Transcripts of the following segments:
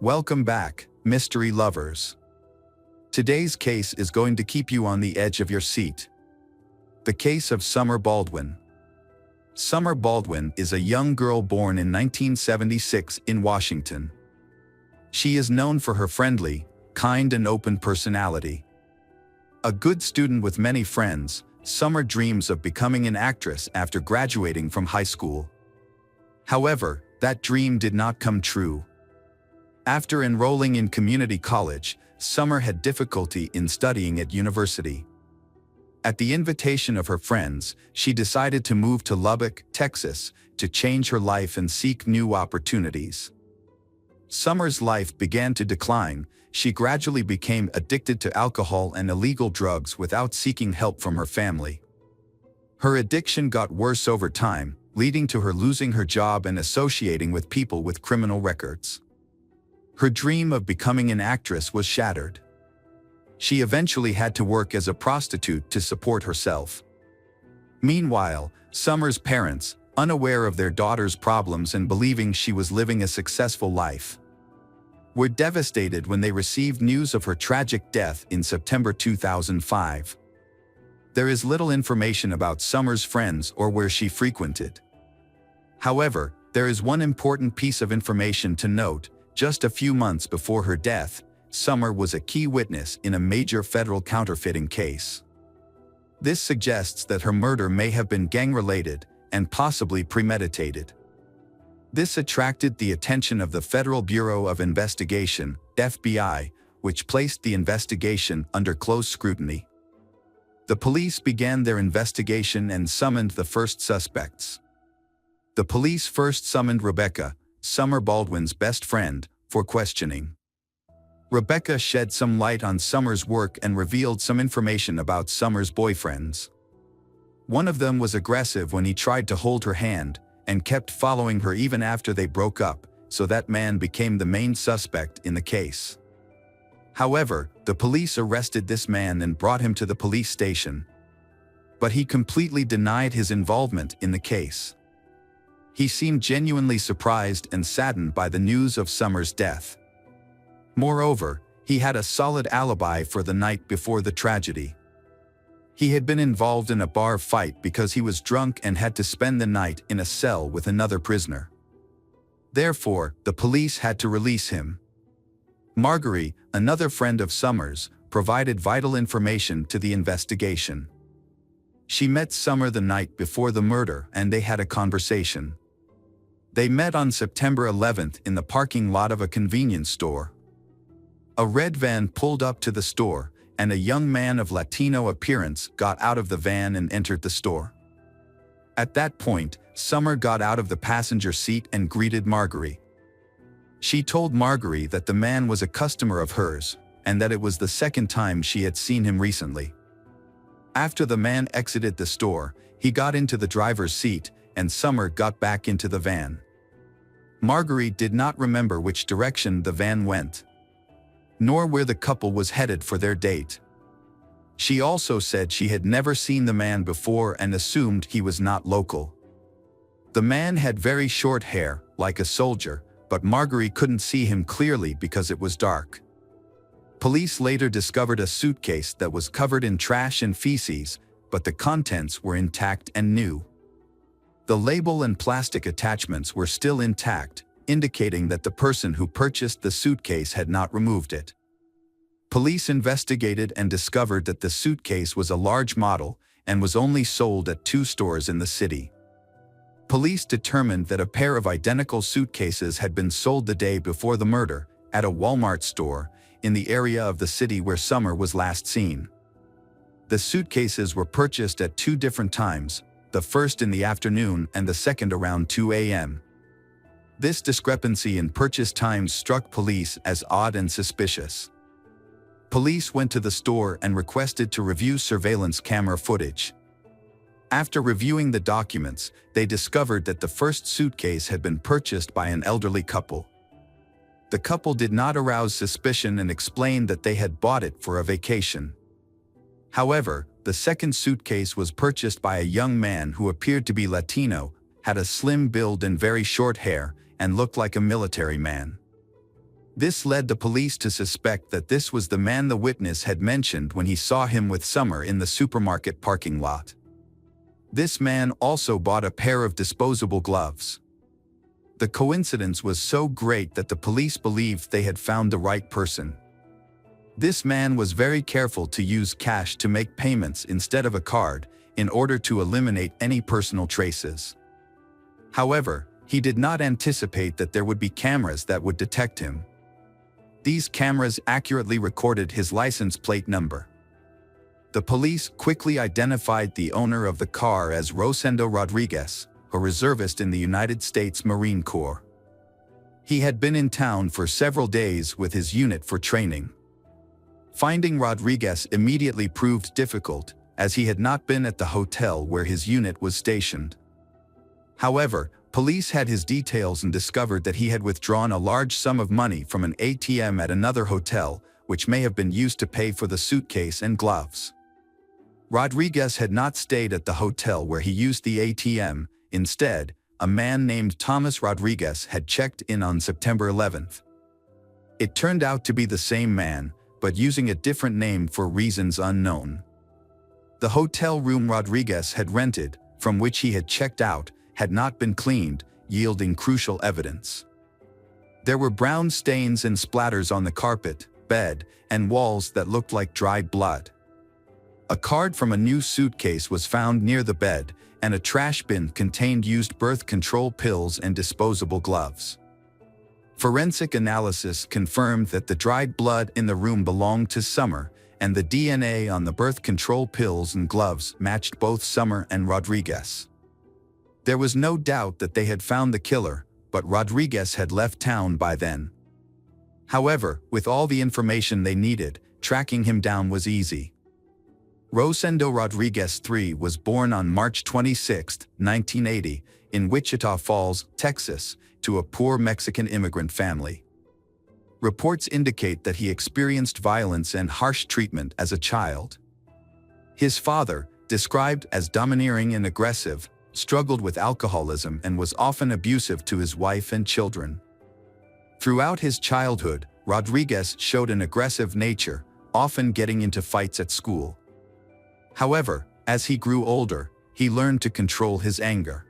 Welcome back, mystery lovers. Today's case is going to keep you on the edge of your seat. The case of Summer Baldwin. Summer Baldwin is a young girl born in 1976 in Washington. She is known for her friendly, kind and open personality. A good student with many friends, Summer dreams of becoming an actress after graduating from high school. However, that dream did not come true. After enrolling in community college, Summer had difficulty in studying at university. At the invitation of her friends, she decided to move to Lubbock, Texas, to change her life and seek new opportunities. Summer's life began to decline. She gradually became addicted to alcohol and illegal drugs without seeking help from her family. Her addiction got worse over time, leading to her losing her job and associating with people with criminal records. Her dream of becoming an actress was shattered. She eventually had to work as a prostitute to support herself. Meanwhile, Summer's parents, unaware of their daughter's problems and believing she was living a successful life, were devastated when they received news of her tragic death in September 2005. There is little information about Summer's friends or where she frequented. However, there is one important piece of information to note. Just a few months before her death, Summer was a key witness in a major federal counterfeiting case. This suggests that her murder may have been gang-related and possibly premeditated. This attracted the attention of the Federal Bureau of Investigation, FBI, which placed the investigation under close scrutiny. The police began their investigation and summoned the first suspects. The police first summoned Rebecca, Summer Baldwin's best friend, for questioning. Rebecca shed some light on Summer's work and revealed some information about Summer's boyfriends. One of them was aggressive when he tried to hold her hand, and kept following her even after they broke up, so that man became the main suspect in the case. However, the police arrested this man and brought him to the police station. But he completely denied his involvement in the case. He seemed genuinely surprised and saddened by the news of Summer's death. Moreover, he had a solid alibi for the night before the tragedy. He had been involved in a bar fight because he was drunk and had to spend the night in a cell with another prisoner. Therefore, the police had to release him. Marguerite, another friend of Summer's, provided vital information to the investigation. She met Summer the night before the murder and they had a conversation. They met on September 11th in the parking lot of a convenience store. A red van pulled up to the store, and a young man of Latino appearance got out of the van and entered the store. At that point, Summer got out of the passenger seat and greeted Marguerite. She told Marguerite that the man was a customer of hers, and that it was the second time she had seen him recently. After the man exited the store, he got into the driver's seat, and Summer got back into the van. Marguerite did not remember which direction the van went, nor where the couple was headed for their date. She also said she had never seen the man before and assumed he was not local. The man had very short hair, like a soldier, but Marguerite couldn't see him clearly because it was dark. Police later discovered a suitcase that was covered in trash and feces, but the contents were intact and new. The label and plastic attachments were still intact, indicating that the person who purchased the suitcase had not removed it. Police investigated and discovered that the suitcase was a large model and was only sold at 2 stores in the city. Police determined that a pair of identical suitcases had been sold the day before the murder at a Walmart store in the area of the city where Summer was last seen. The suitcases were purchased at 2 different times, the first in the afternoon and the second around 2 a.m. This discrepancy in purchase times struck police as odd and suspicious. Police went to the store and requested to review surveillance camera footage. After reviewing the documents, they discovered that the first suitcase had been purchased by an elderly couple. The couple did not arouse suspicion and explained that they had bought it for a vacation. However, the second suitcase was purchased by a young man who appeared to be Latino, had a slim build and very short hair, and looked like a military man. This led the police to suspect that this was the man the witness had mentioned when he saw him with Summer in the supermarket parking lot. This man also bought a pair of disposable gloves. The coincidence was so great that the police believed they had found the right person. This man was very careful to use cash to make payments instead of a card, in order to eliminate any personal traces. However, he did not anticipate that there would be cameras that would detect him. These cameras accurately recorded his license plate number. The police quickly identified the owner of the car as Rosendo Rodriguez, a reservist in the United States Marine Corps. He had been in town for several days with his unit for training. Finding Rodriguez immediately proved difficult, as he had not been at the hotel where his unit was stationed. However, police had his details and discovered that he had withdrawn a large sum of money from an ATM at another hotel, which may have been used to pay for the suitcase and gloves. Rodriguez had not stayed at the hotel where he used the ATM. Instead, a man named Thomas Rodriguez had checked in on September 11th. It turned out to be the same man, but using a different name for reasons unknown. The hotel room Rodriguez had rented, from which he had checked out, had not been cleaned, yielding crucial evidence. There were brown stains and splatters on the carpet, bed, and walls that looked like dried blood. A card from a new suitcase was found near the bed, and a trash bin contained used birth control pills and disposable gloves. Forensic analysis confirmed that the dried blood in the room belonged to Summer, and the DNA on the birth control pills and gloves matched both Summer and Rodriguez. There was no doubt that they had found the killer, but Rodriguez had left town by then. However, with all the information they needed, tracking him down was easy. Rosendo Rodriguez III was born on March 26, 1980, in Wichita Falls, Texas, to a poor Mexican immigrant family. Reports indicate that he experienced violence and harsh treatment as a child. His father, described as domineering and aggressive, struggled with alcoholism and was often abusive to his wife and children. Throughout his childhood, Rodriguez showed an aggressive nature, often getting into fights at school. However, as he grew older, he learned to control his anger.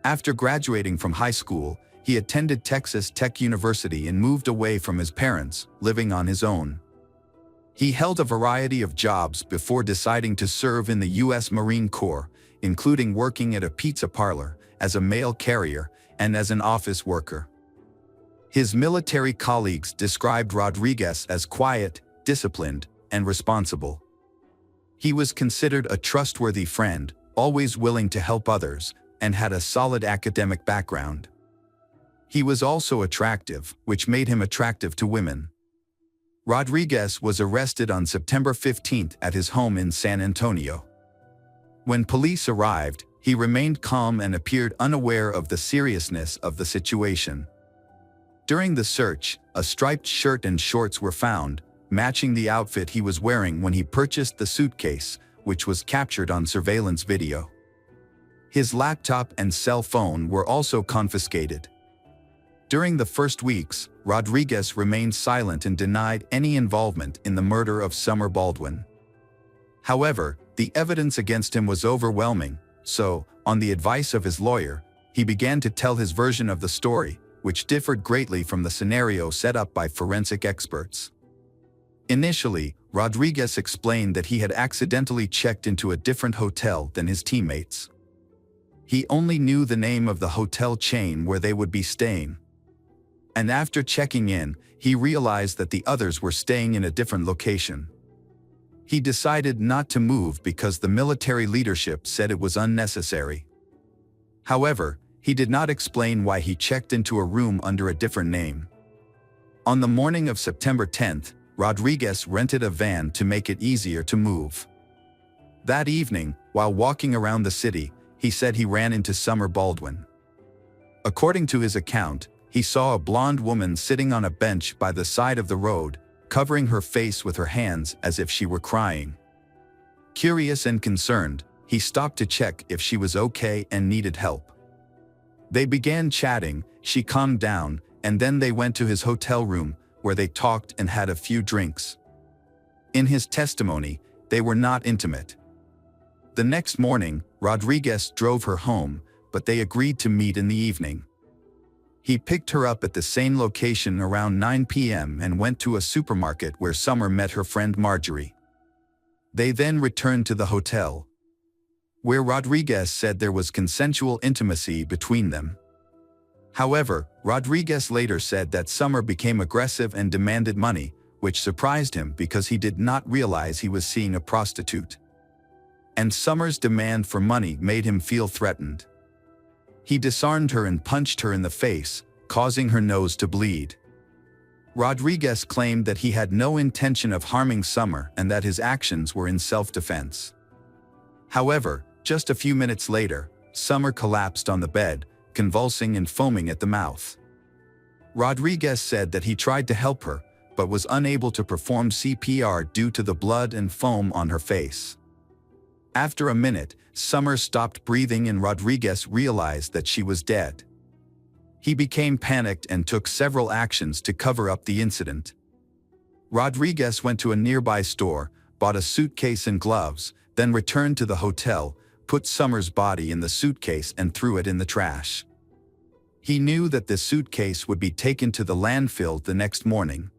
After graduating from high school, he attended Texas Tech University and moved away from his parents, living on his own. He held a variety of jobs before deciding to serve in the U.S. Marine Corps, including working at a pizza parlor, as a mail carrier, and as an office worker. His military colleagues described Rodriguez as quiet, disciplined, and responsible. He was considered a trustworthy friend, always willing to help others, and had a solid academic background. He was also attractive, which made him attractive to women. Rodriguez was arrested on September 15th at his home in San Antonio. When police arrived, he remained calm and appeared unaware of the seriousness of the situation. During the search, a striped shirt and shorts were found, matching the outfit he was wearing when he purchased the suitcase, which was captured on surveillance video. His laptop and cell phone were also confiscated. During the first weeks, Rodriguez remained silent and denied any involvement in the murder of Summer Baldwin. However, the evidence against him was overwhelming, so, on the advice of his lawyer, he began to tell his version of the story, which differed greatly from the scenario set up by forensic experts. Initially, Rodriguez explained that he had accidentally checked into a different hotel than his teammates. He only knew the name of the hotel chain where they would be staying. And after checking in, he realized that the others were staying in a different location. He decided not to move because the military leadership said it was unnecessary. However, he did not explain why he checked into a room under a different name. On the morning of September 10th, Rodriguez rented a van to make it easier to move. That evening, while walking around the city, he said he ran into Summer Baldwin. According to his account, he saw a blonde woman sitting on a bench by the side of the road, covering her face with her hands as if she were crying. Curious and concerned, he stopped to check if she was okay and needed help. They began chatting, she calmed down, and then they went to his hotel room, where they talked and had a few drinks. In his testimony, they were not intimate. The next morning, Rodriguez drove her home, but they agreed to meet in the evening. He picked her up at the same location around 9 p.m. and went to a supermarket where Summer met her friend Marjorie. They then returned to the hotel, where Rodriguez said there was consensual intimacy between them. However, Rodriguez later said that Summer became aggressive and demanded money, which surprised him because he did not realize he was seeing a prostitute. And Summer's demand for money made him feel threatened. He disarmed her and punched her in the face, causing her nose to bleed. Rodriguez claimed that he had no intention of harming Summer and that his actions were in self-defense. However, just a few minutes later, Summer collapsed on the bed, convulsing and foaming at the mouth. Rodriguez said that he tried to help her, but was unable to perform CPR due to the blood and foam on her face. After a minute, Summer stopped breathing and Rodriguez realized that she was dead. He became panicked and took several actions to cover up the incident. Rodriguez went to a nearby store, bought a suitcase and gloves, then returned to the hotel, put Summer's body in the suitcase and threw it in the trash. He knew that the suitcase would be taken to the landfill the next morning.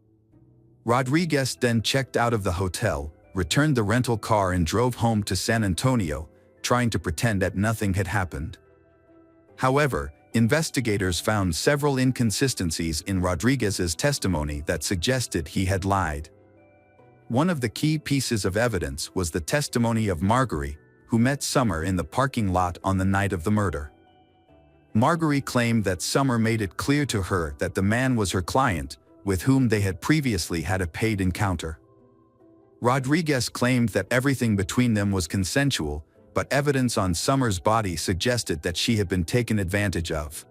Rodriguez then checked out of the hotel, returned the rental car and drove home to San Antonio, trying to pretend that nothing had happened. However, investigators found several inconsistencies in Rodriguez's testimony that suggested he had lied. One of the key pieces of evidence was the testimony of Marjorie, who met Summer in the parking lot on the night of the murder. Marjorie claimed that Summer made it clear to her that the man was her client, with whom they had previously had a paid encounter. Rodriguez claimed that everything between them was consensual, but evidence on Summer's body suggested that she had been taken advantage of.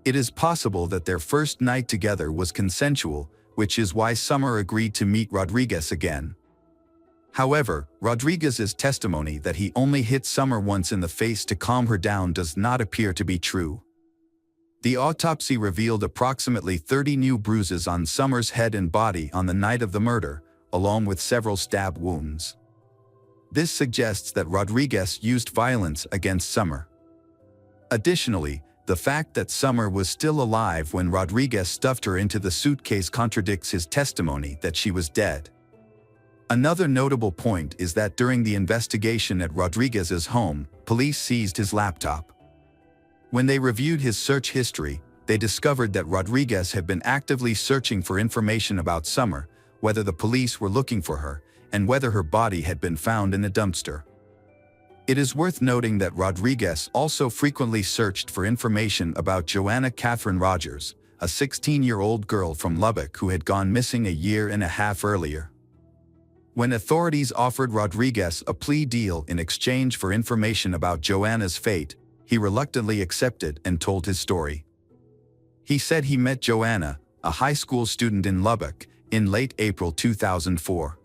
It is possible that their first night together was consensual, which is why Summer agreed to meet Rodriguez again. However, Rodriguez's testimony that he only hit Summer once in the face to calm her down does not appear to be true. The autopsy revealed approximately 30 new bruises on Summer's head and body on the night of the murder, along with several stab wounds. This suggests that Rodriguez used violence against Summer. Additionally, the fact that Summer was still alive when Rodriguez stuffed her into the suitcase contradicts his testimony that she was dead. Another notable point is that during the investigation at Rodriguez's home, police seized his laptop. When they reviewed his search history, they discovered that Rodriguez had been actively searching for information about Summer, whether the police were looking for her, and whether her body had been found in a dumpster. It is worth noting that Rodriguez also frequently searched for information about Joanna Catherine Rogers, a 16-year-old girl from Lubbock who had gone missing a year and a half earlier. When authorities offered Rodriguez a plea deal in exchange for information about Joanna's fate, he reluctantly accepted and told his story. He said he met Joanna, a high school student in Lubbock, in late April 2004.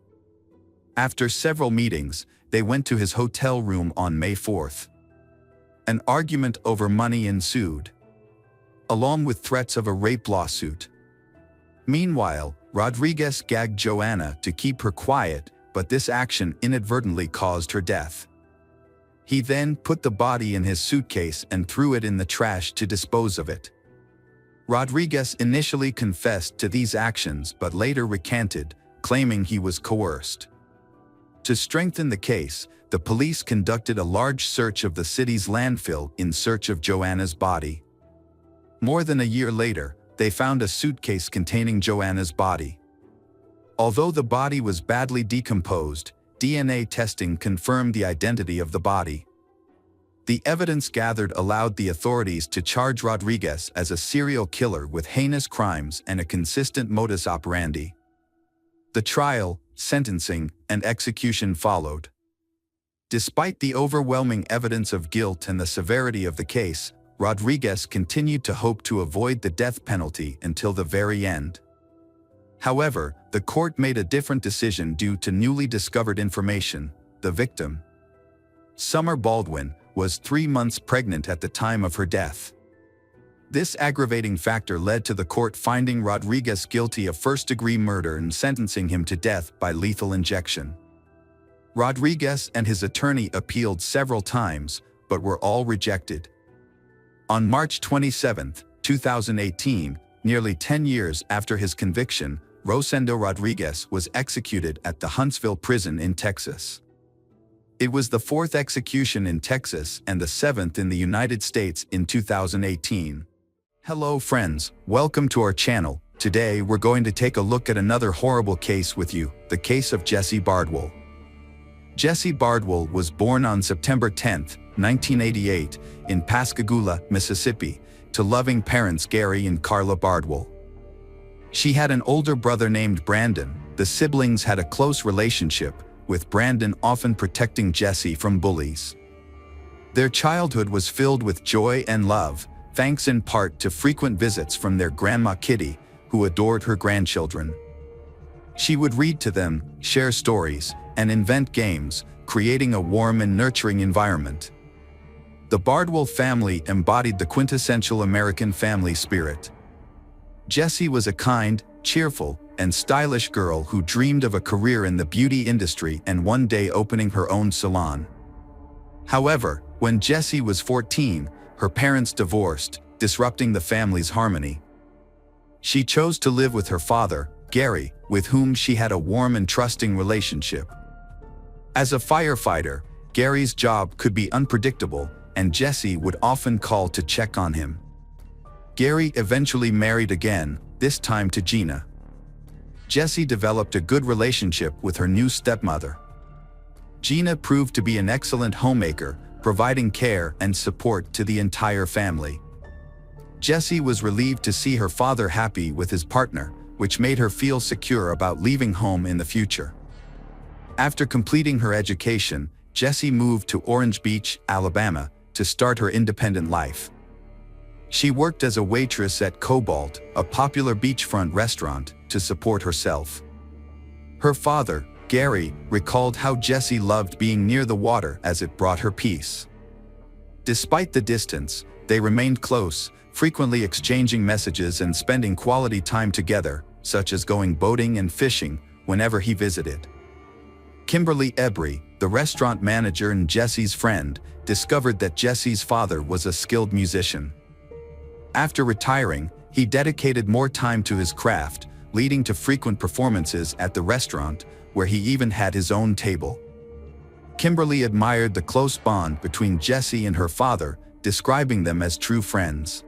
After several meetings, they went to his hotel room on May 4th. An argument over money ensued, along with threats of a rape lawsuit. Meanwhile, Rodriguez gagged Joanna to keep her quiet, but this action inadvertently caused her death. He then put the body in his suitcase and threw it in the trash to dispose of it. Rodriguez initially confessed to these actions but later recanted, claiming he was coerced. To strengthen the case, the police conducted a large search of the city's landfill in search of Joanna's body. More than a year later, they found a suitcase containing Joanna's body. Although the body was badly decomposed, DNA testing confirmed the identity of the body. The evidence gathered allowed the authorities to charge Rodriguez as a serial killer with heinous crimes and a consistent modus operandi. The trial, sentencing, and execution followed. Despite the overwhelming evidence of guilt and the severity of the case, Rodriguez continued to hope to avoid the death penalty until the very end. However, the court made a different decision due to newly discovered information. The victim, Summer Baldwin, was 3 months pregnant at the time of her death. This aggravating factor led to the court finding Rodriguez guilty of first-degree murder and sentencing him to death by lethal injection. Rodriguez and his attorney appealed several times, but were all rejected. On March 27, 2018, nearly 10 years after his conviction, Rosendo Rodriguez was executed at the Huntsville prison in Texas. It was the fourth execution in Texas and the seventh in the United States in 2018. Hello friends, welcome to our channel. Today we're going to take a look at another horrible case with you, the case of Jesse Bardwell. Jesse Bardwell was born on September 10, 1988, in Pascagoula, Mississippi, to loving parents Gary and Carla Bardwell. She had an older brother named Brandon. The siblings had a close relationship, with Brandon often protecting Jesse from bullies. Their childhood was filled with joy and love, thanks in part to frequent visits from their grandma Kitty, who adored her grandchildren. She would read to them, share stories, and invent games, creating a warm and nurturing environment. The Bardwell family embodied the quintessential American family spirit. Jessie was a kind, cheerful, and stylish girl who dreamed of a career in the beauty industry and one day opening her own salon. However, when Jessie was 14, her parents divorced, disrupting the family's harmony. She chose to live with her father, Gary, with whom she had a warm and trusting relationship. As a firefighter, Gary's job could be unpredictable, and Jessie would often call to check on him. Gary eventually married again, this time to Gina. Jessie developed a good relationship with her new stepmother. Gina proved to be an excellent homemaker, providing care and support to the entire family. Jessie was relieved to see her father happy with his partner, which made her feel secure about leaving home in the future. After completing her education, Jessie moved to Orange Beach, Alabama, to start her independent life. She worked as a waitress at Cobalt, a popular beachfront restaurant, to support herself. Her father, Gary, recalled how Jessie loved being near the water as it brought her peace. Despite the distance, they remained close, frequently exchanging messages and spending quality time together, such as going boating and fishing, whenever he visited. Kimberly Embry, the restaurant manager and Jessie's friend, discovered that Jessie's father was a skilled musician. After retiring, he dedicated more time to his craft, leading to frequent performances at the restaurant, where he even had his own table. Kimberly admired the close bond between Jessie and her father, describing them as true friends.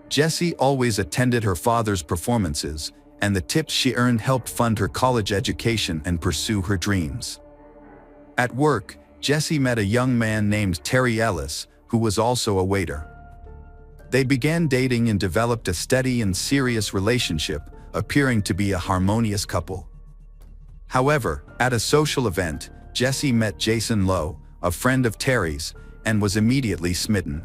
Jessie always attended her father's performances, and the tips she earned helped fund her college education and pursue her dreams. At work, Jessie met a young man named Terry Ellis, who was also a waiter. They began dating and developed a steady and serious relationship, appearing to be a harmonious couple. However, at a social event, Jessie met Jason Lowe, a friend of Terry's, and was immediately smitten.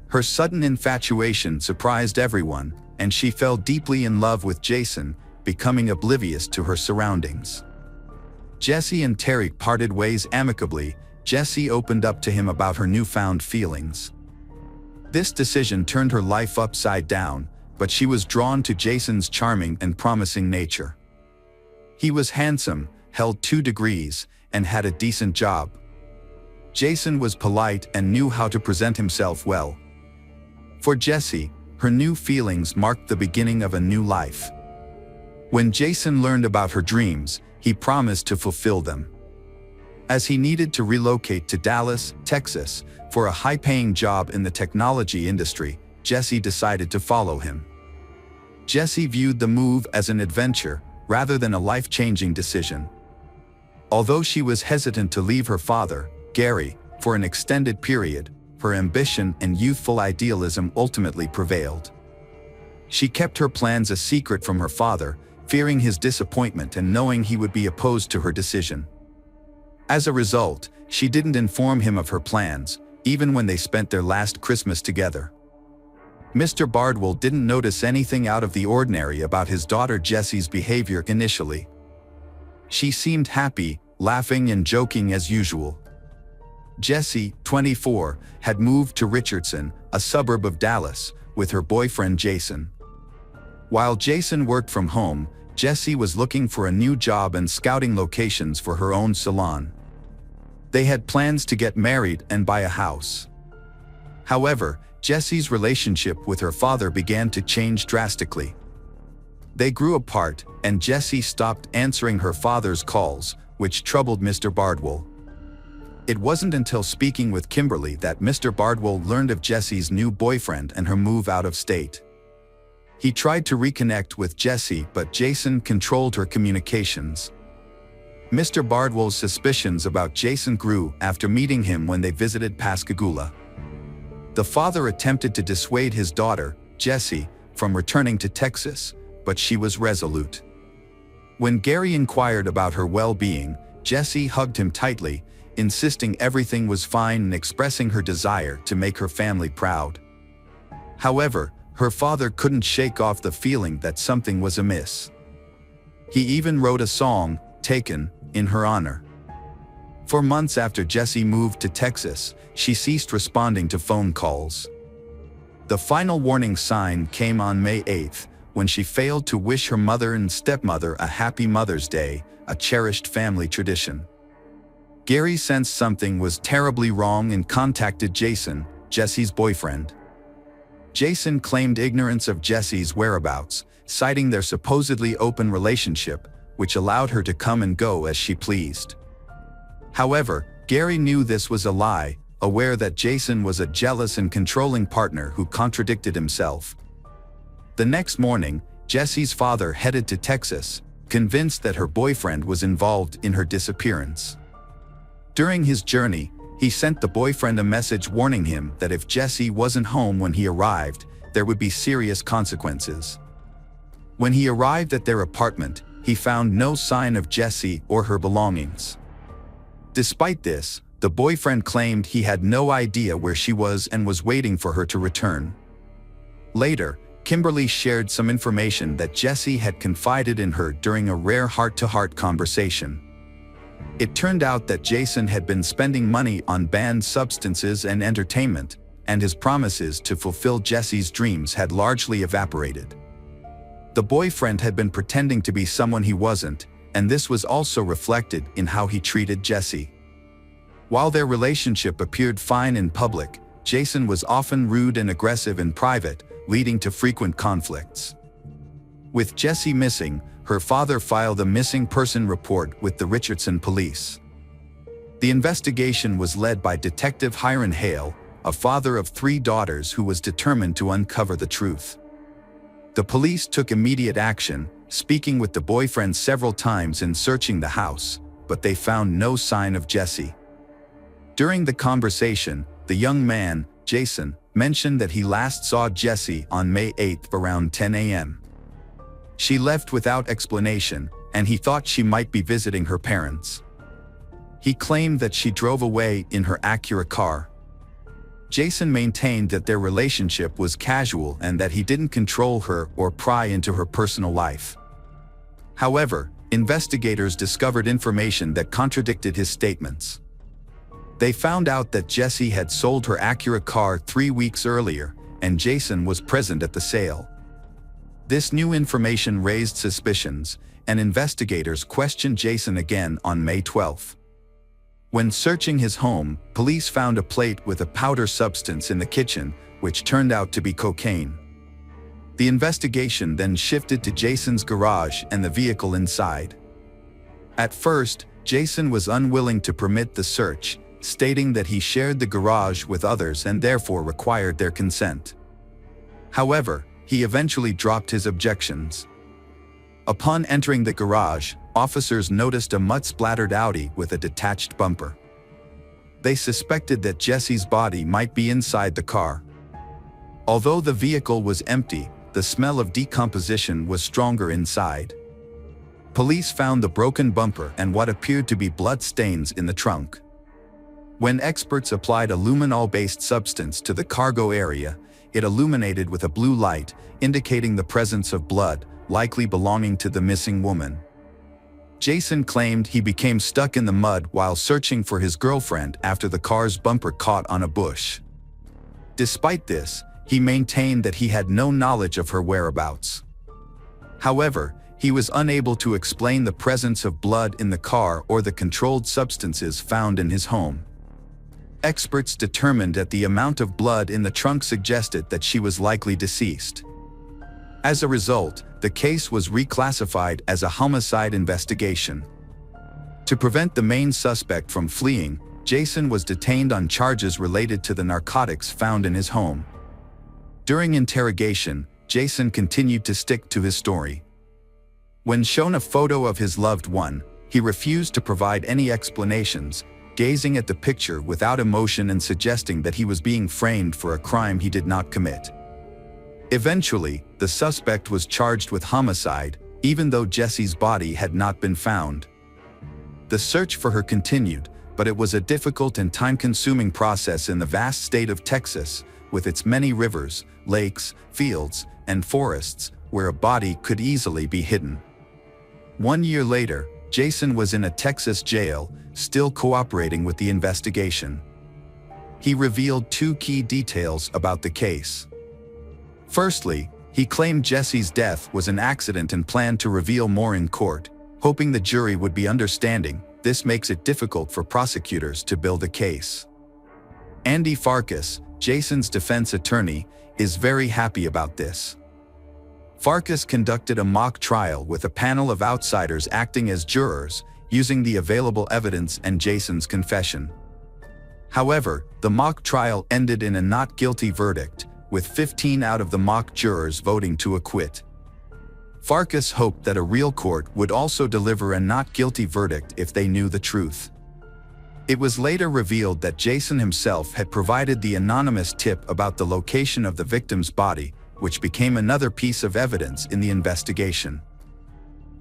Her sudden infatuation surprised everyone, and she fell deeply in love with Jason, becoming oblivious to her surroundings. Jessie and Terry parted ways amicably. Jessie opened up to him about her newfound feelings. This decision turned her life upside down, but she was drawn to Jason's charming and promising nature. He was handsome, held 2 degrees, and had a decent job. Jason was polite and knew how to present himself well. For Jessie, her new feelings marked the beginning of a new life. When Jason learned about her dreams, he promised to fulfill them. As he needed to relocate to Dallas, Texas, for a high-paying job in the technology industry, Jessie decided to follow him. Jessie viewed the move as an adventure, rather than a life-changing decision. Although she was hesitant to leave her father, Gary, for an extended period, her ambition and youthful idealism ultimately prevailed. She kept her plans a secret from her father, fearing his disappointment and knowing he would be opposed to her decision. As a result, she didn't inform him of her plans, even when they spent their last Christmas together. Mr. Bardwell didn't notice anything out of the ordinary about his daughter Jessie's behavior initially. She seemed happy, laughing and joking as usual. Jessie, 24, had moved to Richardson, a suburb of Dallas, with her boyfriend Jason. While Jason worked from home, Jessie was looking for a new job and scouting locations for her own salon. They had plans to get married and buy a house. However, Jessie's relationship with her father began to change drastically. They grew apart, and Jessie stopped answering her father's calls, which troubled Mr. Bardwell. It wasn't until speaking with Kimberly that Mr. Bardwell learned of Jessie's new boyfriend and her move out of state. He tried to reconnect with Jessie, but Jason controlled her communications. Mr. Bardwell's suspicions about Jason grew after meeting him when they visited Pascagoula. The father attempted to dissuade his daughter, Jessie, from returning to Texas, but she was resolute. When Gary inquired about her well-being, Jessie hugged him tightly, insisting everything was fine and expressing her desire to make her family proud. However, her father couldn't shake off the feeling that something was amiss. He even wrote a song, "Taken," in her honor. For months after Jessie moved to Texas, she ceased responding to phone calls. The final warning sign came on May 8th, when she failed to wish her mother and stepmother a happy Mother's Day, a cherished family tradition. Gary sensed something was terribly wrong and contacted Jason, Jessie's boyfriend. Jason claimed ignorance of Jessie's whereabouts, citing their supposedly open relationship, which allowed her to come and go as she pleased. However, Gary knew this was a lie, aware that Jason was a jealous and controlling partner who contradicted himself. The next morning, Jessie's father headed to Texas, convinced that her boyfriend was involved in her disappearance. During his journey, he sent the boyfriend a message warning him that if Jessie wasn't home when he arrived, there would be serious consequences. When he arrived at their apartment, he found no sign of Jessie or her belongings. Despite this, the boyfriend claimed he had no idea where she was and was waiting for her to return. Later, Kimberly shared some information that Jessie had confided in her during a rare heart-to-heart conversation. It turned out that Jason had been spending money on banned substances and entertainment, and his promises to fulfill Jessie's dreams had largely evaporated. The boyfriend had been pretending to be someone he wasn't, and this was also reflected in how he treated Jessie. While their relationship appeared fine in public, Jason was often rude and aggressive in private, leading to frequent conflicts. With Jessie missing, her father filed a missing person report with the Richardson police. The investigation was led by Detective Hiram Hale, a father of 3 daughters who was determined to uncover the truth. The police took immediate action, speaking with the boyfriend several times and searching the house, but they found no sign of Jessie. During the conversation, the young man, Jason, mentioned that he last saw Jessie on May 8 around 10 a.m. She left without explanation, and he thought she might be visiting her parents. He claimed that she drove away in her Acura car. Jason maintained that their relationship was casual and that he didn't control her or pry into her personal life. However, investigators discovered information that contradicted his statements. They found out that Jessie had sold her Acura car 3 weeks earlier, and Jason was present at the sale. This new information raised suspicions, and investigators questioned Jason again on May 12. When searching his home, police found a plate with a powder substance in the kitchen, which turned out to be cocaine. The investigation then shifted to Jason's garage and the vehicle inside. At first, Jason was unwilling to permit the search, stating that he shared the garage with others and therefore required their consent. However, he eventually dropped his objections. Upon entering the garage, officers noticed a mud-splattered Audi with a detached bumper. They suspected that Jessie's body might be inside the car. Although the vehicle was empty, the smell of decomposition was stronger inside. Police found the broken bumper and what appeared to be blood stains in the trunk. When experts applied a luminol-based substance to the cargo area, it illuminated with a blue light, indicating the presence of blood, likely belonging to the missing woman. Jason claimed he became stuck in the mud while searching for his girlfriend after the car's bumper caught on a bush. Despite this, He maintained that he had no knowledge of her whereabouts. However, he was unable to explain the presence of blood in the car or the controlled substances found in his home. Experts determined that the amount of blood in the trunk suggested that she was likely deceased. As a result, the case was reclassified as a homicide investigation. To prevent the main suspect from fleeing, Jason was detained on charges related to the narcotics found in his home. During interrogation, Jason continued to stick to his story. When shown a photo of his loved one, he refused to provide any explanations, gazing at the picture without emotion and suggesting that he was being framed for a crime he did not commit. Eventually, the suspect was charged with homicide, even though Jessie's body had not been found. The search for her continued, but it was a difficult and time-consuming process in the vast state of Texas, with its many rivers, lakes, fields, and forests, where a body could easily be hidden. 1 year later, Jason was in a Texas jail, still cooperating with the investigation. He revealed 2 key details about the case. Firstly, he claimed Jessie's death was an accident and planned to reveal more in court, hoping the jury would be understanding. This makes it difficult for prosecutors to build a case. Andy Farkas, Jason's defense attorney, is very happy about this. Farkas conducted a mock trial with a panel of outsiders acting as jurors, using the available evidence and Jason's confession. However, the mock trial ended in a not guilty verdict, with 15 out of the mock jurors voting to acquit. Farkas hoped that a real court would also deliver a not guilty verdict if they knew the truth. It was later revealed that Jason himself had provided the anonymous tip about the location of the victim's body, which became another piece of evidence in the investigation.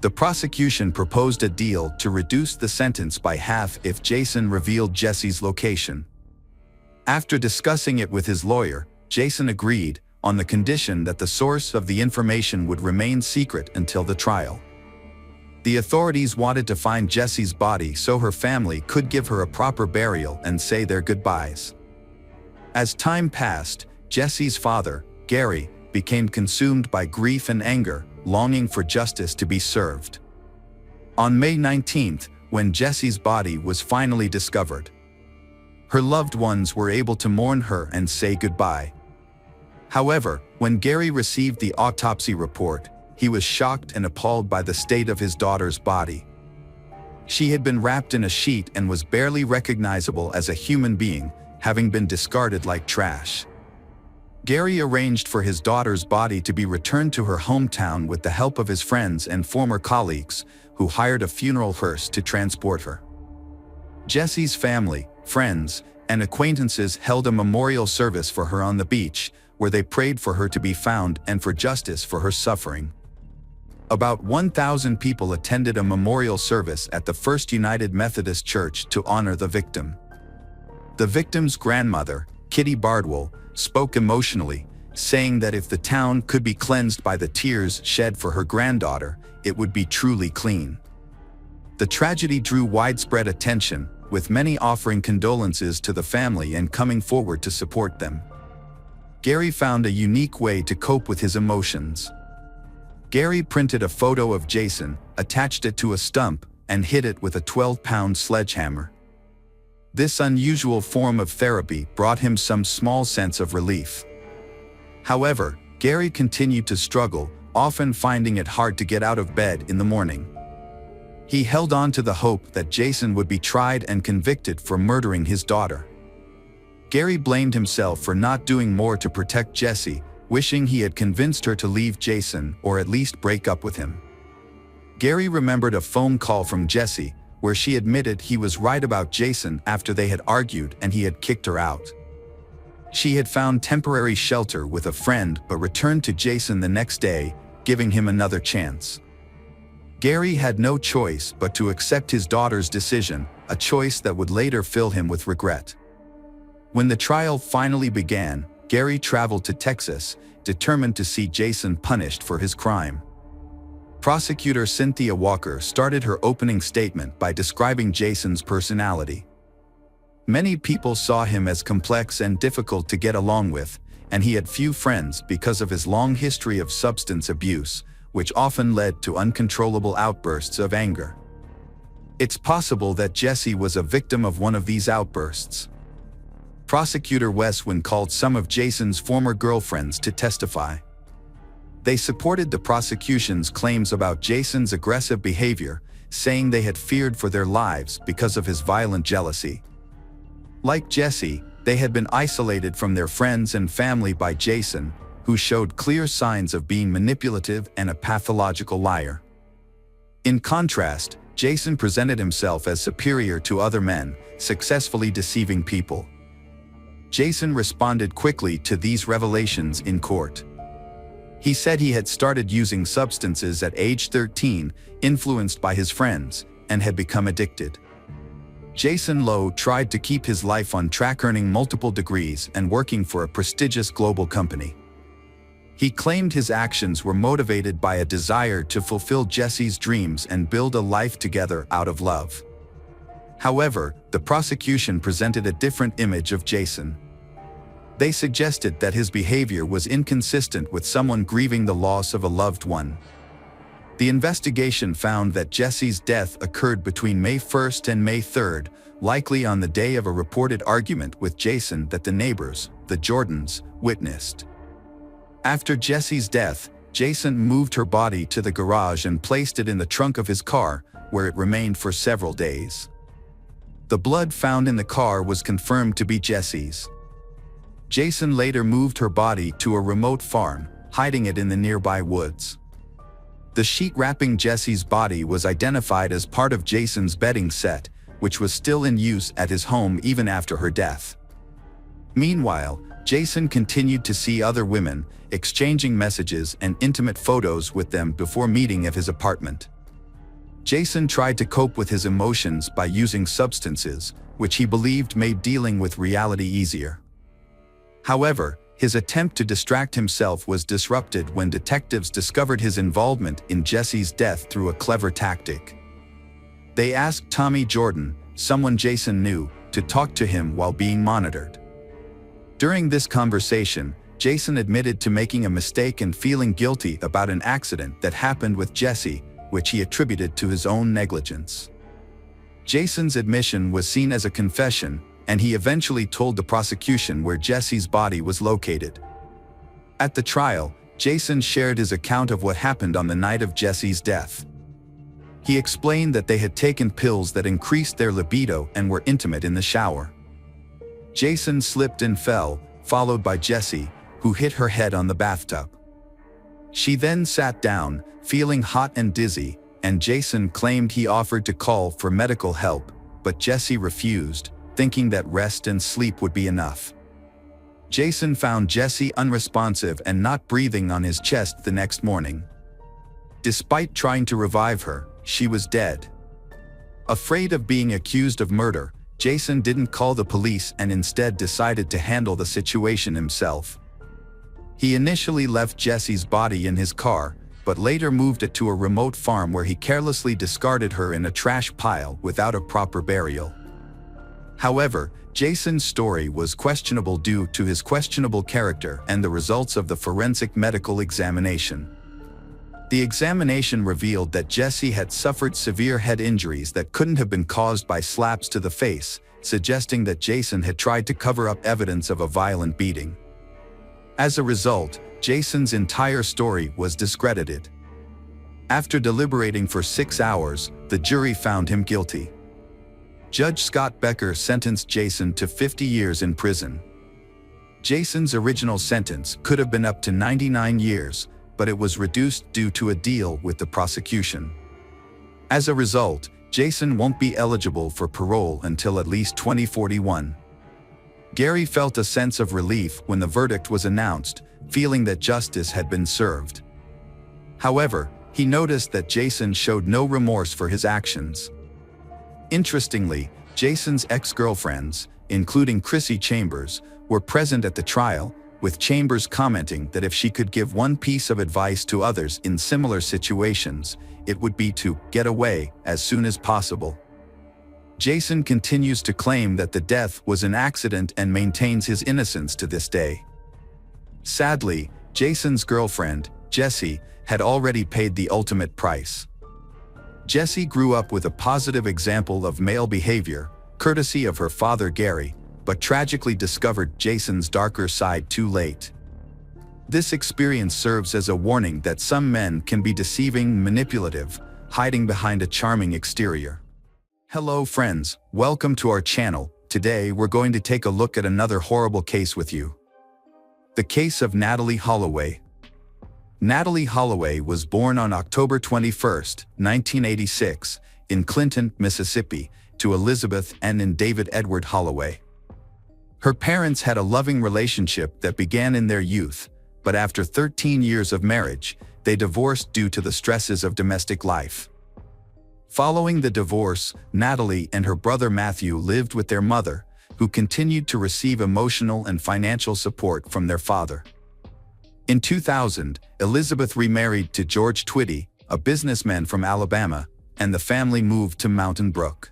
The prosecution proposed a deal to reduce the sentence by half if Jason revealed Jessie's location. After discussing it with his lawyer, Jason agreed, on the condition that the source of the information would remain secret until the trial. The authorities wanted to find Jessie's body so her family could give her a proper burial and say their goodbyes. As time passed, Jessie's father, Gary, became consumed by grief and anger, longing for justice to be served. On May 19th, when Jessie's body was finally discovered, her loved ones were able to mourn her and say goodbye. However, when Gary received the autopsy report, he was shocked and appalled by the state of his daughter's body. She had been wrapped in a sheet and was barely recognizable as a human being, having been discarded like trash. Gary arranged for his daughter's body to be returned to her hometown with the help of his friends and former colleagues, who hired a funeral hearse to transport her. Jessie's family, friends, and acquaintances held a memorial service for her on the beach, where they prayed for her to be found and for justice for her suffering. About 1,000 people attended a memorial service at the First United Methodist Church to honor the victim. The victim's grandmother, Kitty Bardwell, spoke emotionally, saying that if the town could be cleansed by the tears shed for her granddaughter, it would be truly clean. The tragedy drew widespread attention, with many offering condolences to the family and coming forward to support them. Gary found a unique way to cope with his emotions. Gary printed a photo of Jason, attached it to a stump, and hit it with a 12-pound sledgehammer. This unusual form of therapy brought him some small sense of relief. However, Gary continued to struggle, often finding it hard to get out of bed in the morning. He held on to the hope that Jason would be tried and convicted for murdering his daughter. Gary blamed himself for not doing more to protect Jessie, wishing he had convinced her to leave Jason or at least break up with him. Gary remembered a phone call from Jessie, where she admitted he was right about Jason after they had argued and he had kicked her out. She had found temporary shelter with a friend but returned to Jason the next day, giving him another chance. Gary had no choice but to accept his daughter's decision, a choice that would later fill him with regret. When the trial finally began, Gary traveled to Texas, determined to see Jason punished for his crime. Prosecutor Cynthia Walker started her opening statement by describing Jason's personality. Many people saw him as complex and difficult to get along with, and he had few friends because of his long history of substance abuse, which often led to uncontrollable outbursts of anger. It's possible that Jesse was a victim of one of these outbursts. Prosecutor Westwin called some of Jason's former girlfriends to testify. They supported the prosecution's claims about Jason's aggressive behavior, saying they had feared for their lives because of his violent jealousy. Like Jesse, they had been isolated from their friends and family by Jason, who showed clear signs of being manipulative and a pathological liar. In contrast, Jason presented himself as superior to other men, successfully deceiving people. Jason responded quickly to these revelations in court. He said he had started using substances at age 13, influenced by his friends, and had become addicted. Jason Lowe tried to keep his life on track, earning multiple degrees and working for a prestigious global company. He claimed his actions were motivated by a desire to fulfill Jesse's dreams and build a life together out of love. However, the prosecution presented a different image of Jason. They suggested that his behavior was inconsistent with someone grieving the loss of a loved one. The investigation found that Jesse's death occurred between May 1st and May 3rd, likely on the day of a reported argument with Jason that the neighbors, the Jordans, witnessed. After Jesse's death, Jason moved her body to the garage and placed it in the trunk of his car, where it remained for several days. The blood found in the car was confirmed to be Jesse's. Jason later moved her body to a remote farm, hiding it in the nearby woods. The sheet wrapping Jesse's body was identified as part of Jason's bedding set, which was still in use at his home even after her death. Meanwhile, Jason continued to see other women, exchanging messages and intimate photos with them before meeting at his apartment. Jason tried to cope with his emotions by using substances, which he believed made dealing with reality easier. However, his attempt to distract himself was disrupted when detectives discovered his involvement in Jesse's death through a clever tactic. They asked Tommy Jordan, someone Jason knew, to talk to him while being monitored. During this conversation, Jason admitted to making a mistake and feeling guilty about an accident that happened with Jesse, which he attributed to his own negligence. Jason's admission was seen as a confession, and he eventually told the prosecution where Jesse's body was located. At the trial, Jason shared his account of what happened on the night of Jesse's death. He explained that they had taken pills that increased their libido and were intimate in the shower. Jason slipped and fell, followed by Jesse, who hit her head on the bathtub. She then sat down, feeling hot and dizzy, and Jason claimed he offered to call for medical help, but Jesse refused, thinking that rest and sleep would be enough. Jason found Jesse unresponsive and not breathing on his chest the next morning. Despite trying to revive her, she was dead. Afraid of being accused of murder, Jason didn't call the police and instead decided to handle the situation himself. He initially left Jesse's body in his car, but later moved it to a remote farm where he carelessly discarded her in a trash pile without a proper burial. However, Jason's story was questionable due to his questionable character and the results of the forensic medical examination. The examination revealed that Jesse had suffered severe head injuries that couldn't have been caused by slaps to the face, suggesting that Jason had tried to cover up evidence of a violent beating. As a result, Jason's entire story was discredited. After deliberating for 6 hours, the jury found him guilty. Judge Scott Becker sentenced Jason to 50 years in prison. Jason's original sentence could have been up to 99 years, but it was reduced due to a deal with the prosecution. As a result, Jason won't be eligible for parole until at least 2041. Gary felt a sense of relief when the verdict was announced, feeling that justice had been served. However, he noticed that Jason showed no remorse for his actions. Interestingly, Jason's ex-girlfriends, including Chrissy Chambers, were present at the trial, with Chambers commenting that if she could give one piece of advice to others in similar situations, it would be to get away as soon as possible. Jason continues to claim that the death was an accident and maintains his innocence to this day. Sadly, Jason's girlfriend, Jessie, had already paid the ultimate price. Jessie grew up with a positive example of male behavior, courtesy of her father Gary, but tragically discovered Jason's darker side too late. This experience serves as a warning that some men can be deceiving, manipulative, hiding behind a charming exterior. Hello friends, welcome to our channel. Today we're going to take a look at another horrible case with you. The case of Natalee Holloway. Natalee Holloway was born on October 21, 1986, in Clinton, Mississippi, to Elizabeth and David Edward Holloway. Her parents had a loving relationship that began in their youth, but after 13 years of marriage, they divorced due to the stresses of domestic life. Following the divorce, Natalee and her brother Matthew lived with their mother, who continued to receive emotional and financial support from their father. In 2000, Elizabeth remarried to George Twitty, a businessman from Alabama, and the family moved to Mountain Brook.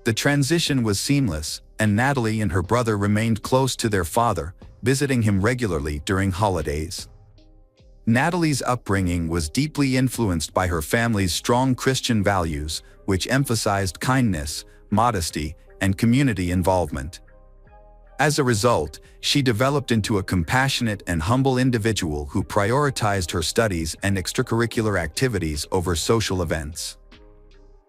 The transition was seamless, and Natalee and her brother remained close to their father, visiting him regularly during holidays. Natalee's upbringing was deeply influenced by her family's strong Christian values, which emphasized kindness, modesty, and community involvement. As a result, she developed into a compassionate and humble individual who prioritized her studies and extracurricular activities over social events.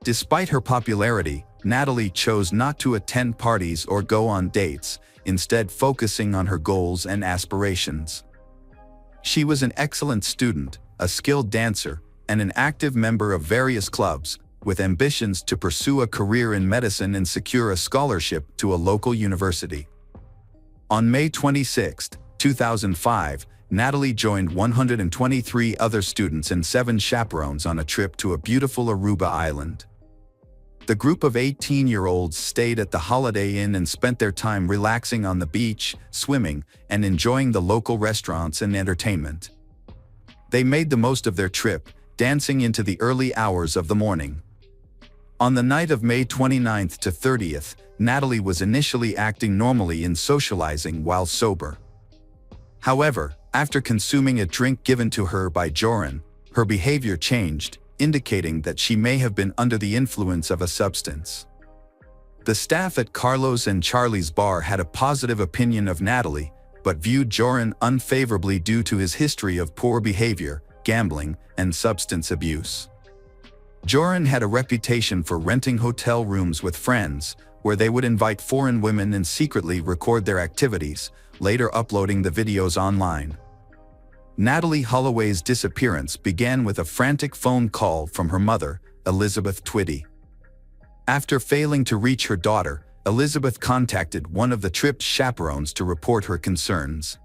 Despite her popularity, Natalee chose not to attend parties or go on dates, instead focusing on her goals and aspirations. She was an excellent student, a skilled dancer, and an active member of various clubs, with ambitions to pursue a career in medicine and secure a scholarship to a local university. On May 26, 2005, Natalee joined 123 other students and 7 chaperones on a trip to a beautiful Aruba island. The group of 18-year-olds stayed at the Holiday Inn and spent their time relaxing on the beach, swimming, and enjoying the local restaurants and entertainment. They made the most of their trip, dancing into the early hours of the morning. On the night of May 29th to 30th, Natalee was initially acting normally in socializing while sober. However, after consuming a drink given to her by Joran, her behavior changed, indicating that she may have been under the influence of a substance. The staff at Carlos and Charlie's bar had a positive opinion of Natalee, but viewed Joran unfavorably due to his history of poor behavior, gambling, and substance abuse. Joran had a reputation for renting hotel rooms with friends, where they would invite foreign women and secretly record their activities, later uploading the videos online. Natalee Holloway's disappearance began with a frantic phone call from her mother, Elizabeth Twitty. After failing to reach her daughter, Elizabeth contacted one of the trip's chaperones to report her concerns.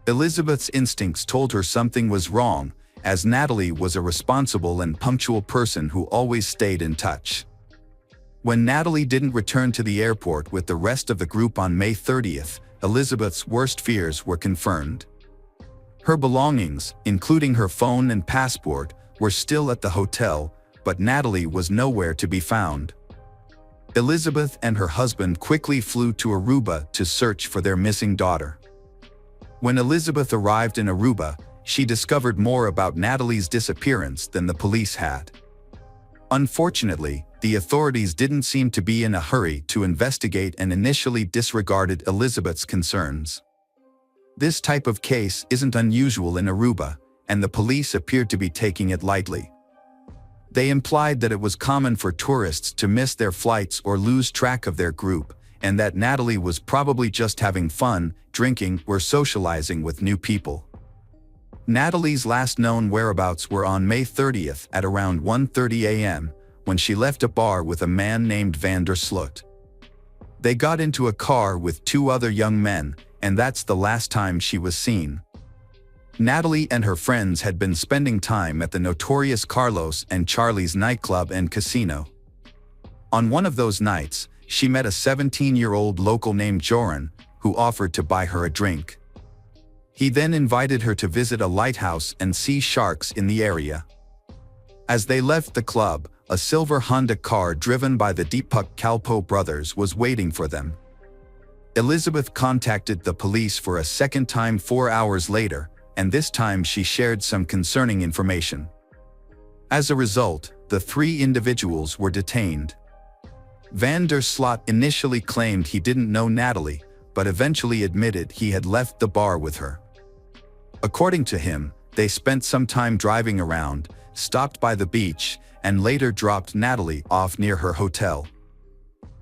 Elizabeth's instincts told her something was wrong, as Natalee was a responsible and punctual person who always stayed in touch. When Natalee didn't return to the airport with the rest of the group on May 30th, Elizabeth's worst fears were confirmed. Her belongings, including her phone and passport, were still at the hotel, but Natalee was nowhere to be found. Elizabeth and her husband quickly flew to Aruba to search for their missing daughter. When Elizabeth arrived in Aruba, she discovered more about Natalee's disappearance than the police had. Unfortunately, the authorities didn't seem to be in a hurry to investigate and initially disregarded Elizabeth's concerns. This type of case isn't unusual in Aruba, and the police appeared to be taking it lightly. They implied that it was common for tourists to miss their flights or lose track of their group, and that Natalee was probably just having fun, drinking, or socializing with new people. Natalee's last known whereabouts were on May 30th at around 1:30 a.m., when she left a bar with a man named Van der Sloot. They got into a car with 2 other young men, and that's the last time she was seen. Natalee and her friends had been spending time at the notorious Carlos and Charlie's nightclub and casino. On one of those nights, she met a 17-year-old local named Joran, who offered to buy her a drink. He then invited her to visit a lighthouse and see sharks in the area. As they left the club, a silver Honda car driven by the Deepak Kalpo brothers was waiting for them. Elizabeth contacted the police for a second time 4 hours later, and this time she shared some concerning information. As a result, the 3 individuals were detained. Van der Sloot initially claimed he didn't know Natalie, but eventually admitted he had left the bar with her. According to him, they spent some time driving around, stopped by the beach, and later dropped Natalie off near her hotel.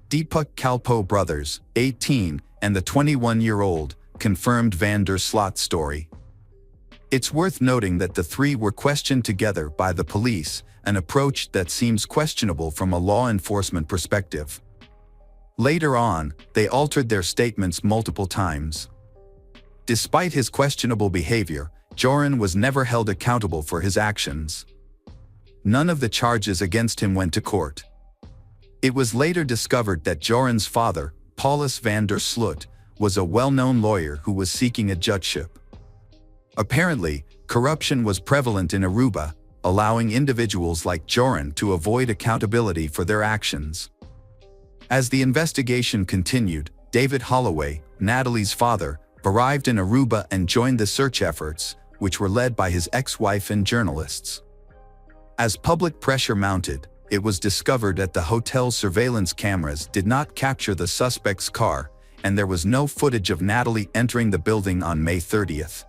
Deepak Kalpoe brothers, 18, and the 21-year-old, confirmed Van der Sloot's story. It's worth noting that the 3 were questioned together by the police, an approach that seems questionable from a law enforcement perspective. Later on, they altered their statements multiple times. Despite his questionable behavior, Joran was never held accountable for his actions. None of the charges against him went to court. It was later discovered that Joran's father, Paulus van der Sloot, was a well-known lawyer who was seeking a judgeship. Apparently, corruption was prevalent in Aruba, allowing individuals like Joran to avoid accountability for their actions. As the investigation continued, David Holloway, Natalie's father, arrived in Aruba and joined the search efforts, which were led by his ex-wife and journalists. As public pressure mounted, it was discovered that the hotel's surveillance cameras did not capture the suspect's car, and there was no footage of Natalie entering the building on May 30th.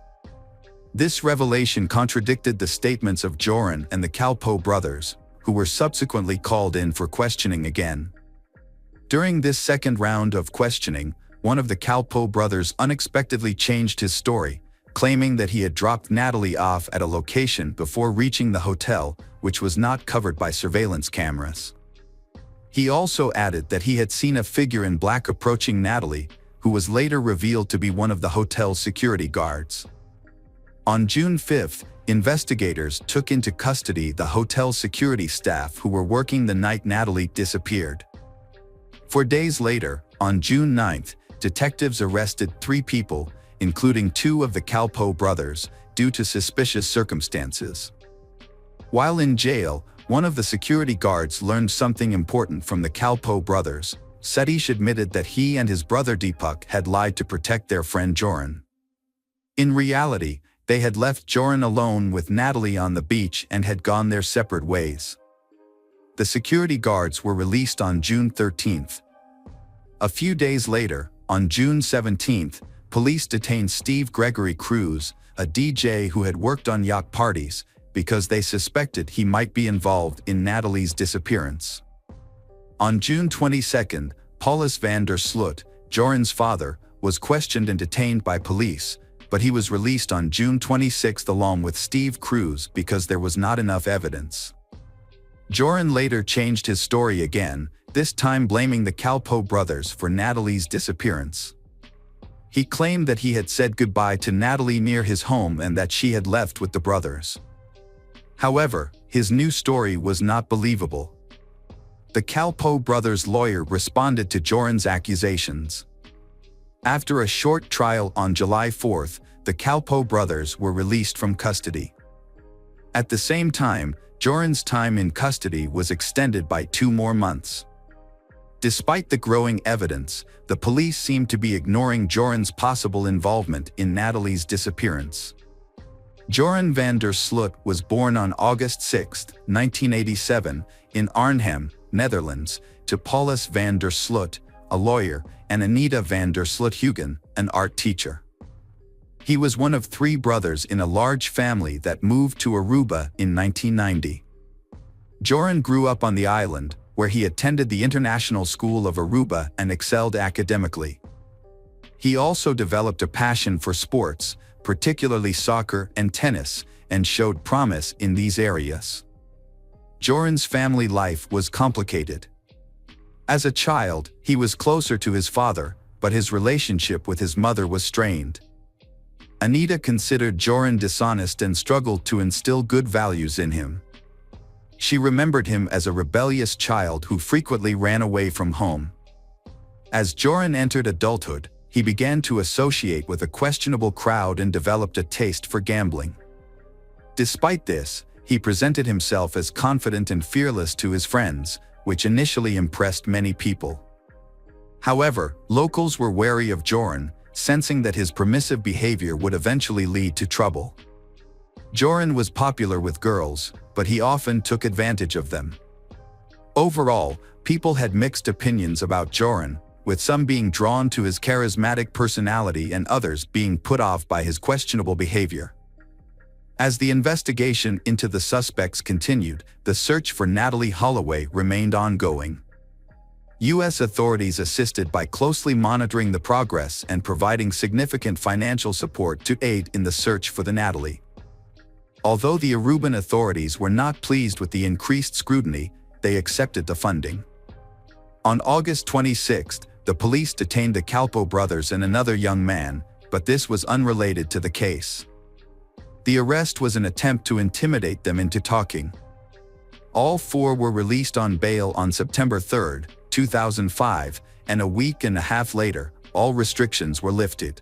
This revelation contradicted the statements of Joran and the Kalpoe brothers, who were subsequently called in for questioning again. During this second round of questioning, one of the Kalpoe brothers unexpectedly changed his story, claiming that he had dropped Natalie off at a location before reaching the hotel, which was not covered by surveillance cameras. He also added that he had seen a figure in black approaching Natalie, who was later revealed to be one of the hotel's security guards. On June 5th, investigators took into custody the hotel security staff who were working the night Natalie disappeared. 4 days later, on June 9th, detectives arrested 3 people, including 2 of the Kalpoe brothers, due to suspicious circumstances. While in jail, one of the security guards learned something important from the Kalpoe brothers. Satish admitted that he and his brother Deepak had lied to protect their friend Joran. In reality, they had left Joran alone with Natalie on the beach and had gone their separate ways. The security guards were released on June 13th. A few days later, on June 17th, police detained Steve Gregory Cruz, a DJ who had worked on yacht parties, because they suspected he might be involved in Natalie's disappearance. On June 22nd, Paulus van der Sloot, Joran's father, was questioned and detained by police, but he was released on June 26th along with Steve Cruz because there was not enough evidence. Joran later changed his story again, this time blaming the Kalpoe brothers for Natalie's disappearance. He claimed that he had said goodbye to Natalie near his home and that she had left with the brothers. However, his new story was not believable. The Kalpoe brothers' lawyer responded to Joran's accusations. After a short trial on July 4th, the Kalpoe brothers were released from custody. At the same time, Joran's time in custody was extended by 2 more months. Despite the growing evidence, the police seemed to be ignoring Joran's possible involvement in Natalie's disappearance. Joran van der Sloot was born on August 6, 1987, in Arnhem, Netherlands, to Paulus van der Sloot, a lawyer, and Anita van der Sloot-Hugen, an art teacher. He was one of 3 brothers in a large family that moved to Aruba in 1990. Joran grew up on the island, where he attended the International School of Aruba and excelled academically. He also developed a passion for sports, particularly soccer and tennis, and showed promise in these areas. Joran's family life was complicated. As a child, he was closer to his father, but his relationship with his mother was strained. Anita considered Joran dishonest and struggled to instill good values in him. She remembered him as a rebellious child who frequently ran away from home. As Joran entered adulthood, he began to associate with a questionable crowd and developed a taste for gambling. Despite this, he presented himself as confident and fearless to his friends, which initially impressed many people. However, locals were wary of Joran, sensing that his permissive behavior would eventually lead to trouble. Joran was popular with girls, but he often took advantage of them. Overall, people had mixed opinions about Joran, with some being drawn to his charismatic personality and others being put off by his questionable behavior. As the investigation into the suspects continued, the search for Natalie Holloway remained ongoing. U.S. authorities assisted by closely monitoring the progress and providing significant financial support to aid in the search for the Natalie. Although the Aruban authorities were not pleased with the increased scrutiny, they accepted the funding. On August 26, the police detained the Calpo brothers and another young man, but this was unrelated to the case. The arrest was an attempt to intimidate them into talking. All four were released on bail on September 3, 2005, and a week and a half later, all restrictions were lifted.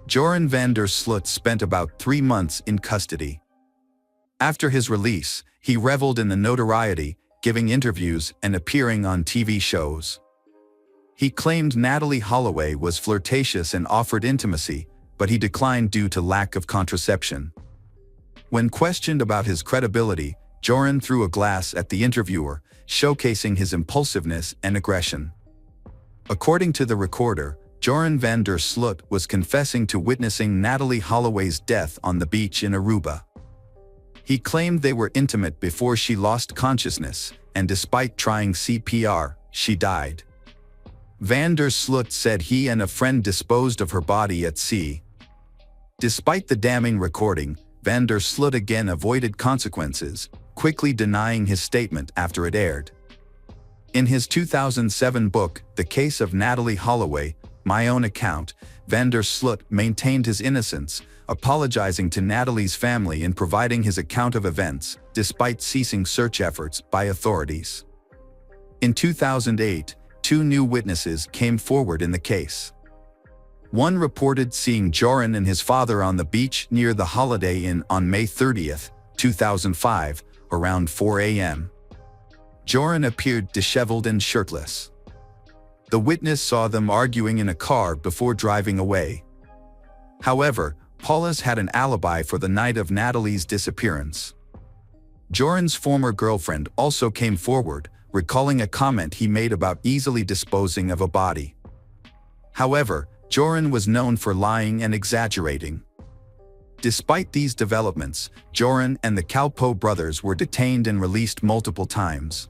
Joran van der Sloot spent about 3 months in custody. After his release, he reveled in the notoriety, giving interviews and appearing on TV shows. He claimed Natalie Holloway was flirtatious and offered intimacy, but he declined due to lack of contraception. When questioned about his credibility, Joran threw a glass at the interviewer, showcasing his impulsiveness and aggression. According to the recorder, Joran van der Sloot was confessing to witnessing Natalie Holloway's death on the beach in Aruba. He claimed they were intimate before she lost consciousness, and despite trying CPR, she died. Van der Sloot said he and a friend disposed of her body at sea. Despite the damning recording, Van der Sloot again avoided consequences, quickly denying his statement after it aired. In his 2007 book, The Case of Natalie Holloway, My Own Account, Van der Sloot maintained his innocence, apologizing to Natalie's family and providing his account of events, despite ceasing search efforts by authorities. In 2008, 2 new witnesses came forward in the case. One reported seeing Joran and his father on the beach near the Holiday Inn on May 30, 2005, around 4 a.m. Joran appeared disheveled and shirtless. The witness saw them arguing in a car before driving away. However, Paulus had an alibi for the night of Natalie's disappearance. Joran's former girlfriend also came forward, recalling a comment he made about easily disposing of a body. However, Joran was known for lying and exaggerating. Despite these developments, Joran and the Calpo brothers were detained and released multiple times.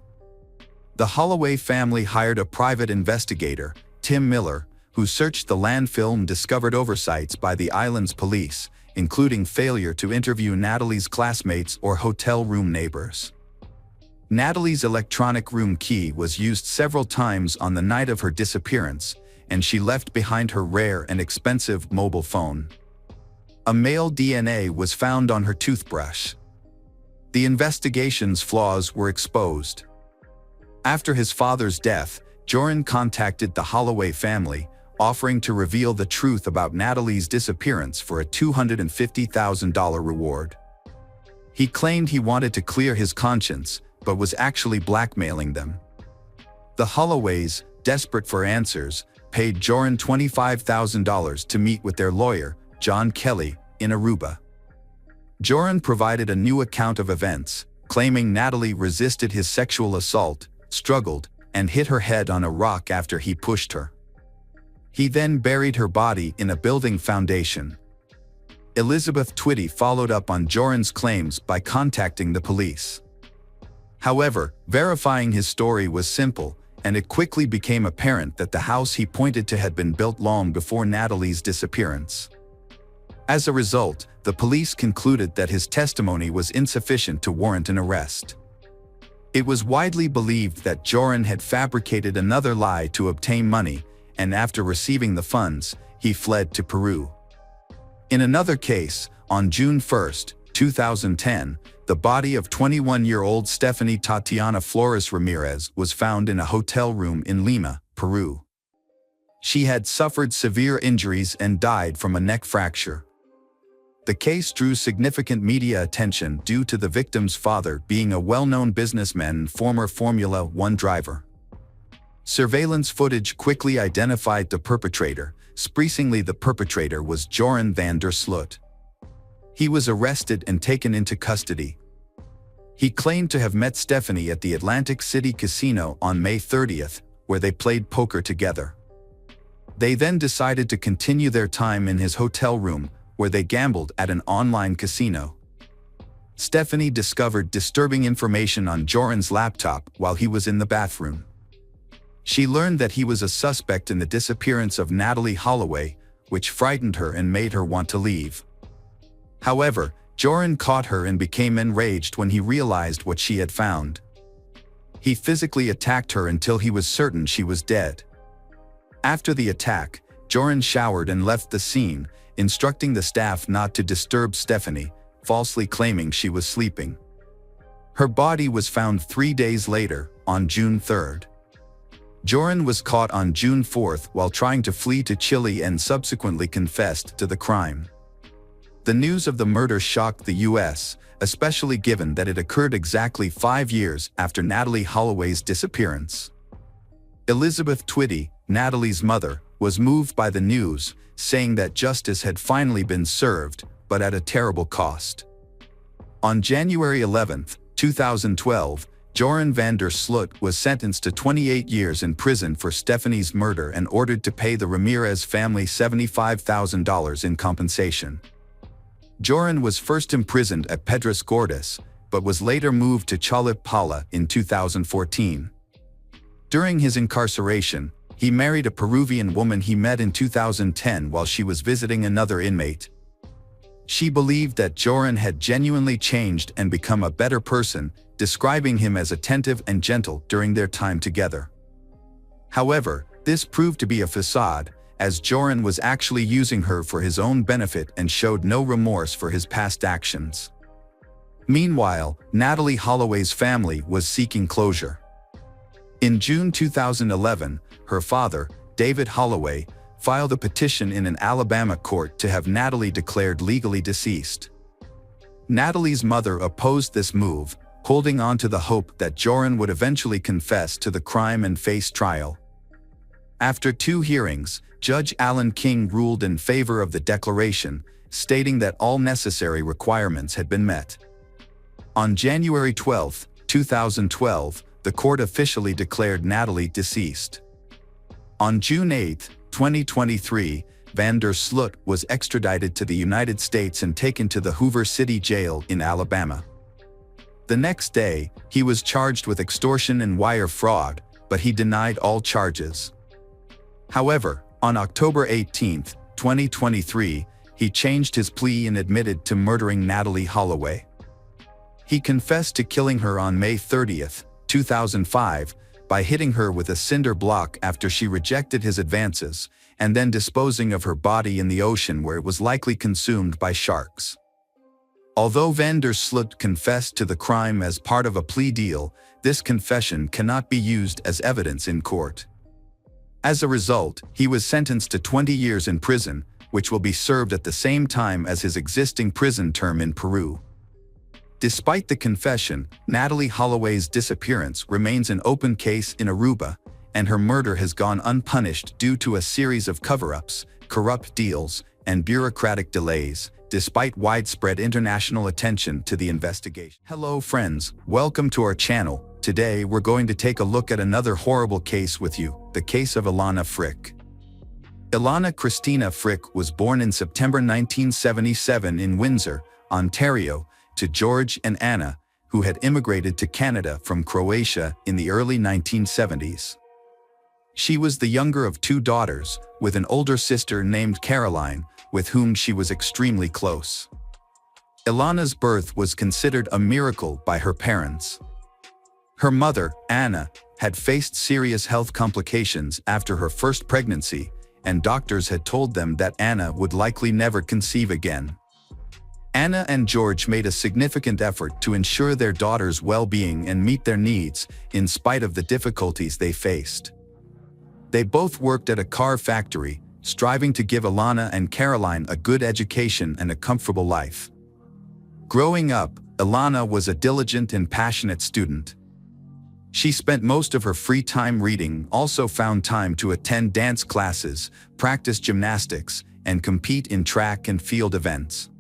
The Holloway family hired a private investigator, Tim Miller, who searched the landfill and discovered oversights by the island's police, including failure to interview Natalie's classmates or hotel room neighbors. Natalie's electronic room key was used several times on the night of her disappearance, and she left behind her rare and expensive mobile phone. A male DNA was found on her toothbrush. The investigation's flaws were exposed. After his father's death, Joran contacted the Holloway family, offering to reveal the truth about Natalie's disappearance for a $250,000 reward. He claimed he wanted to clear his conscience, but was actually blackmailing them. The Holloways, desperate for answers, paid Joran $25,000 to meet with their lawyer, John Kelly, in Aruba. Joran provided a new account of events, claiming Natalie resisted his sexual assault, struggled, and hit her head on a rock after he pushed her. He then buried her body in a building foundation. Elizabeth Twitty followed up on Joran's claims by contacting the police. However, verifying his story was simple, and it quickly became apparent that the house he pointed to had been built long before Natalie's disappearance. As a result, the police concluded that his testimony was insufficient to warrant an arrest. It was widely believed that Joran had fabricated another lie to obtain money, and after receiving the funds, he fled to Peru. In another case, on June 1, 2010, the body of 21-year-old Stephanie Tatiana Flores Ramirez was found in a hotel room in Lima, Peru. She had suffered severe injuries and died from a neck fracture. The case drew significant media attention due to the victim's father being a well-known businessman and former Formula One driver. Surveillance footage quickly identified the perpetrator. Surprisingly, the perpetrator was Joran van der Sloot. He was arrested and taken into custody. He claimed to have met Stephanie at the Atlantic City Casino on May 30th, where they played poker together. They then decided to continue their time in his hotel room, where they gambled at an online casino. Stephanie discovered disturbing information on Joran's laptop while he was in the bathroom. She learned that he was a suspect in the disappearance of Natalie Holloway, which frightened her and made her want to leave. However, Joran caught her and became enraged when he realized what she had found. He physically attacked her until he was certain she was dead. After the attack, Joran showered and left the scene, instructing the staff not to disturb Stephanie, falsely claiming she was sleeping. Her body was found 3 days later, on June 3rd. Joran was caught on June 4th while trying to flee to Chile and subsequently confessed to the crime. The news of the murder shocked the U.S., especially given that it occurred exactly 5 years after Natalie Holloway's disappearance. Elizabeth Twitty, Natalie's mother, was moved by the news, saying that justice had finally been served, but at a terrible cost. On January 11, 2012, Joran van der Sloot was sentenced to 28 years in prison for Stephanie's murder and ordered to pay the Ramirez family $75,000 in compensation. Joran was first imprisoned at Pedras Gordas, but was later moved to Chalip Pala in 2014. During his incarceration, he married a Peruvian woman he met in 2010 while she was visiting another inmate. She believed that Joran had genuinely changed and become a better person, describing him as attentive and gentle during their time together. However, this proved to be a facade, as Joran was actually using her for his own benefit and showed no remorse for his past actions. Meanwhile, Natalie Holloway's family was seeking closure. In June 2011, her father, David Holloway, filed a petition in an Alabama court to have Natalie declared legally deceased. Natalie's mother opposed this move, holding on to the hope that Joran would eventually confess to the crime and face trial. After 2 hearings, Judge Alan King ruled in favor of the declaration, stating that all necessary requirements had been met. On January 12, 2012, the court officially declared Natalie deceased. On June 8, 2023, van der Sloot was extradited to the United States and taken to the Hoover City Jail in Alabama. The next day, he was charged with extortion and wire fraud, but he denied all charges. However, on October 18, 2023, he changed his plea and admitted to murdering Natalie Holloway. He confessed to killing her on May 30, 2005, by hitting her with a cinder block after she rejected his advances, and then disposing of her body in the ocean where it was likely consumed by sharks. Although van der Sloot confessed to the crime as part of a plea deal, this confession cannot be used as evidence in court. As a result, he was sentenced to 20 years in prison, which will be served at the same time as his existing prison term in Peru. Despite the confession, Natalie Holloway's disappearance remains an open case in Aruba, and her murder has gone unpunished due to a series of cover-ups, corrupt deals, and bureaucratic delays, despite widespread international attention to the investigation. Hello friends, welcome to our channel. Today we're going to take a look at another horrible case with you, the case of Ilana Frick. Ilana Christina Frick was born in September 1977 in Windsor, Ontario, to George and Anna, who had immigrated to Canada from Croatia in the early 1970s. She was the younger of 2 daughters, with an older sister named Caroline, with whom she was extremely close. Ilana's birth was considered a miracle by her parents. Her mother, Anna, had faced serious health complications after her first pregnancy, and doctors had told them that Anna would likely never conceive again. Anna and George made a significant effort to ensure their daughter's well-being and meet their needs, in spite of the difficulties they faced. They both worked at a car factory, striving to give Ilana and Caroline a good education and a comfortable life. Growing up, Ilana was a diligent and passionate student. She spent most of her free time reading, also found time to attend dance classes, practice gymnastics, and compete in track and field events.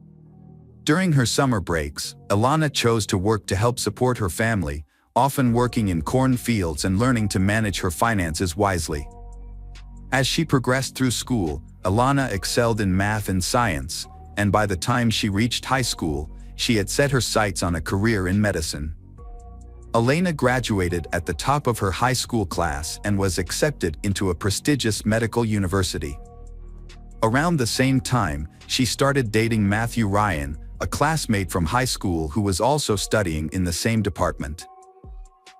During her summer breaks, Ilana chose to work to help support her family, often working in cornfields and learning to manage her finances wisely. As she progressed through school, Ilana excelled in math and science, and by the time she reached high school, she had set her sights on a career in medicine. Elena graduated at the top of her high school class and was accepted into a prestigious medical university. Around the same time, she started dating Matthew Ryan, a classmate from high school who was also studying in the same department.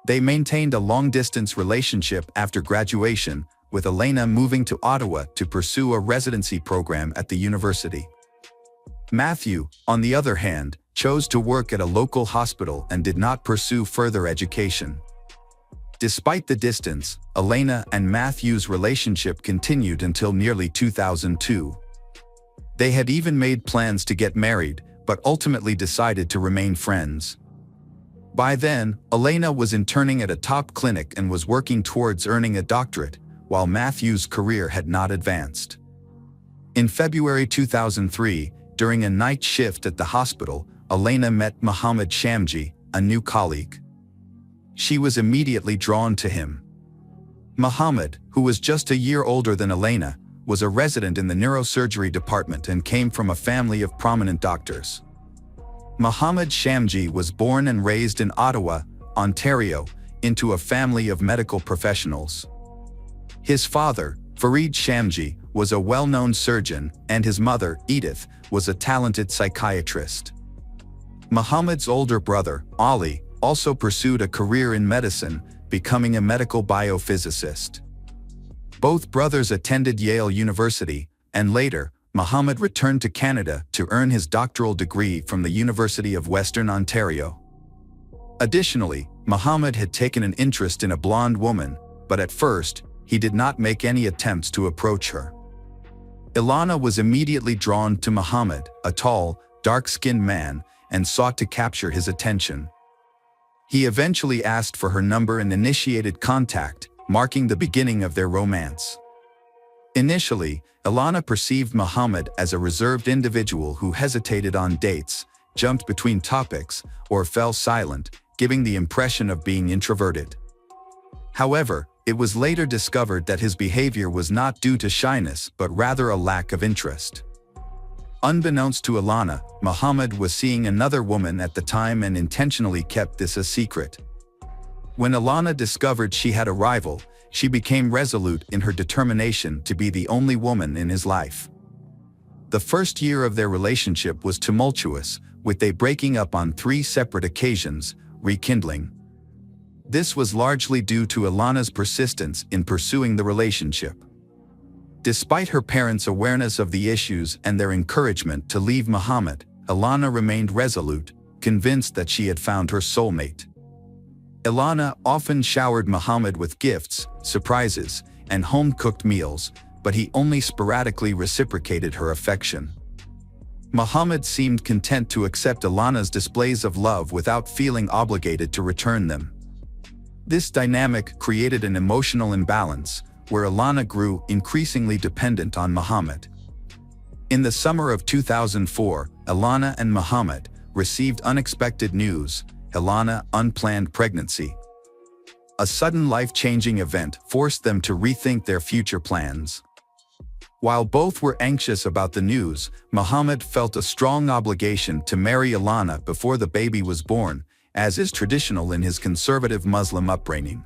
They maintained a long-distance relationship after graduation, with Elena moving to Ottawa to pursue a residency program at the university. Matthew, on the other hand, chose to work at a local hospital and did not pursue further education. Despite the distance, Elena and Matthew's relationship continued until nearly 2002. They had even made plans to get married, but ultimately decided to remain friends. By then, Elena was interning at a top clinic and was working towards earning a doctorate, while Matthew's career had not advanced. In February 2003, during a night shift at the hospital, Elena met Mohammed Shamji, a new colleague. She was immediately drawn to him. Mohammed, who was just a year older than Elena, was a resident in the neurosurgery department and came from a family of prominent doctors. Mohammed Shamji was born and raised in Ottawa, Ontario, into a family of medical professionals. His father, Farid Shamji, was a well-known surgeon, and his mother, Edith, was a talented psychiatrist. Mohammed's older brother, Ali, also pursued a career in medicine, becoming a medical biophysicist. Both brothers attended Yale University, and later, Mohammed returned to Canada to earn his doctoral degree from the University of Western Ontario. Additionally, Mohammed had taken an interest in a blonde woman, but at first, he did not make any attempts to approach her. Ilana was immediately drawn to Mohammed, a tall, dark-skinned man, and sought to capture his attention. He eventually asked for her number and initiated contact, marking the beginning of their romance. Initially, Ilana perceived Mohammed as a reserved individual who hesitated on dates, jumped between topics, or fell silent, giving the impression of being introverted. However, it was later discovered that his behavior was not due to shyness but rather a lack of interest. Unbeknownst to Ilana, Mohammed was seeing another woman at the time and intentionally kept this a secret. When Ilana discovered she had a rival, she became resolute in her determination to be the only woman in his life. The first year of their relationship was tumultuous, with they breaking up on 3 separate occasions, rekindling. This was largely due to Ilana's persistence in pursuing the relationship. Despite her parents' awareness of the issues and their encouragement to leave Mohammed, Ilana remained resolute, convinced that she had found her soulmate. Ilana often showered Mohammed with gifts, surprises, and home-cooked meals, but he only sporadically reciprocated her affection. Mohammed seemed content to accept Ilana's displays of love without feeling obligated to return them. This dynamic created an emotional imbalance, where Ilana grew increasingly dependent on Mohammed. In the summer of 2004, Ilana and Mohammed received unexpected news: Ilana unplanned pregnancy. A sudden life-changing event forced them to rethink their future plans. While both were anxious about the news, Mohammed felt a strong obligation to marry Ilana before the baby was born, as is traditional in his conservative Muslim upbringing.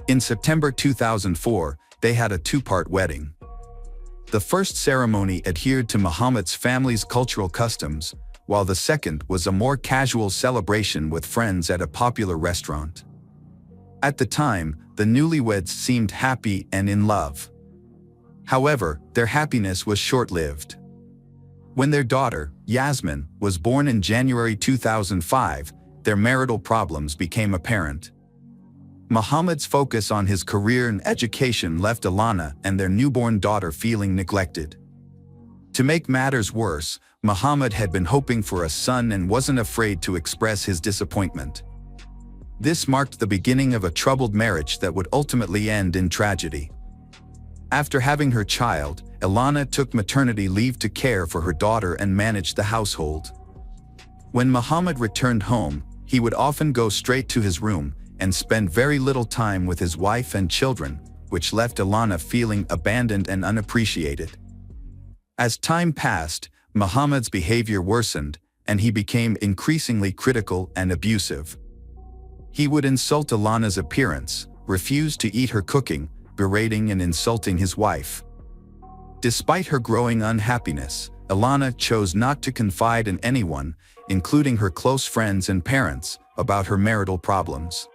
In September 2004, they had a 2-part wedding. The first ceremony adhered to Mohammed's family's cultural customs, while the second was a more casual celebration with friends at a popular restaurant. At the time, the newlyweds seemed happy and in love. However, their happiness was short-lived. When their daughter, Yasmin, was born in January 2005, their marital problems became apparent. Mohammed's focus on his career and education left Ilana and their newborn daughter feeling neglected. To make matters worse, Mohammed had been hoping for a son and wasn't afraid to express his disappointment. This marked the beginning of a troubled marriage that would ultimately end in tragedy. After having her child, Ilana took maternity leave to care for her daughter and manage the household. When Muhammad returned home, he would often go straight to his room and spend very little time with his wife and children, which left Ilana feeling abandoned and unappreciated. As time passed, Muhammad's behavior worsened, and he became increasingly critical and abusive. He would insult Ilana's appearance, refuse to eat her cooking, berating and insulting his wife. Despite her growing unhappiness, Ilana chose not to confide in anyone, including her close friends and parents, about her marital problems.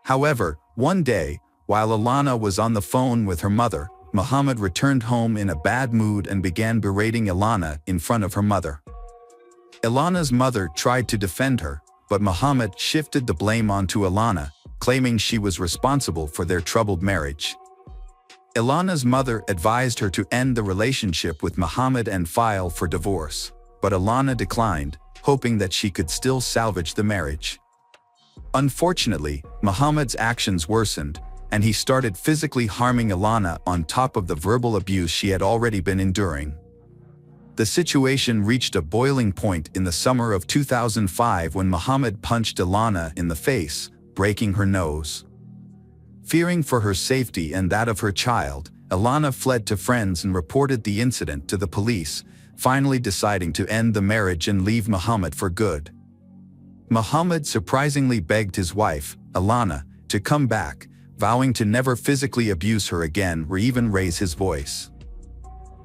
However, one day, while Ilana was on the phone with her mother, Muhammad returned home in a bad mood and began berating Ilana in front of her mother. Ilana's mother tried to defend her, but Muhammad shifted the blame onto Ilana, claiming she was responsible for their troubled marriage. Ilana's mother advised her to end the relationship with Muhammad and file for divorce, but Ilana declined, hoping that she could still salvage the marriage. Unfortunately, Muhammad's actions worsened, and he started physically harming Ilana on top of the verbal abuse she had already been enduring. The situation reached a boiling point in the summer of 2005 when Muhammad punched Ilana in the face, breaking her nose. Fearing for her safety and that of her child, Ilana fled to friends and reported the incident to the police, finally deciding to end the marriage and leave Muhammad for good. Muhammad surprisingly begged his wife, Ilana, to come back, vowing to never physically abuse her again or even raise his voice.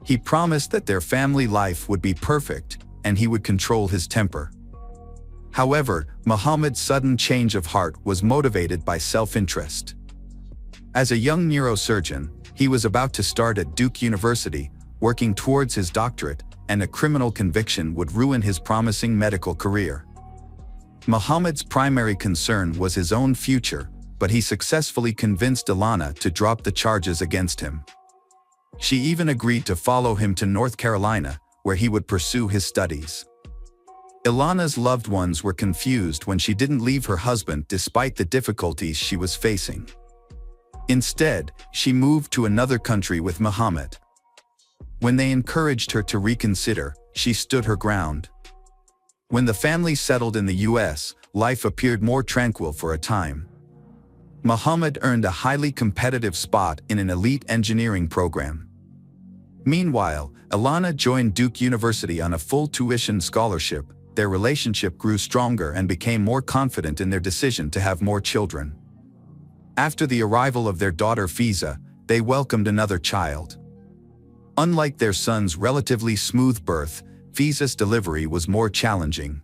He promised that their family life would be perfect and he would control his temper. However, Muhammad's sudden change of heart was motivated by self-interest. As a young neurosurgeon, he was about to start at Duke University, working towards his doctorate, and a criminal conviction would ruin his promising medical career. Muhammad's primary concern was his own future, but he successfully convinced Ilana to drop the charges against him. She even agreed to follow him to North Carolina, where he would pursue his studies. Ilana's loved ones were confused when she didn't leave her husband despite the difficulties she was facing. Instead, she moved to another country with Muhammad. When they encouraged her to reconsider, she stood her ground. When the family settled in the US, life appeared more tranquil for a time. Muhammad earned a highly competitive spot in an elite engineering program. Meanwhile, Ilana joined Duke University on a full tuition scholarship. Their relationship grew stronger and became more confident in their decision to have more children. After the arrival of their daughter Fiza, they welcomed another child. Unlike their son's relatively smooth birth, Fiza's delivery was more challenging.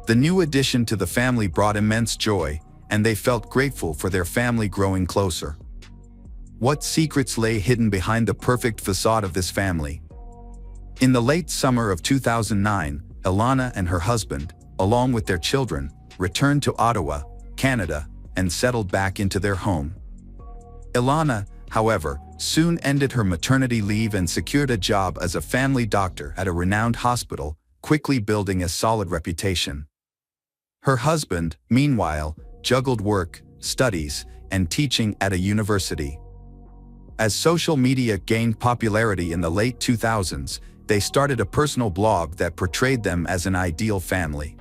The new addition to the family brought immense joy, and they felt grateful for their family growing closer. What secrets lay hidden behind the perfect facade of this family? In the late summer of 2009, Ilana and her husband, along with their children, returned to Ottawa, Canada, and settled back into their home. Ilana, however, soon ended her maternity leave and secured a job as a family doctor at a renowned hospital, quickly building a solid reputation. Her husband, meanwhile, juggled work, studies, and teaching at a university. As social media gained popularity in the late 2000s, they started a personal blog that portrayed them as an ideal family.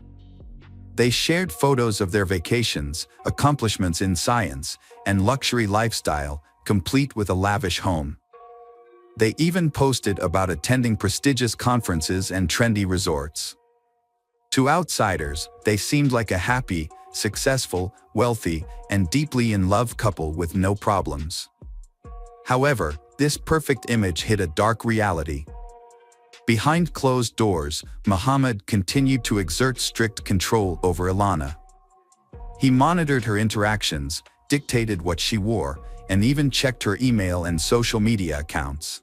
They shared photos of their vacations, accomplishments in science, and luxury lifestyle, complete with a lavish home. They even posted about attending prestigious conferences and trendy resorts. To outsiders, they seemed like a happy, successful, wealthy, and deeply in love couple with no problems. However, this perfect image hid a dark reality. Behind closed doors, Muhammad continued to exert strict control over Ilana. He monitored her interactions, dictated what she wore, and even checked her email and social media accounts.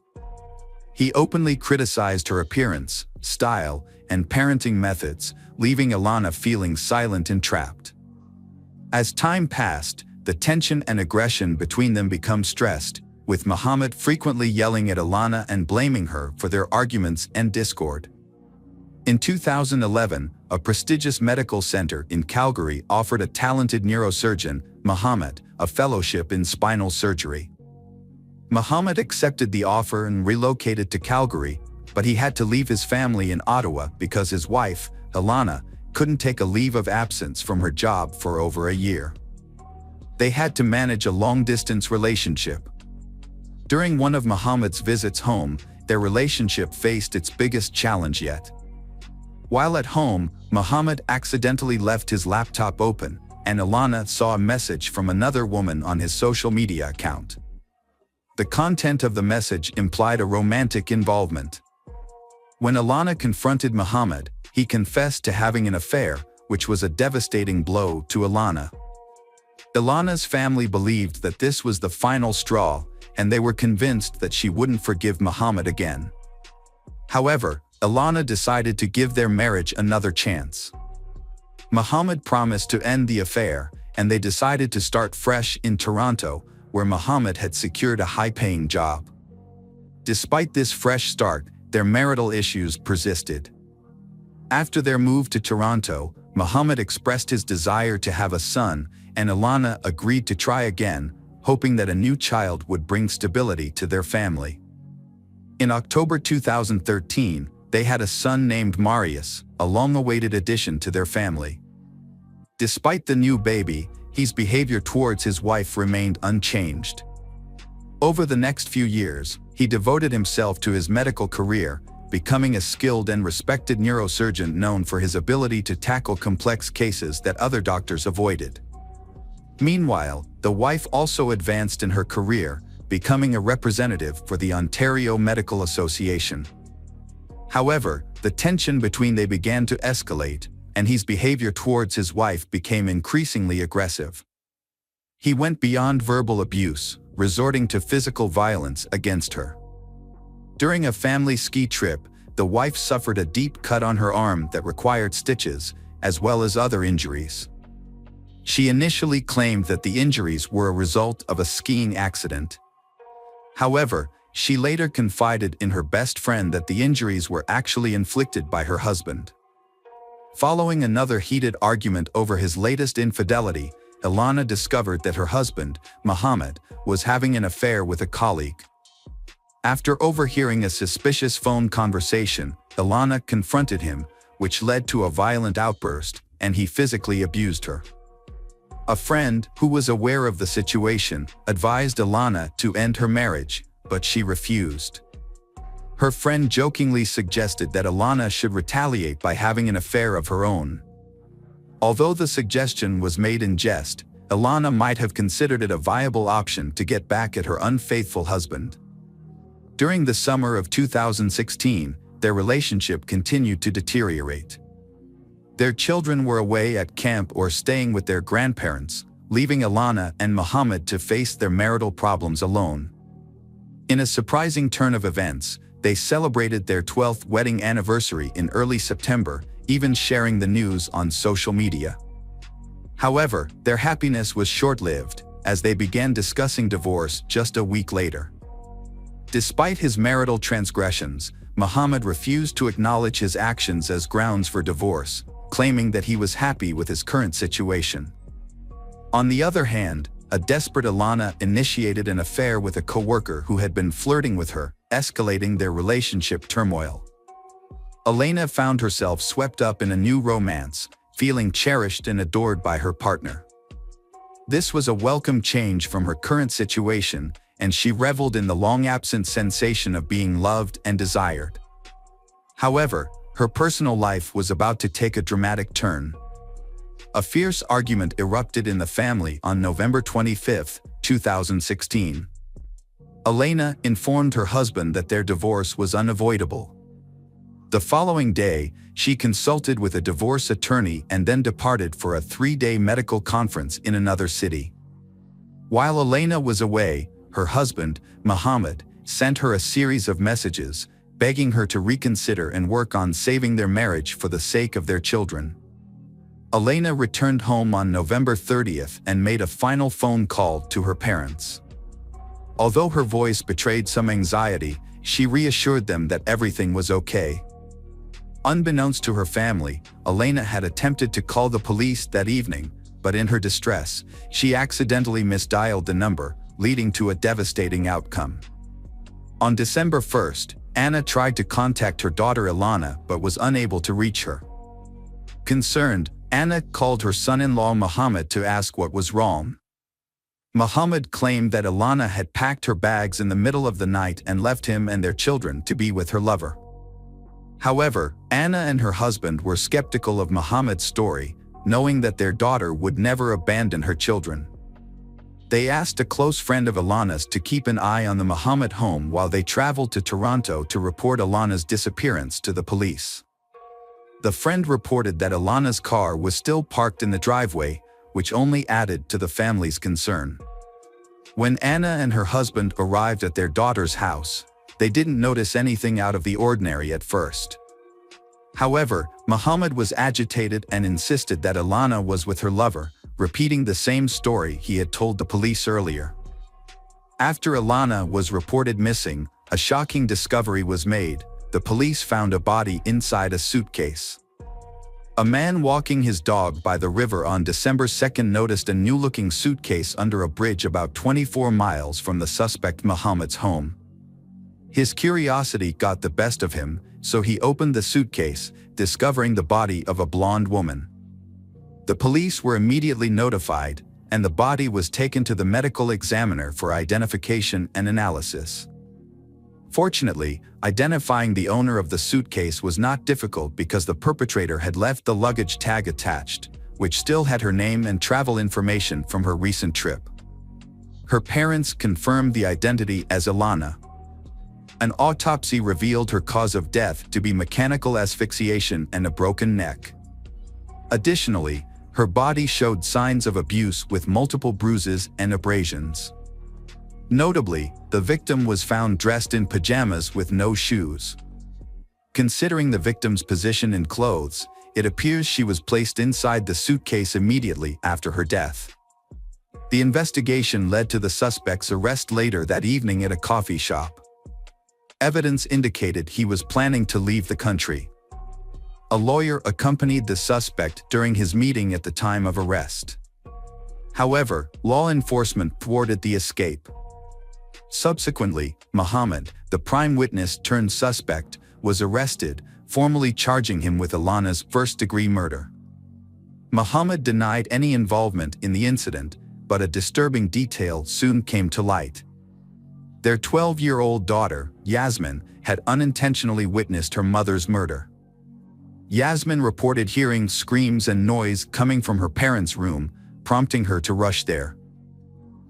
He openly criticized her appearance, style, and parenting methods, leaving Ilana feeling silent and trapped. As time passed, the tension and aggression between them became stressed, with Muhammad frequently yelling at Ilana and blaming her for their arguments and discord. In 2011, a prestigious medical center in Calgary offered a talented neurosurgeon, Mohammed, a fellowship in spinal surgery. Mohammed accepted the offer and relocated to Calgary, but he had to leave his family in Ottawa because his wife, Ilana, couldn't take a leave of absence from her job for over a year. They had to manage a long-distance relationship. During one of Mohammed's visits home, their relationship faced its biggest challenge yet. While at home, Mohammed accidentally left his laptop open, and Ilana saw a message from another woman on his social media account. The content of the message implied a romantic involvement. When Ilana confronted Mohammed, he confessed to having an affair, which was a devastating blow to Ilana. Ilana's family believed that this was the final straw, and they were convinced that she wouldn't forgive Mohammed again. However, Ilana decided to give their marriage another chance. Mohammed promised to end the affair, and they decided to start fresh in Toronto, where Mohammed had secured a high-paying job. Despite this fresh start, their marital issues persisted. After their move to Toronto, Mohammed expressed his desire to have a son, and Ilana agreed to try again, hoping that a new child would bring stability to their family. In October 2013, they had a son named Marius, a long-awaited addition to their family. Despite the new baby, his behavior towards his wife remained unchanged. Over the next few years, he devoted himself to his medical career, becoming a skilled and respected neurosurgeon known for his ability to tackle complex cases that other doctors avoided. Meanwhile, the wife also advanced in her career, becoming a representative for the Ontario Medical Association. However, the tension between them began to escalate, and his behavior towards his wife became increasingly aggressive. He went beyond verbal abuse, resorting to physical violence against her. During a family ski trip, the wife suffered a deep cut on her arm that required stitches, as well as other injuries. She initially claimed that the injuries were a result of a skiing accident. However, she later confided in her best friend that the injuries were actually inflicted by her husband. Following another heated argument over his latest infidelity, Ilana discovered that her husband, Mohammed, was having an affair with a colleague. After overhearing a suspicious phone conversation, Ilana confronted him, which led to a violent outburst, and he physically abused her. A friend, who was aware of the situation, advised Ilana to end her marriage, but she refused. Her friend jokingly suggested that Ilana should retaliate by having an affair of her own. Although the suggestion was made in jest, Ilana might have considered it a viable option to get back at her unfaithful husband. During the summer of 2016, their relationship continued to deteriorate. Their children were away at camp or staying with their grandparents, leaving Ilana and Mohammed to face their marital problems alone. In a surprising turn of events, they celebrated their 12th wedding anniversary in early September, even sharing the news on social media. However, their happiness was short-lived, as they began discussing divorce just a week later. Despite his marital transgressions, Mohammed refused to acknowledge his actions as grounds for divorce, claiming that he was happy with his current situation. On the other hand, a desperate Ilana initiated an affair with a coworker who had been flirting with her, escalating their relationship turmoil. Elena found herself swept up in a new romance, feeling cherished and adored by her partner. This was a welcome change from her current situation, and she reveled in the long-absent sensation of being loved and desired. However, her personal life was about to take a dramatic turn. A fierce argument erupted in the family on November 25, 2016. Elena informed her husband that their divorce was unavoidable. The following day, she consulted with a divorce attorney and then departed for a 3-day medical conference in another city. While Elena was away, her husband, Mohammed, sent her a series of messages, begging her to reconsider and work on saving their marriage for the sake of their children. Elena returned home on November 30th and made a final phone call to her parents. Although her voice betrayed some anxiety, she reassured them that everything was okay. Unbeknownst to her family, Elena had attempted to call the police that evening, but in her distress, she accidentally misdialed the number, leading to a devastating outcome. On December 1st, Anna tried to contact her daughter Ilana but was unable to reach her. Concerned, Anna called her son-in-law Muhammad to ask what was wrong. Muhammad claimed that Ilana had packed her bags in the middle of the night and left him and their children to be with her lover. However, Anna and her husband were skeptical of Muhammad's story, knowing that their daughter would never abandon her children. They asked a close friend of Ilana's to keep an eye on the Muhammad home while they traveled to Toronto to report Ilana's disappearance to the police. The friend reported that Ilana's car was still parked in the driveway, which only added to the family's concern. When Anna and her husband arrived at their daughter's house, they didn't notice anything out of the ordinary at first. However, Muhammad was agitated and insisted that Ilana was with her lover, repeating the same story he had told the police earlier. After Ilana was reported missing, a shocking discovery was made. The police found a body inside a suitcase. A man walking his dog by the river on December 2nd noticed a new-looking suitcase under a bridge about 24 miles from the suspect Muhammad's home. His curiosity got the best of him, so he opened the suitcase, discovering the body of a blonde woman. The police were immediately notified, and the body was taken to the medical examiner for identification and analysis. Fortunately, identifying the owner of the suitcase was not difficult because the perpetrator had left the luggage tag attached, which still had her name and travel information from her recent trip. Her parents confirmed the identity as Ilana. An autopsy revealed her cause of death to be mechanical asphyxiation and a broken neck. Additionally, her body showed signs of abuse with multiple bruises and abrasions. Notably, the victim was found dressed in pajamas with no shoes. Considering the victim's position in clothes, it appears she was placed inside the suitcase immediately after her death. The investigation led to the suspect's arrest later that evening at a coffee shop. Evidence indicated he was planning to leave the country. A lawyer accompanied the suspect during his meeting at the time of arrest. However, law enforcement thwarted the escape. Subsequently, Muhammad, the prime witness turned suspect, was arrested, formally charging him with Ilana's first-degree murder. Muhammad denied any involvement in the incident, but a disturbing detail soon came to light. Their 12-year-old daughter, Yasmin, had unintentionally witnessed her mother's murder. Yasmin reported hearing screams and noise coming from her parents' room, prompting her to rush there.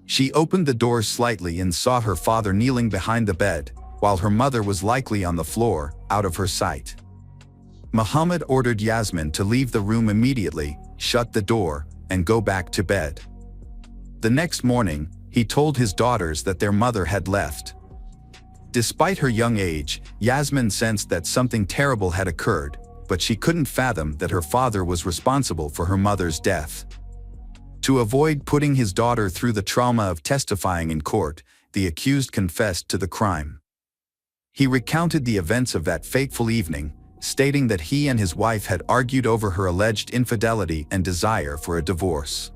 She opened the door slightly and saw her father kneeling behind the bed, while her mother was likely on the floor, out of her sight. Muhammad ordered Yasmin to leave the room immediately, shut the door, and go back to bed. The next morning, he told his daughters that their mother had left. Despite her young age, Yasmin sensed that something terrible had occurred, but she couldn't fathom that her father was responsible for her mother's death. To avoid putting his daughter through the trauma of testifying in court, the accused confessed to the crime. He recounted the events of that fateful evening, stating that he and his wife had argued over her alleged infidelity and desire for a divorce.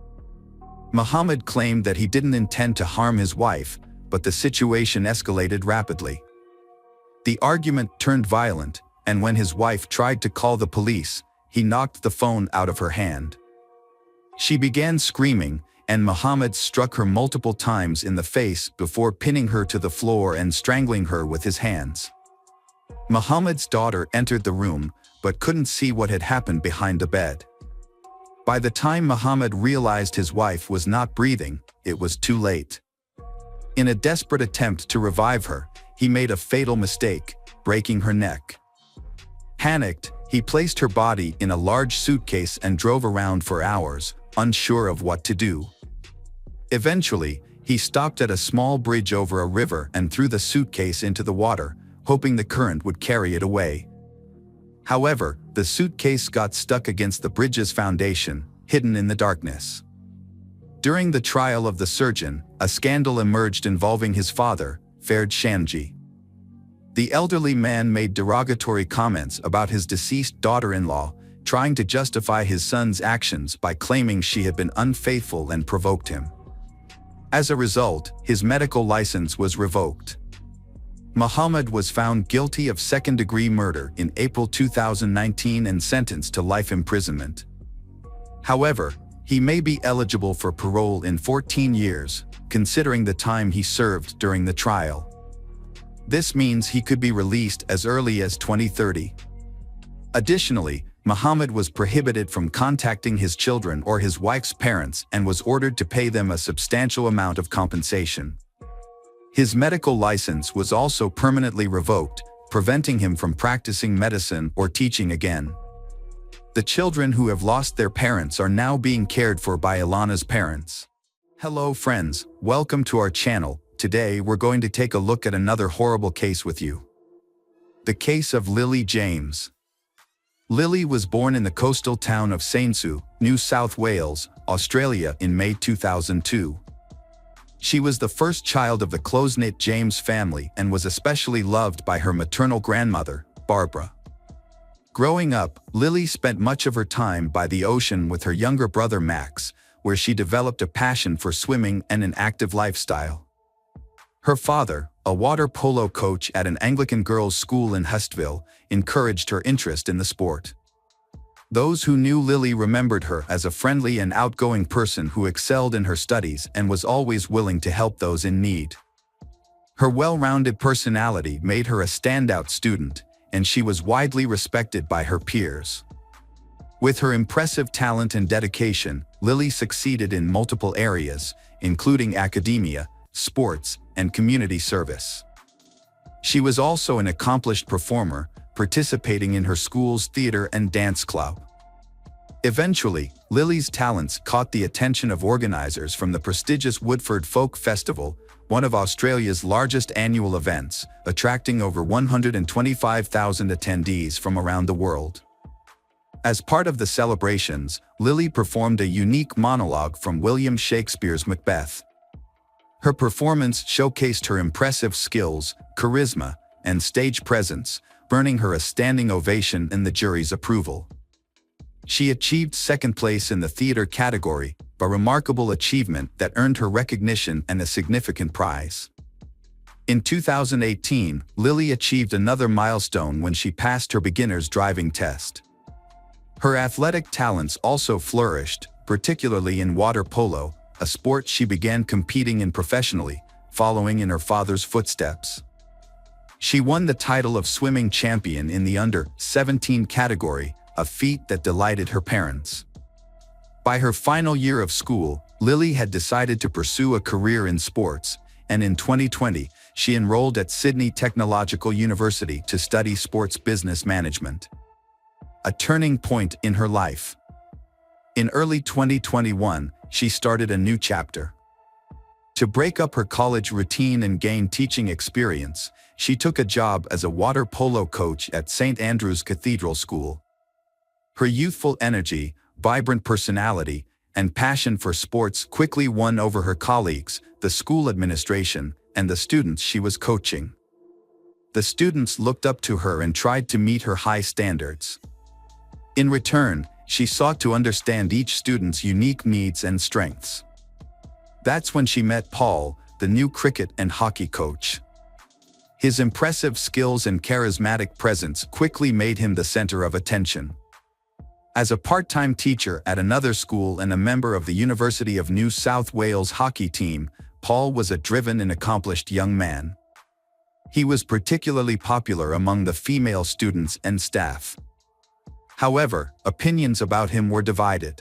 Muhammad claimed that he didn't intend to harm his wife, but the situation escalated rapidly. The argument turned violent, and when his wife tried to call the police, he knocked the phone out of her hand. She began screaming, and Muhammad struck her multiple times in the face before pinning her to the floor and strangling her with his hands. Muhammad's daughter entered the room, but couldn't see what had happened behind the bed. By the time Muhammad realized his wife was not breathing, it was too late. In a desperate attempt to revive her, he made a fatal mistake, breaking her neck. Panicked, he placed her body in a large suitcase and drove around for hours, unsure of what to do. Eventually, he stopped at a small bridge over a river and threw the suitcase into the water, hoping the current would carry it away. However, the suitcase got stuck against the bridge's foundation, hidden in the darkness. During the trial of the surgeon, a scandal emerged involving his father, Farid Shamji. The elderly man made derogatory comments about his deceased daughter-in-law, trying to justify his son's actions by claiming she had been unfaithful and provoked him. As a result, his medical license was revoked. Muhammad was found guilty of second-degree murder in April 2019 and sentenced to life imprisonment. However, he may be eligible for parole in 14 years, considering the time he served during the trial. This means he could be released as early as 2030. Additionally, Muhammad was prohibited from contacting his children or his wife's parents and was ordered to pay them a substantial amount of compensation. His medical license was also permanently revoked, preventing him from practicing medicine or teaching again. The children who have lost their parents are now being cared for by Ilana's parents. Hello friends, welcome to our channel. Today we're going to take a look at another horrible case with you. The case of Lily James. Lily was born in the coastal town of Sainsbury, New South Wales, Australia in May 2002. She was the first child of the close-knit James family and was especially loved by her maternal grandmother, Barbara. Growing up, Lily spent much of her time by the ocean with her younger brother Max, where she developed a passion for swimming and an active lifestyle. Her father, a water polo coach at an Anglican girls' school in Hustville, encouraged her interest in the sport. Those who knew Lily remembered her as a friendly and outgoing person who excelled in her studies and was always willing to help those in need. Her well-rounded personality made her a standout student, and she was widely respected by her peers. With her impressive talent and dedication, Lily succeeded in multiple areas, including academia, sports, and community service. She was also an accomplished performer, participating in her school's theater and dance club. Eventually, Lily's talents caught the attention of organizers from the prestigious Woodford Folk Festival, one of Australia's largest annual events, attracting over 125,000 attendees from around the world. As part of the celebrations, Lily performed a unique monologue from William Shakespeare's Macbeth. Her performance showcased her impressive skills, charisma, and stage presence, earning her a standing ovation and the jury's approval. She achieved second place in the theater category, a remarkable achievement that earned her recognition and a significant prize. In 2018, Lily achieved another milestone when she passed her beginner's driving test. Her athletic talents also flourished, particularly in water polo, a sport she began competing in professionally, following in her father's footsteps. She won the title of swimming champion in the under-17 category, a feat that delighted her parents. By her final year of school, Lily had decided to pursue a career in sports, and in 2020, she enrolled at Sydney Technological University to study sports business management. A turning point in her life. In early 2021, she started a new chapter. To break up her college routine and gain teaching experience, she took a job as a water polo coach at St. Andrew's Cathedral School. Her youthful energy, vibrant personality, and passion for sports quickly won over her colleagues, the school administration, and the students she was coaching. The students looked up to her and tried to meet her high standards. In return, she sought to understand each student's unique needs and strengths. That's when she met Paul, the new cricket and hockey coach. His impressive skills and charismatic presence quickly made him the center of attention. As a part-time teacher at another school and a member of the University of New South Wales hockey team, Paul was a driven and accomplished young man. He was particularly popular among the female students and staff. However, opinions about him were divided.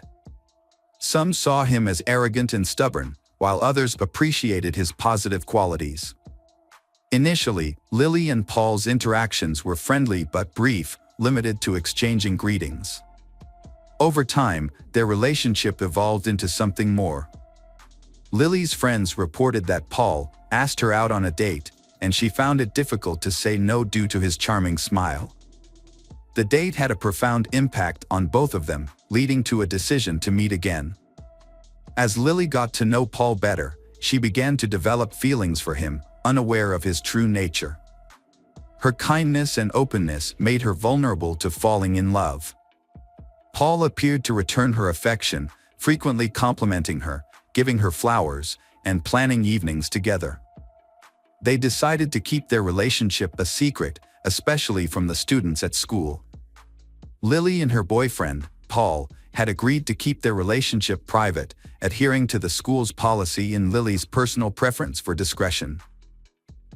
Some saw him as arrogant and stubborn, while others appreciated his positive qualities. Initially, Lily and Paul's interactions were friendly but brief, limited to exchanging greetings. Over time, their relationship evolved into something more. Lily's friends reported that Paul asked her out on a date, and she found it difficult to say no due to his charming smile. The date had a profound impact on both of them, leading to a decision to meet again. As Lily got to know Paul better, she began to develop feelings for him, unaware of his true nature. Her kindness and openness made her vulnerable to falling in love. Paul appeared to return her affection, frequently complimenting her, giving her flowers, and planning evenings together. They decided to keep their relationship a secret, especially from the students at school. Lily and her boyfriend, Paul, had agreed to keep their relationship private, adhering to the school's policy and Lily's personal preference for discretion.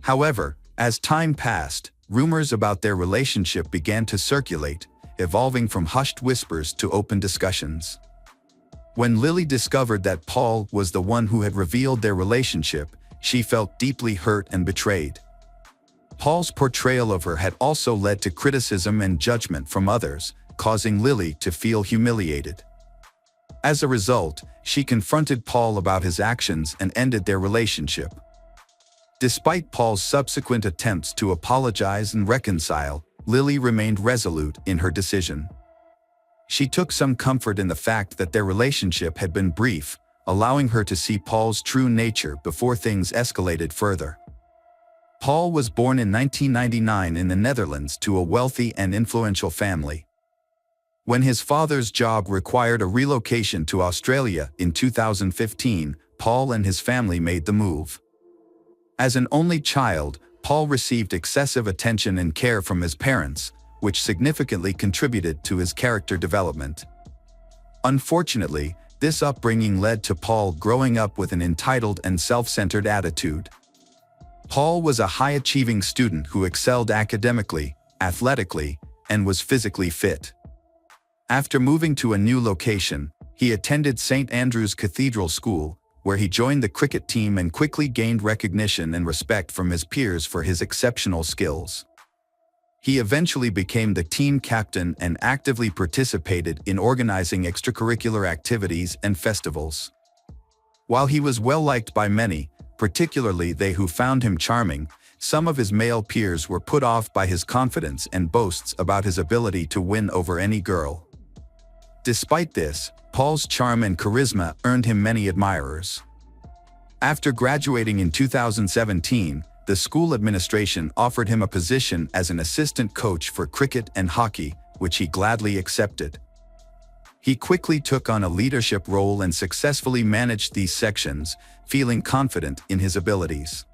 However, as time passed, rumors about their relationship began to circulate, evolving from hushed whispers to open discussions. When Lily discovered that Paul was the one who had revealed their relationship, she felt deeply hurt and betrayed. Paul's portrayal of her had also led to criticism and judgment from others, causing Lily to feel humiliated. As a result, she confronted Paul about his actions and ended their relationship. Despite Paul's subsequent attempts to apologize and reconcile, Lily remained resolute in her decision. She took some comfort in the fact that their relationship had been brief, allowing her to see Paul's true nature before things escalated further. Paul was born in 1999 in the Netherlands to a wealthy and influential family. When his father's job required a relocation to Australia in 2015, Paul and his family made the move. As an only child, Paul received excessive attention and care from his parents, which significantly contributed to his character development. Unfortunately, this upbringing led to Paul growing up with an entitled and self-centered attitude. Paul was a high-achieving student who excelled academically, athletically, and was physically fit. After moving to a new location, he attended St. Andrew's Cathedral School, where he joined the cricket team and quickly gained recognition and respect from his peers for his exceptional skills. He eventually became the team captain and actively participated in organizing extracurricular activities and festivals. While he was well-liked by many, particularly they who found him charming, some of his male peers were put off by his confidence and boasts about his ability to win over any girl. Despite this, Paul's charm and charisma earned him many admirers. After graduating in 2017, the school administration offered him a position as an assistant coach for cricket and hockey, which he gladly accepted. He quickly took on a leadership role and successfully managed these sections, feeling confident in his abilities.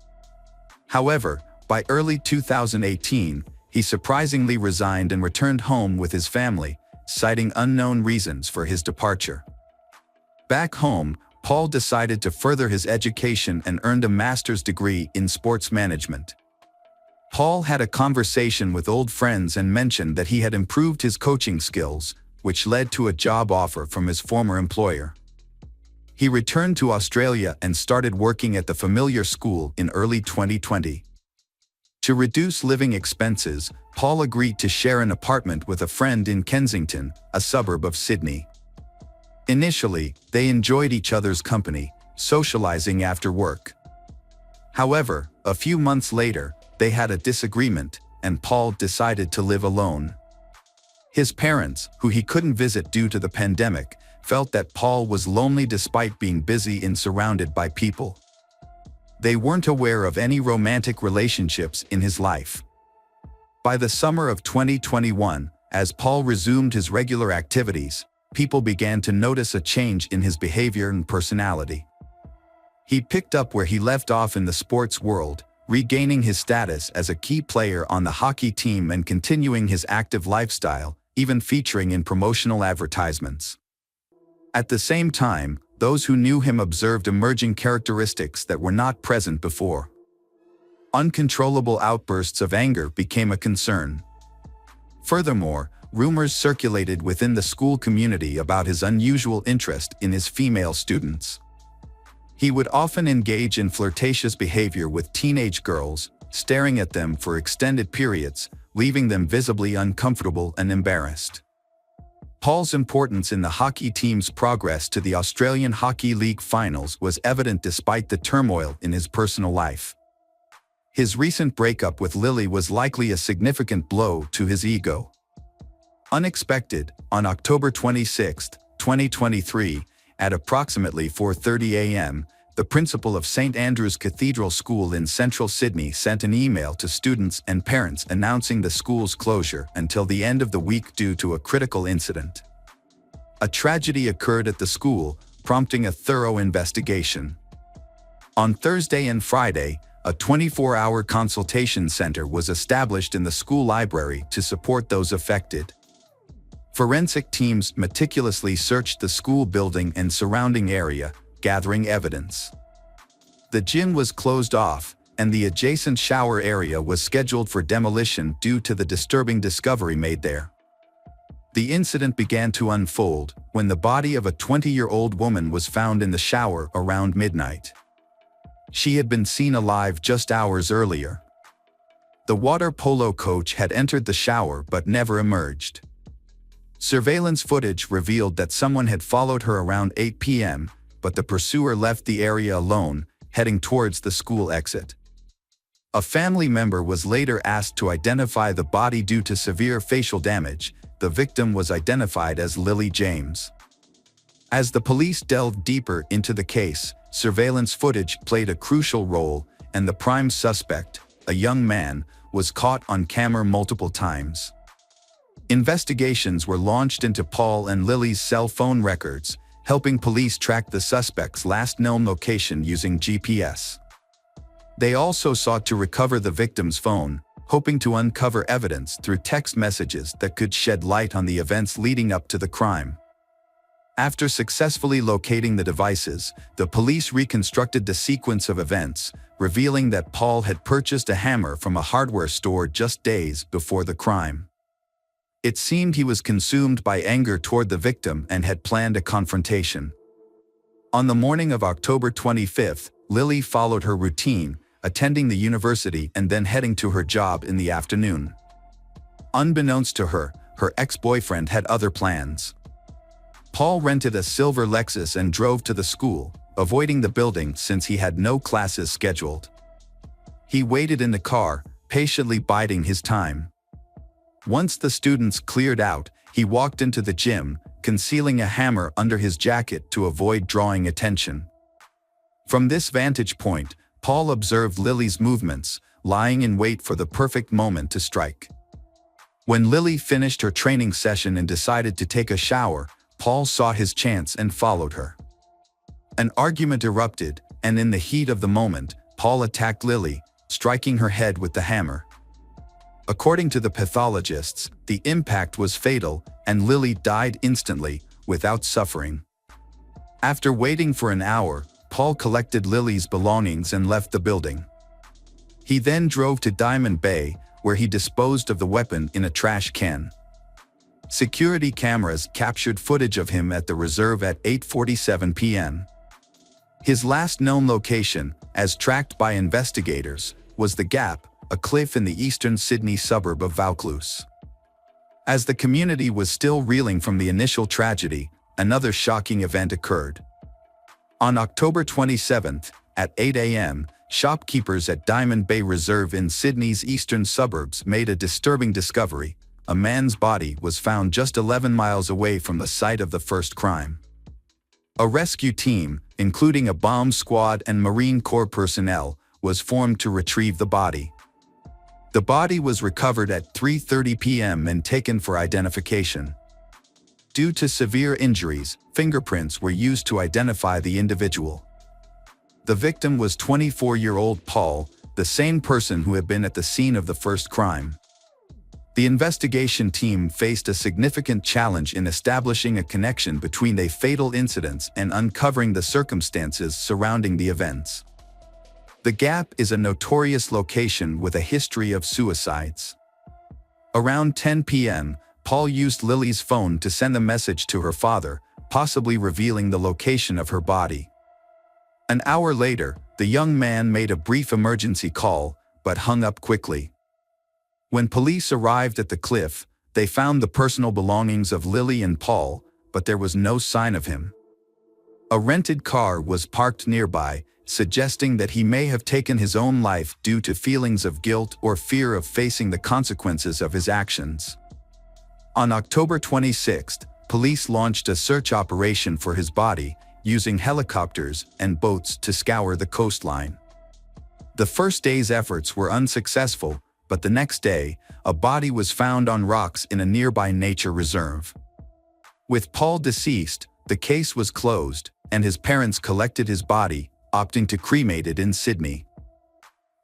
However, by early 2018, he surprisingly resigned and returned home with his family, citing unknown reasons for his departure. Back home, Paul decided to further his education and earned a master's degree in sports management. Paul had a conversation with old friends and mentioned that he had improved his coaching skills, which led to a job offer from his former employer. He returned to Australia and started working at the familiar school in early 2020. To reduce living expenses, Paul agreed to share an apartment with a friend in Kensington, a suburb of Sydney. Initially, they enjoyed each other's company, socializing after work. However, a few months later, they had a disagreement, and Paul decided to live alone. His parents, who he couldn't visit due to the pandemic, felt that Paul was lonely despite being busy and surrounded by people. They weren't aware of any romantic relationships in his life. By the summer of 2021, as Paul resumed his regular activities, people began to notice a change in his behavior and personality. He picked up where he left off in the sports world, regaining his status as a key player on the hockey team and continuing his active lifestyle, even featuring in promotional advertisements. At the same time, those who knew him observed emerging characteristics that were not present before. Uncontrollable outbursts of anger became a concern. Furthermore, rumors circulated within the school community about his unusual interest in his female students. He would often engage in flirtatious behavior with teenage girls, staring at them for extended periods, leaving them visibly uncomfortable and embarrassed. Paul's importance in the hockey team's progress to the Australian Hockey League finals was evident despite the turmoil in his personal life. His recent breakup with Lily was likely a significant blow to his ego. Unexpected, on October 26, 2023, at approximately 4:30 a.m., the principal of St. Andrew's Cathedral School in central Sydney sent an email to students and parents announcing the school's closure until the end of the week due to a critical incident. A tragedy occurred at the school, prompting a thorough investigation. On Thursday and Friday, a 24-hour consultation center was established in the school library to support those affected. Forensic teams meticulously searched the school building and surrounding area, gathering evidence. The gym was closed off, and the adjacent shower area was scheduled for demolition due to the disturbing discovery made there. The incident began to unfold when the body of a 20-year-old woman was found in the shower around midnight. She had been seen alive just hours earlier. The water polo coach had entered the shower but never emerged. Surveillance footage revealed that someone had followed her around 8 p.m., but the pursuer left the area alone, heading towards the school exit. A family member was later asked to identify the body due to severe facial damage. The victim was identified as Lily James. As the police delved deeper into the case, surveillance footage played a crucial role, and the prime suspect, a young man, was caught on camera multiple times. Investigations were launched into Paul and Lily's cell phone records, helping police track the suspect's last known location using GPS. They also sought to recover the victim's phone, hoping to uncover evidence through text messages that could shed light on the events leading up to the crime. After successfully locating the devices, the police reconstructed the sequence of events, revealing that Paul had purchased a hammer from a hardware store just days before the crime. It seemed he was consumed by anger toward the victim and had planned a confrontation. On the morning of October 25th, Lily followed her routine, attending the university and then heading to her job in the afternoon. Unbeknownst to her, her ex-boyfriend had other plans. Paul rented a silver Lexus and drove to the school, avoiding the building since he had no classes scheduled. He waited in the car, patiently biding his time. Once the students cleared out, he walked into the gym, concealing a hammer under his jacket to avoid drawing attention. From this vantage point, Paul observed Lily's movements, lying in wait for the perfect moment to strike. When Lily finished her training session and decided to take a shower, Paul saw his chance and followed her. An argument erupted, and in the heat of the moment, Paul attacked Lily, striking her head with the hammer. According to the pathologists, the impact was fatal, and Lily died instantly, without suffering. After waiting for an hour, Paul collected Lily's belongings and left the building. He then drove to Diamond Bay, where he disposed of the weapon in a trash can. Security cameras captured footage of him at the reserve at 8:47 p.m. His last known location, as tracked by investigators, was the Gap, a cliff in the eastern Sydney suburb of Vaucluse. As the community was still reeling from the initial tragedy, another shocking event occurred. On October 27th, at 8 a.m., shopkeepers at Diamond Bay Reserve in Sydney's eastern suburbs made a disturbing discovery. A man's body was found just 11 miles away from the site of the first crime. A rescue team, including a bomb squad and Marine Corps personnel, was formed to retrieve the body. The body was recovered at 3:30 p.m. and taken for identification. Due to severe injuries, fingerprints were used to identify the individual. The victim was 24-year-old Paul, the same person who had been at the scene of the first crime. The investigation team faced a significant challenge in establishing a connection between the fatal incidents and uncovering the circumstances surrounding the events. The Gap is a notorious location with a history of suicides. Around 10 p.m., Paul used Lily's phone to send a message to her father, possibly revealing the location of her body. An hour later, the young man made a brief emergency call, but hung up quickly. When police arrived at the cliff, they found the personal belongings of Lily and Paul, but there was no sign of him. A rented car was parked nearby, suggesting that he may have taken his own life due to feelings of guilt or fear of facing the consequences of his actions. On October 26th, police launched a search operation for his body, using helicopters and boats to scour the coastline. The first day's efforts were unsuccessful, but the next day, a body was found on rocks in a nearby nature reserve. With Paul deceased, the case was closed, and his parents collected his body, opting to cremate it in Sydney.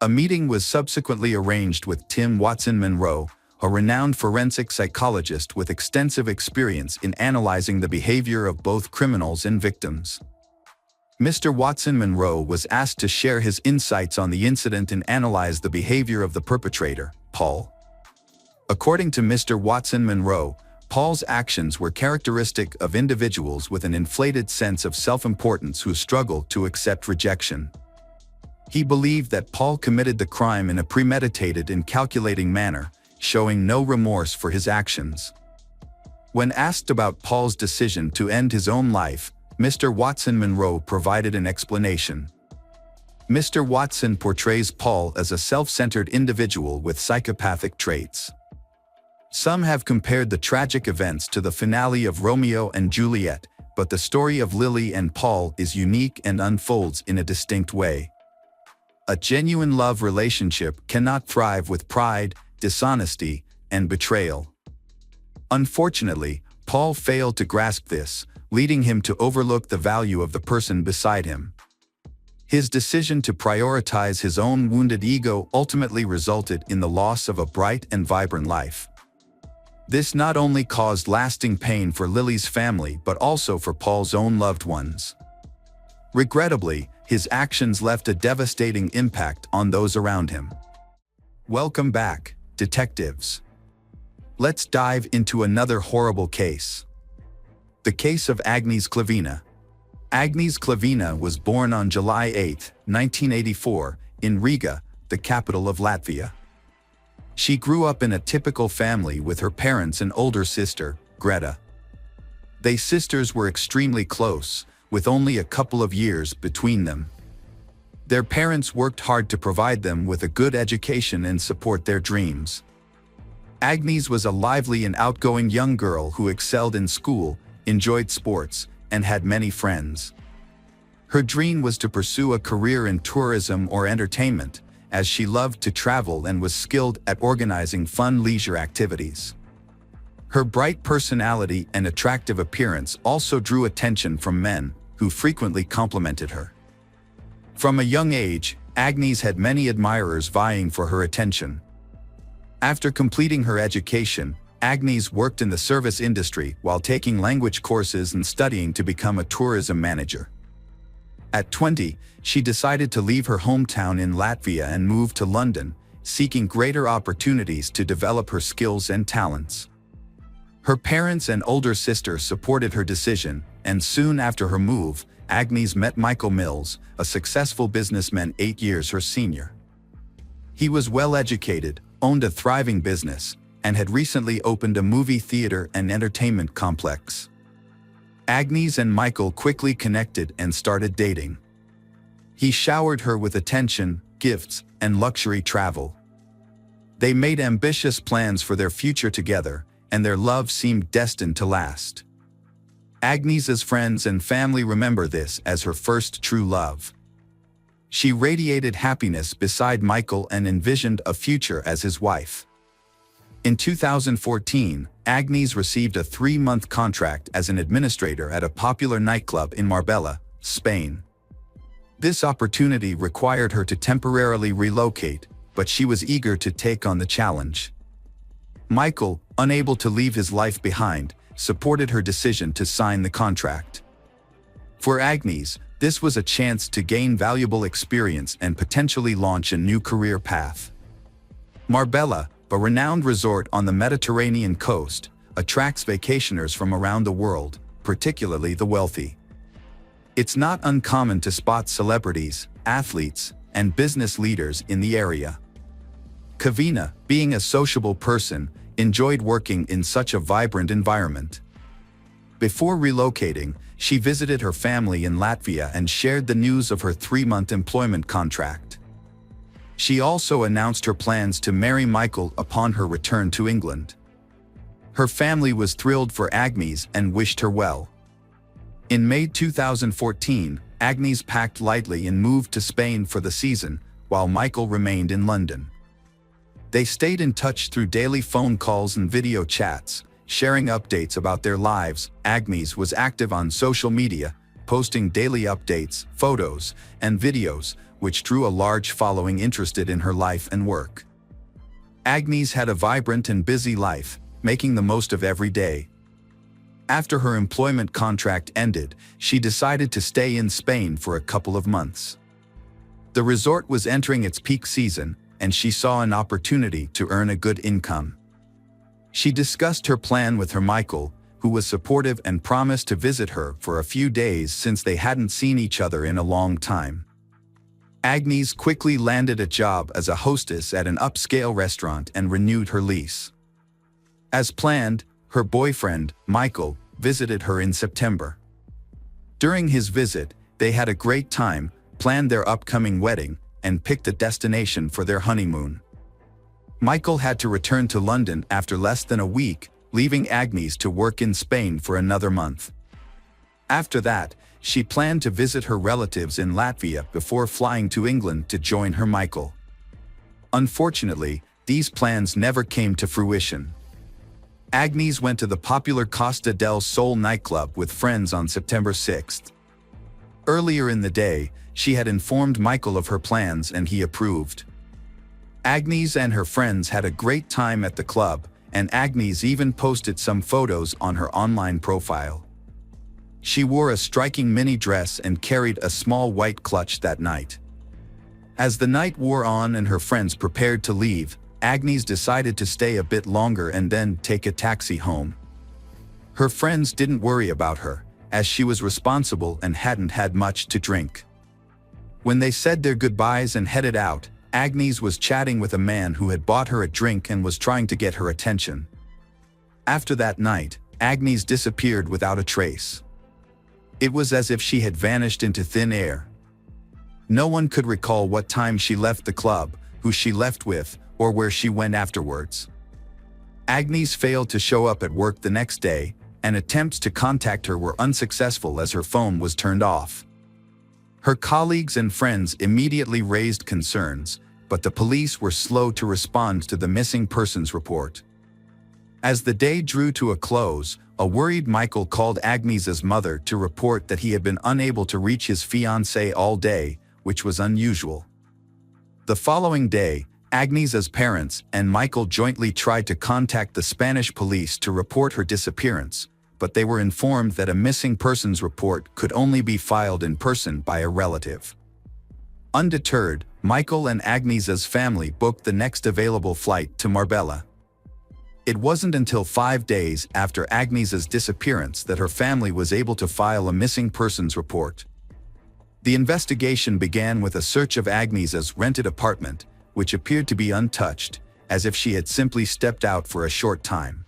A meeting was subsequently arranged with Tim Watson Monroe, a renowned forensic psychologist with extensive experience in analyzing the behavior of both criminals and victims. Mr. Watson Monroe was asked to share his insights on the incident and analyze the behavior of the perpetrator, Paul. According to Mr. Watson Monroe, Paul's actions were characteristic of individuals with an inflated sense of self-importance who struggle to accept rejection. He believed that Paul committed the crime in a premeditated and calculating manner, showing no remorse for his actions. When asked about Paul's decision to end his own life, Mr. Watson Monroe provided an explanation. Mr. Watson portrays Paul as a self-centered individual with psychopathic traits. Some have compared the tragic events to the finale of Romeo and Juliet, but the story of Lily and Paul is unique and unfolds in a distinct way. A genuine love relationship cannot thrive with pride, dishonesty, and betrayal. Unfortunately, Paul failed to grasp this, leading him to overlook the value of the person beside him. His decision to prioritize his own wounded ego ultimately resulted in the loss of a bright and vibrant life. This not only caused lasting pain for Lily's family but also for Paul's own loved ones. Regrettably, his actions left a devastating impact on those around him. Welcome back, detectives. Let's dive into another horrible case. The case of Agnes Klavina. Agnes Klavina was born on July 8, 1984, in Riga, the capital of Latvia. She grew up in a typical family with her parents and older sister, Greta. They sisters were extremely close, with only a couple of years between them. Their parents worked hard to provide them with a good education and support their dreams. Agnes was a lively and outgoing young girl who excelled in school, enjoyed sports, and had many friends. Her dream was to pursue a career in tourism or entertainment, as she loved to travel and was skilled at organizing fun leisure activities. Her bright personality and attractive appearance also drew attention from men, who frequently complimented her. From a young age, Agnes had many admirers vying for her attention. After completing her education, Agnes worked in the service industry while taking language courses and studying to become a tourism manager. At 20, she decided to leave her hometown in Latvia and move to London, seeking greater opportunities to develop her skills and talents. Her parents and older sister supported her decision, and soon after her move, Agnes met Michael Mills, a successful businessman 8 years her senior. He was well-educated, owned a thriving business, and had recently opened a movie theater and entertainment complex. Agnes and Michael quickly connected and started dating. He showered her with attention, gifts, and luxury travel. They made ambitious plans for their future together, and their love seemed destined to last. Agnes's friends and family remember this as her first true love. She radiated happiness beside Michael and envisioned a future as his wife. In 2014, Agnes received a 3-month contract as an administrator at a popular nightclub in Marbella, Spain. This opportunity required her to temporarily relocate, but she was eager to take on the challenge. Michael, unable to leave his life behind, supported her decision to sign the contract. For Agnes, this was a chance to gain valuable experience and potentially launch a new career path. Marbella, a renowned resort on the Mediterranean coast, attracts vacationers from around the world, particularly the wealthy. It's not uncommon to spot celebrities, athletes, and business leaders in the area. Klavina, being a sociable person, enjoyed working in such a vibrant environment. Before relocating, she visited her family in Latvia and shared the news of her 3-month employment contract. She also announced her plans to marry Michael upon her return to England. Her family was thrilled for Agnes and wished her well. In May 2014, Agnes packed lightly and moved to Spain for the season, while Michael remained in London. They stayed in touch through daily phone calls and video chats, sharing updates about their lives. Agnes was active on social media, posting daily updates, photos, and videos, which drew a large following interested in her life and work. Agnes had a vibrant and busy life, making the most of every day. After her employment contract ended, she decided to stay in Spain for a couple of months. The resort was entering its peak season, and she saw an opportunity to earn a good income. She discussed her plan with her Michael, who was supportive and promised to visit her for a few days since they hadn't seen each other in a long time. Agnes quickly landed a job as a hostess at an upscale restaurant and renewed her lease. As planned, her boyfriend, Michael, visited her in September. During his visit, they had a great time, planned their upcoming wedding, and picked a destination for their honeymoon. Michael had to return to London after less than a week, leaving Agnes to work in Spain for another month. After that, she planned to visit her relatives in Latvia before flying to England to join her Michael. Unfortunately, these plans never came to fruition. Agnes went to the popular Costa del Sol nightclub with friends on September 6th. Earlier in the day, she had informed Michael of her plans and he approved. Agnes and her friends had a great time at the club, and Agnes even posted some photos on her online profile. She wore a striking mini dress and carried a small white clutch that night. As the night wore on and her friends prepared to leave, Agnes decided to stay a bit longer and then take a taxi home. Her friends didn't worry about her, as she was responsible and hadn't had much to drink. When they said their goodbyes and headed out, Agnes was chatting with a man who had bought her a drink and was trying to get her attention. After that night, Agnes disappeared without a trace. It was as if she had vanished into thin air. No one could recall what time she left the club, who she left with, or where she went afterwards. Agnes failed to show up at work the next day, and attempts to contact her were unsuccessful as her phone was turned off. Her colleagues and friends immediately raised concerns, but the police were slow to respond to the missing persons report. As the day drew to a close, a worried Michael called Agnes's mother to report that he had been unable to reach his fiancée all day, which was unusual. The following day, Agnes's parents and Michael jointly tried to contact the Spanish police to report her disappearance, but they were informed that a missing persons report could only be filed in person by a relative. Undeterred, Michael and Agnes's family booked the next available flight to Marbella. It wasn't until 5 days after Agnes's disappearance that her family was able to file a missing persons report. The investigation began with a search of Agnes's rented apartment, which appeared to be untouched, as if she had simply stepped out for a short time.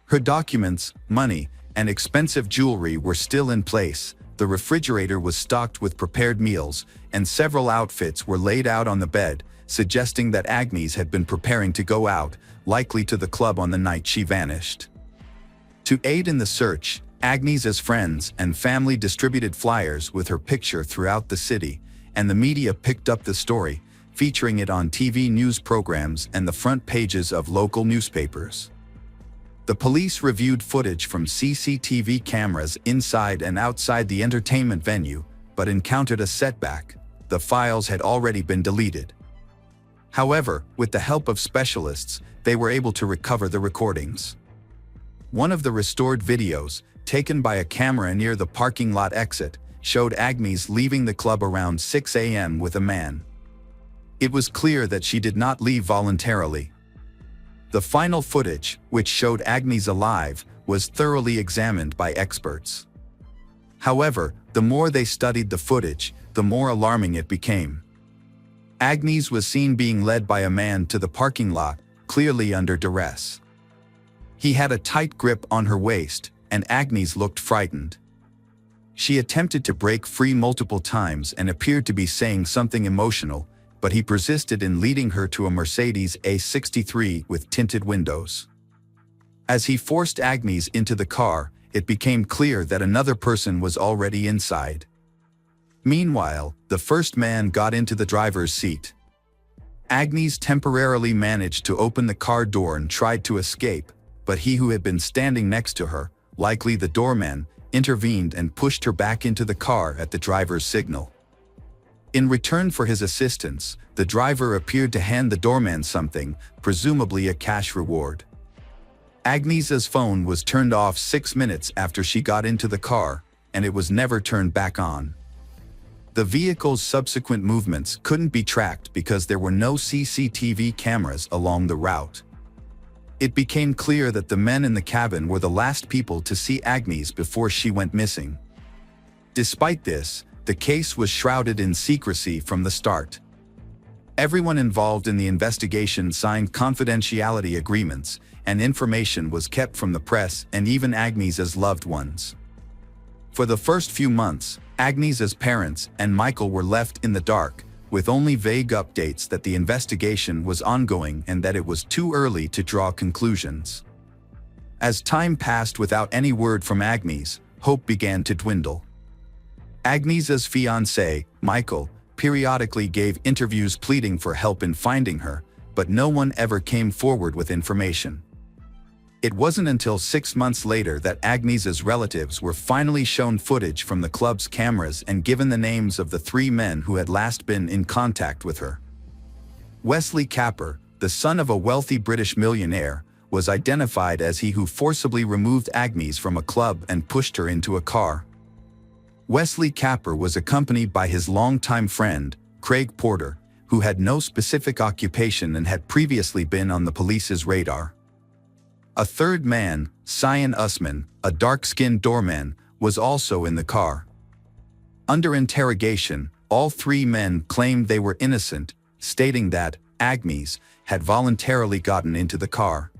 Her documents, money, and expensive jewelry were still in place, the refrigerator was stocked with prepared meals, and several outfits were laid out on the bed, suggesting that Agnes had been preparing to go out, likely to the club on the night she vanished. To aid in the search, Agnes's friends and family distributed flyers with her picture throughout the city, and the media picked up the story, featuring it on TV news programs and the front pages of local newspapers. The police reviewed footage from CCTV cameras inside and outside the entertainment venue, but encountered a setback. The files had already been deleted. However, with the help of specialists, they were able to recover the recordings. One of the restored videos, taken by a camera near the parking lot exit, showed Agnes leaving the club around 6 a.m. with a man. It was clear that she did not leave voluntarily. The final footage, which showed Agnes alive, was thoroughly examined by experts. However, the more they studied the footage, the more alarming it became. Agnes was seen being led by a man to the parking lot, clearly under duress. He had a tight grip on her waist, and Agnes looked frightened. She attempted to break free multiple times and appeared to be saying something emotional, but he persisted in leading her to a Mercedes A63 with tinted windows. As he forced Agnes into the car, it became clear that another person was already inside. Meanwhile, the first man got into the driver's seat. Agnes temporarily managed to open the car door and tried to escape, but he who had been standing next to her, likely the doorman, intervened and pushed her back into the car at the driver's signal. In return for his assistance, the driver appeared to hand the doorman something, presumably a cash reward. Agnes's phone was turned off 6 minutes after she got into the car, and it was never turned back on. The vehicle's subsequent movements couldn't be tracked because there were no CCTV cameras along the route. It became clear that the men in the cabin were the last people to see Agnes before she went missing. Despite this, the case was shrouded in secrecy from the start. Everyone involved in the investigation signed confidentiality agreements, and information was kept from the press and even Agnes's loved ones. For the first few months, Agnes's parents and Michael were left in the dark, with only vague updates that the investigation was ongoing and that it was too early to draw conclusions. As time passed without any word from Agnes, hope began to dwindle. Agnes's fiancé, Michael, periodically gave interviews pleading for help in finding her, but no one ever came forward with information. It wasn't until 6 months later that Agnes's relatives were finally shown footage from the club's cameras and given the names of the 3 men who had last been in contact with her. Wesley Capper, the son of a wealthy British millionaire, was identified as he who forcibly removed Agnes from a club and pushed her into a car. Wesley Capper was accompanied by his longtime friend, Craig Porter, who had no specific occupation and had previously been on the police's radar. A third man, Cyan Usman, a dark-skinned doorman, was also in the car. Under interrogation, all 3 men claimed they were innocent, stating that Agnes had voluntarily gotten into the car.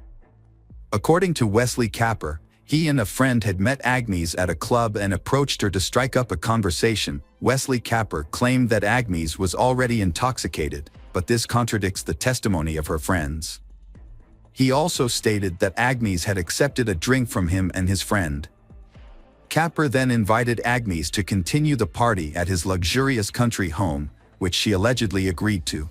According to Wesley Capper, he and a friend had met Agnes at a club and approached her to strike up a conversation. Wesley Capper claimed that Agnes was already intoxicated, but this contradicts the testimony of her friends. He also stated that Agnes had accepted a drink from him and his friend. Capper then invited Agnes to continue the party at his luxurious country home, which she allegedly agreed to.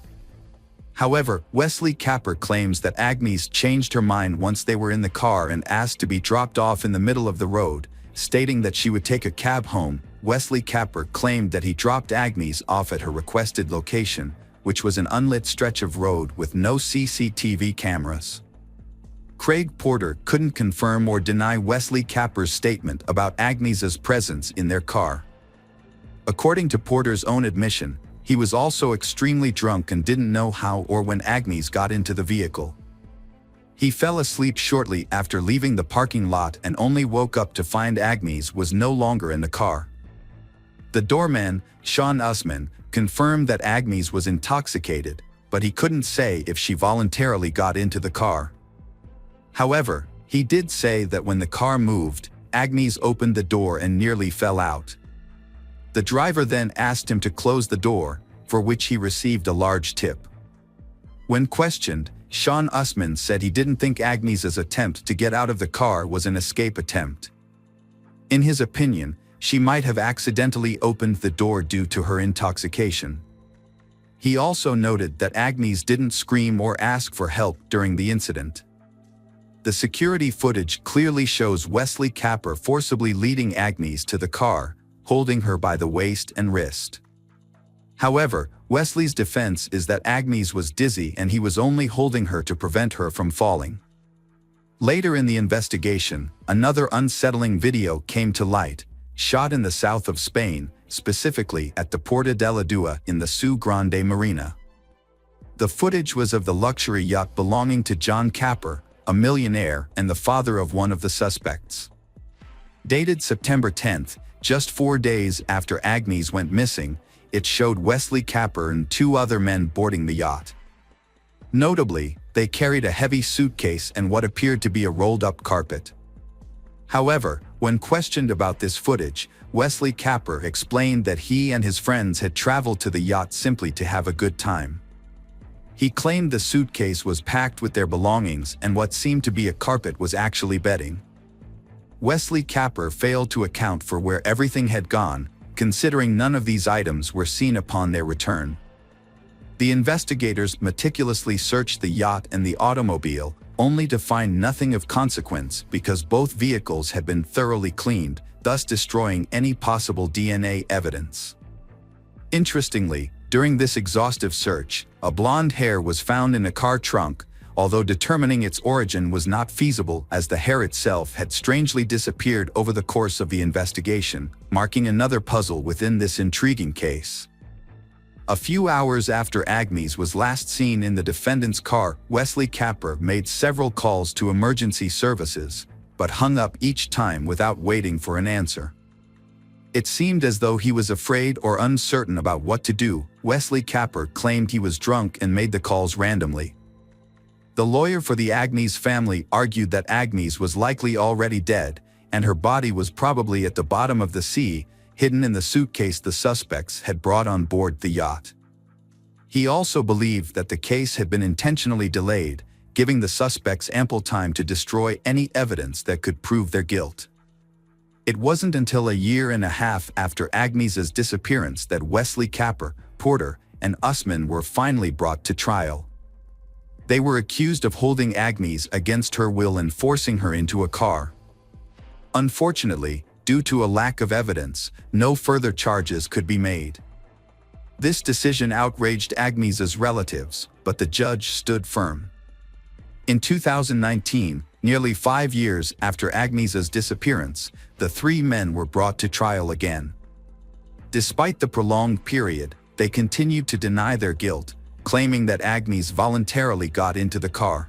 However, Wesley Capper claims that Agnes changed her mind once they were in the car and asked to be dropped off in the middle of the road, stating that she would take a cab home. Wesley Capper claimed that he dropped Agnes off at her requested location, which was an unlit stretch of road with no CCTV cameras. Craig Porter couldn't confirm or deny Wesley Capper's statement about Agnes's presence in their car. According to Porter's own admission, he was also extremely drunk and didn't know how or when Agnes got into the vehicle. He fell asleep shortly after leaving the parking lot and only woke up to find Agnes was no longer in the car. The doorman, Cyan Usman, confirmed that Agnes was intoxicated, but he couldn't say if she voluntarily got into the car. However, he did say that when the car moved, Agnes opened the door and nearly fell out. The driver then asked him to close the door, for which he received a large tip. When questioned, Cyan Usman said he didn't think Agnes's attempt to get out of the car was an escape attempt. In his opinion, she might have accidentally opened the door due to her intoxication. He also noted that Agnes didn't scream or ask for help during the incident. The security footage clearly shows Wesley Capper forcibly leading Agnes to the car, holding her by the waist and wrist. However, Wesley's defense is that Agnes was dizzy and he was only holding her to prevent her from falling. Later in the investigation, another unsettling video came to light, shot in the south of Spain, specifically at the Puerta de la Dua in the Seu Grande Marina. The footage was of the luxury yacht belonging to John Capper, a millionaire and the father of one of the suspects. Dated September 10th, just 4 days after Agnes went missing, it showed Wesley Capper and 2 other men boarding the yacht. Notably, they carried a heavy suitcase and what appeared to be a rolled-up carpet. However, when questioned about this footage, Wesley Capper explained that he and his friends had traveled to the yacht simply to have a good time. He claimed the suitcase was packed with their belongings and what seemed to be a carpet was actually bedding. Wesley Capper failed to account for where everything had gone, considering none of these items were seen upon their return. The investigators meticulously searched the yacht and the automobile, only to find nothing of consequence because both vehicles had been thoroughly cleaned, thus destroying any possible DNA evidence. Interestingly, during this exhaustive search, a blonde hair was found in a car trunk, although determining its origin was not feasible as the hair itself had strangely disappeared over the course of the investigation, marking another puzzle within this intriguing case. A few hours after Agnes was last seen in the defendant's car, Wesley Capper made several calls to emergency services, but hung up each time without waiting for an answer. It seemed as though he was afraid or uncertain about what to do. Wesley Capper claimed he was drunk and made the calls randomly. The lawyer for the Agnes family argued that Agnes was likely already dead, and her body was probably at the bottom of the sea, hidden in the suitcase the suspects had brought on board the yacht. He also believed that the case had been intentionally delayed, giving the suspects ample time to destroy any evidence that could prove their guilt. It wasn't until a year and a half after Agnes's disappearance that Wesley Capper, Porter, and Usman were finally brought to trial. They were accused of holding Agnes against her will and forcing her into a car. Unfortunately, due to a lack of evidence, no further charges could be made. This decision outraged Agnes's relatives, but the judge stood firm. In 2019, nearly 5 years after Agnes's disappearance, the three men were brought to trial again. Despite the prolonged period, they continued to deny their guilt, claiming that Agnes voluntarily got into the car.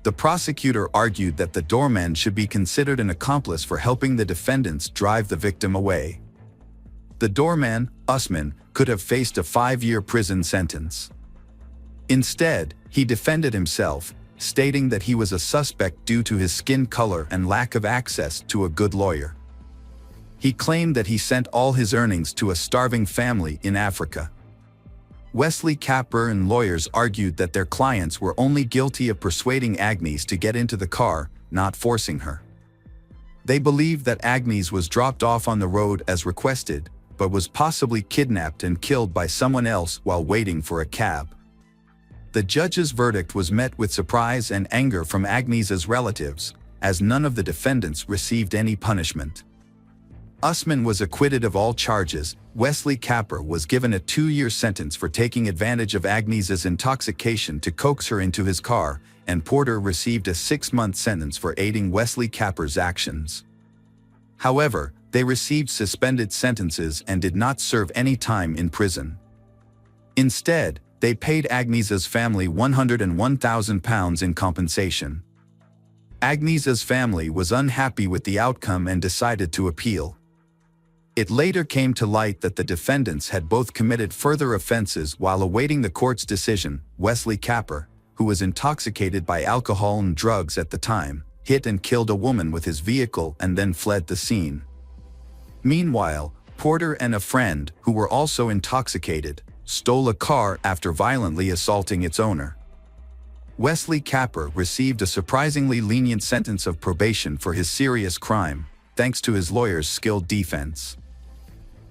The prosecutor argued that the doorman should be considered an accomplice for helping the defendants drive the victim away. The doorman, Usman, could have faced a 5-year prison sentence. Instead, he defended himself, stating that he was a suspect due to his skin color and lack of access to a good lawyer. He claimed that he sent all his earnings to a starving family in Africa. Wesley Capper and lawyers argued that their clients were only guilty of persuading Agnes to get into the car, not forcing her. They believed that Agnes was dropped off on the road as requested, but was possibly kidnapped and killed by someone else while waiting for a cab. The judge's verdict was met with surprise and anger from Agnes's relatives, as none of the defendants received any punishment. Usman was acquitted of all charges. Wesley Capper was given a 2-year sentence for taking advantage of Agnes's intoxication to coax her into his car, and Porter received a 6-month sentence for aiding Wesley Capper's actions. However, they received suspended sentences and did not serve any time in prison. Instead, they paid Agnes's family £101,000 in compensation. Agnes's family was unhappy with the outcome and decided to appeal. It later came to light that the defendants had both committed further offenses while awaiting the court's decision. Wesley Capper, who was intoxicated by alcohol and drugs at the time, hit and killed a woman with his vehicle and then fled the scene. Meanwhile, Porter and a friend, who were also intoxicated, stole a car after violently assaulting its owner. Wesley Capper received a surprisingly lenient sentence of probation for his serious crime, thanks to his lawyer's skilled defense.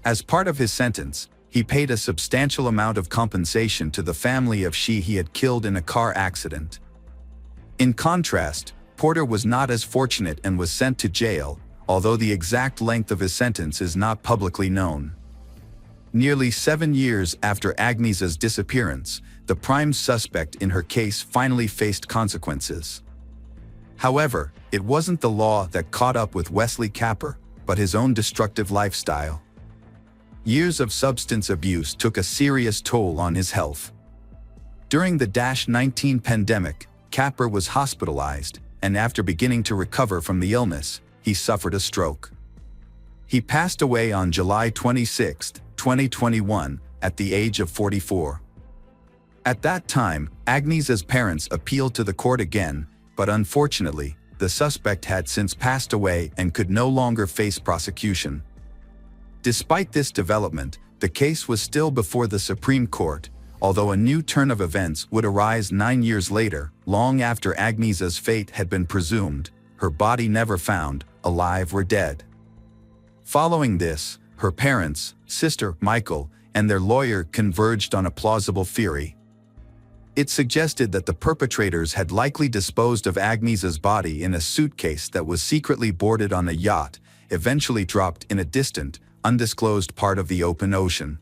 As part of his sentence, he paid a substantial amount of compensation to the family of she he had killed in a car accident. In contrast, Porter was not as fortunate and was sent to jail, although the exact length of his sentence is not publicly known. Nearly 7 years after Agnes's disappearance, the prime suspect in her case finally faced consequences. However, it wasn't the law that caught up with Wesley Capper, but his own destructive lifestyle. Years of substance abuse took a serious toll on his health. During the -19 pandemic, Capper was hospitalized, and after beginning to recover from the illness, he suffered a stroke. He passed away on July 26, 2021, at the age of 44. At that time, Agnes's parents appealed to the court again, but unfortunately, the suspect had since passed away and could no longer face prosecution. Despite this development, the case was still before the Supreme Court, although a new turn of events would arise 9 years later, long after Agnes's fate had been presumed, her body never found. alive or dead. Following this, her parents, sister, Michael, and their lawyer converged on a plausible theory. It suggested that the perpetrators had likely disposed of Agnes's body in a suitcase that was secretly boarded on a yacht, eventually dropped in a distant, undisclosed part of the open ocean.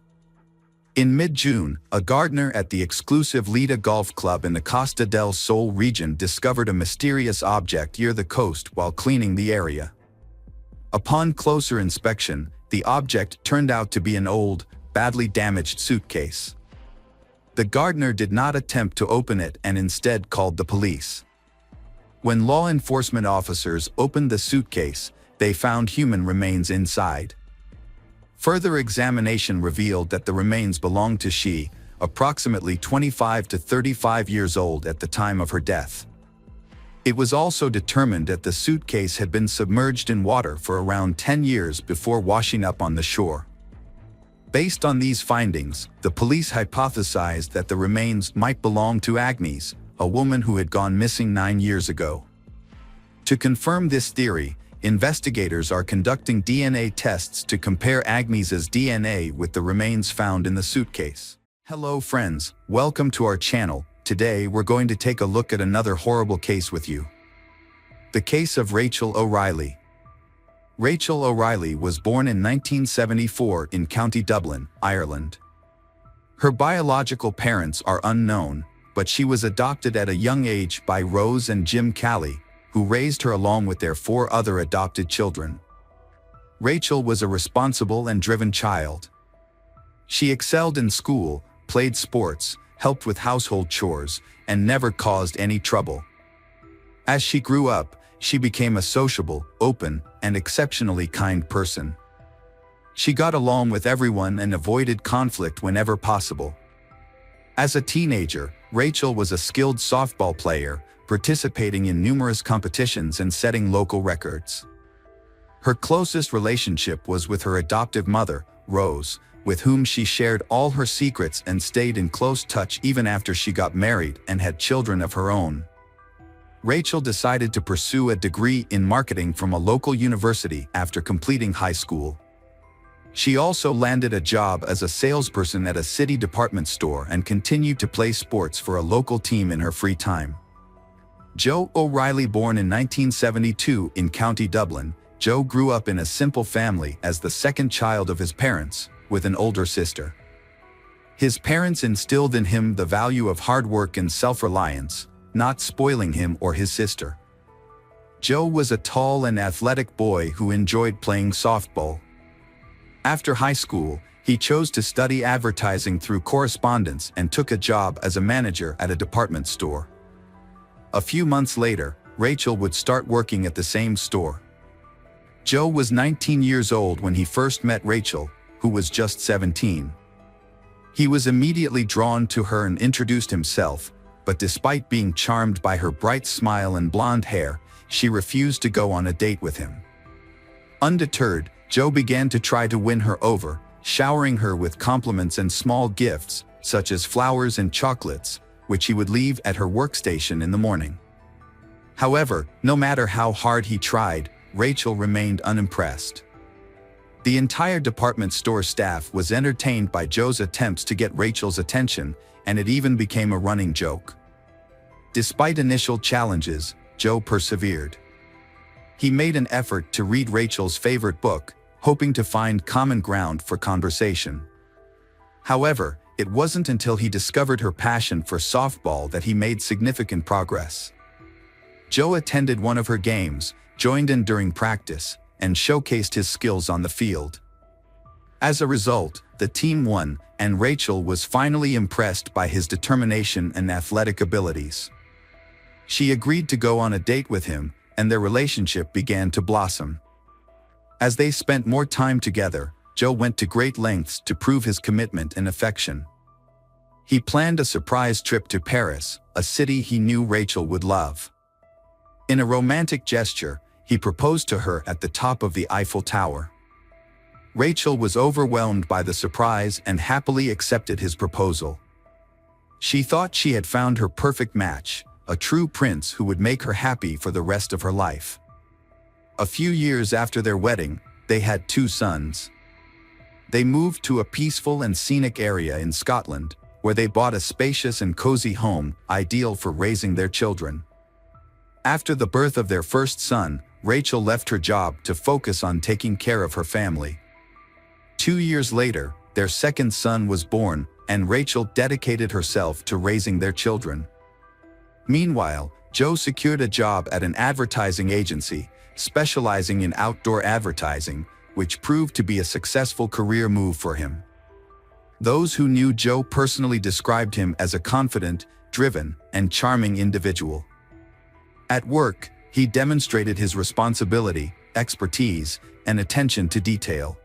In mid-June, a gardener at the exclusive Lida Golf Club in the Costa del Sol region discovered a mysterious object near the coast while cleaning the area. Upon closer inspection, the object turned out to be an old, badly damaged suitcase. The gardener did not attempt to open it and instead called the police. When law enforcement officers opened the suitcase, they found human remains inside. Further examination revealed that the remains belonged to she, approximately 25 to 35 years old at the time of her death. It was also determined that the suitcase had been submerged in water for around 10 years before washing up on the shore. Based on these findings, the police hypothesized that the remains might belong to Agnes, a woman who had gone missing 9 years ago. To confirm this theory, investigators are conducting DNA tests to compare Agnes's DNA with the remains found in the suitcase. Hello friends, welcome to our channel. Today we're going to take a look at another horrible case with you. The case of Rachel O'Reilly. Rachel O'Reilly was born in 1974 in County Dublin, Ireland. Her biological parents are unknown, but she was adopted at a young age by Rose and Jim Calley, who raised her along with their 4 other adopted children. Rachel was a responsible and driven child. She excelled in school, played sports, helped with household chores, and never caused any trouble. As she grew up, she became a sociable, open, and exceptionally kind person. She got along with everyone and avoided conflict whenever possible. As a teenager, Rachel was a skilled softball player, participating in numerous competitions and setting local records. Her closest relationship was with her adoptive mother, Rose, with whom she shared all her secrets and stayed in close touch even after she got married and had children of her own. Rachel decided to pursue a degree in marketing from a local university after completing high school. She also landed a job as a salesperson at a city department store and continued to play sports for a local team in her free time. Joe O'Reilly, born in 1972 in County Dublin, Joe grew up in a simple family as the second child of his parents, with an older sister. His parents instilled in him the value of hard work and self-reliance, not spoiling him or his sister. Joe was a tall and athletic boy who enjoyed playing softball. After high school, he chose to study advertising through correspondence and took a job as a manager at a department store. A few months later, Rachel would start working at the same store. Joe was 19 years old when he first met Rachel, who was just 17. He was immediately drawn to her and introduced himself, but despite being charmed by her bright smile and blonde hair, she refused to go on a date with him. Undeterred, Joe began to try to win her over, showering her with compliments and small gifts, such as flowers and chocolates, which he would leave at her workstation in the morning. However, no matter how hard he tried, Rachel remained unimpressed. The entire department store staff was entertained by Joe's attempts to get Rachel's attention, and it even became a running joke. Despite initial challenges, Joe persevered. He made an effort to read Rachel's favorite book, hoping to find common ground for conversation. However, it wasn't until he discovered her passion for softball that he made significant progress. Joe attended one of her games, joined in during practice, and showcased his skills on the field. As a result, the team won, and Rachel was finally impressed by his determination and athletic abilities. She agreed to go on a date with him, and their relationship began to blossom. As they spent more time together, Joe went to great lengths to prove his commitment and affection. He planned a surprise trip to Paris, a city he knew Rachel would love. In a romantic gesture, he proposed to her at the top of the Eiffel Tower. Rachel was overwhelmed by the surprise and happily accepted his proposal. She thought she had found her perfect match, a true prince who would make her happy for the rest of her life. A few years after their wedding, they had 2 sons. They moved to a peaceful and scenic area in Scotland, where they bought a spacious and cozy home, ideal for raising their children. After the birth of their first son, Rachel left her job to focus on taking care of her family. 2 years later, their second son was born, and Rachel dedicated herself to raising their children. Meanwhile, Joe secured a job at an advertising agency, specializing in outdoor advertising, which proved to be a successful career move for him. Those who knew Joe personally described him as a confident, driven, and charming individual. At work, he demonstrated his responsibility, expertise, and attention to detail.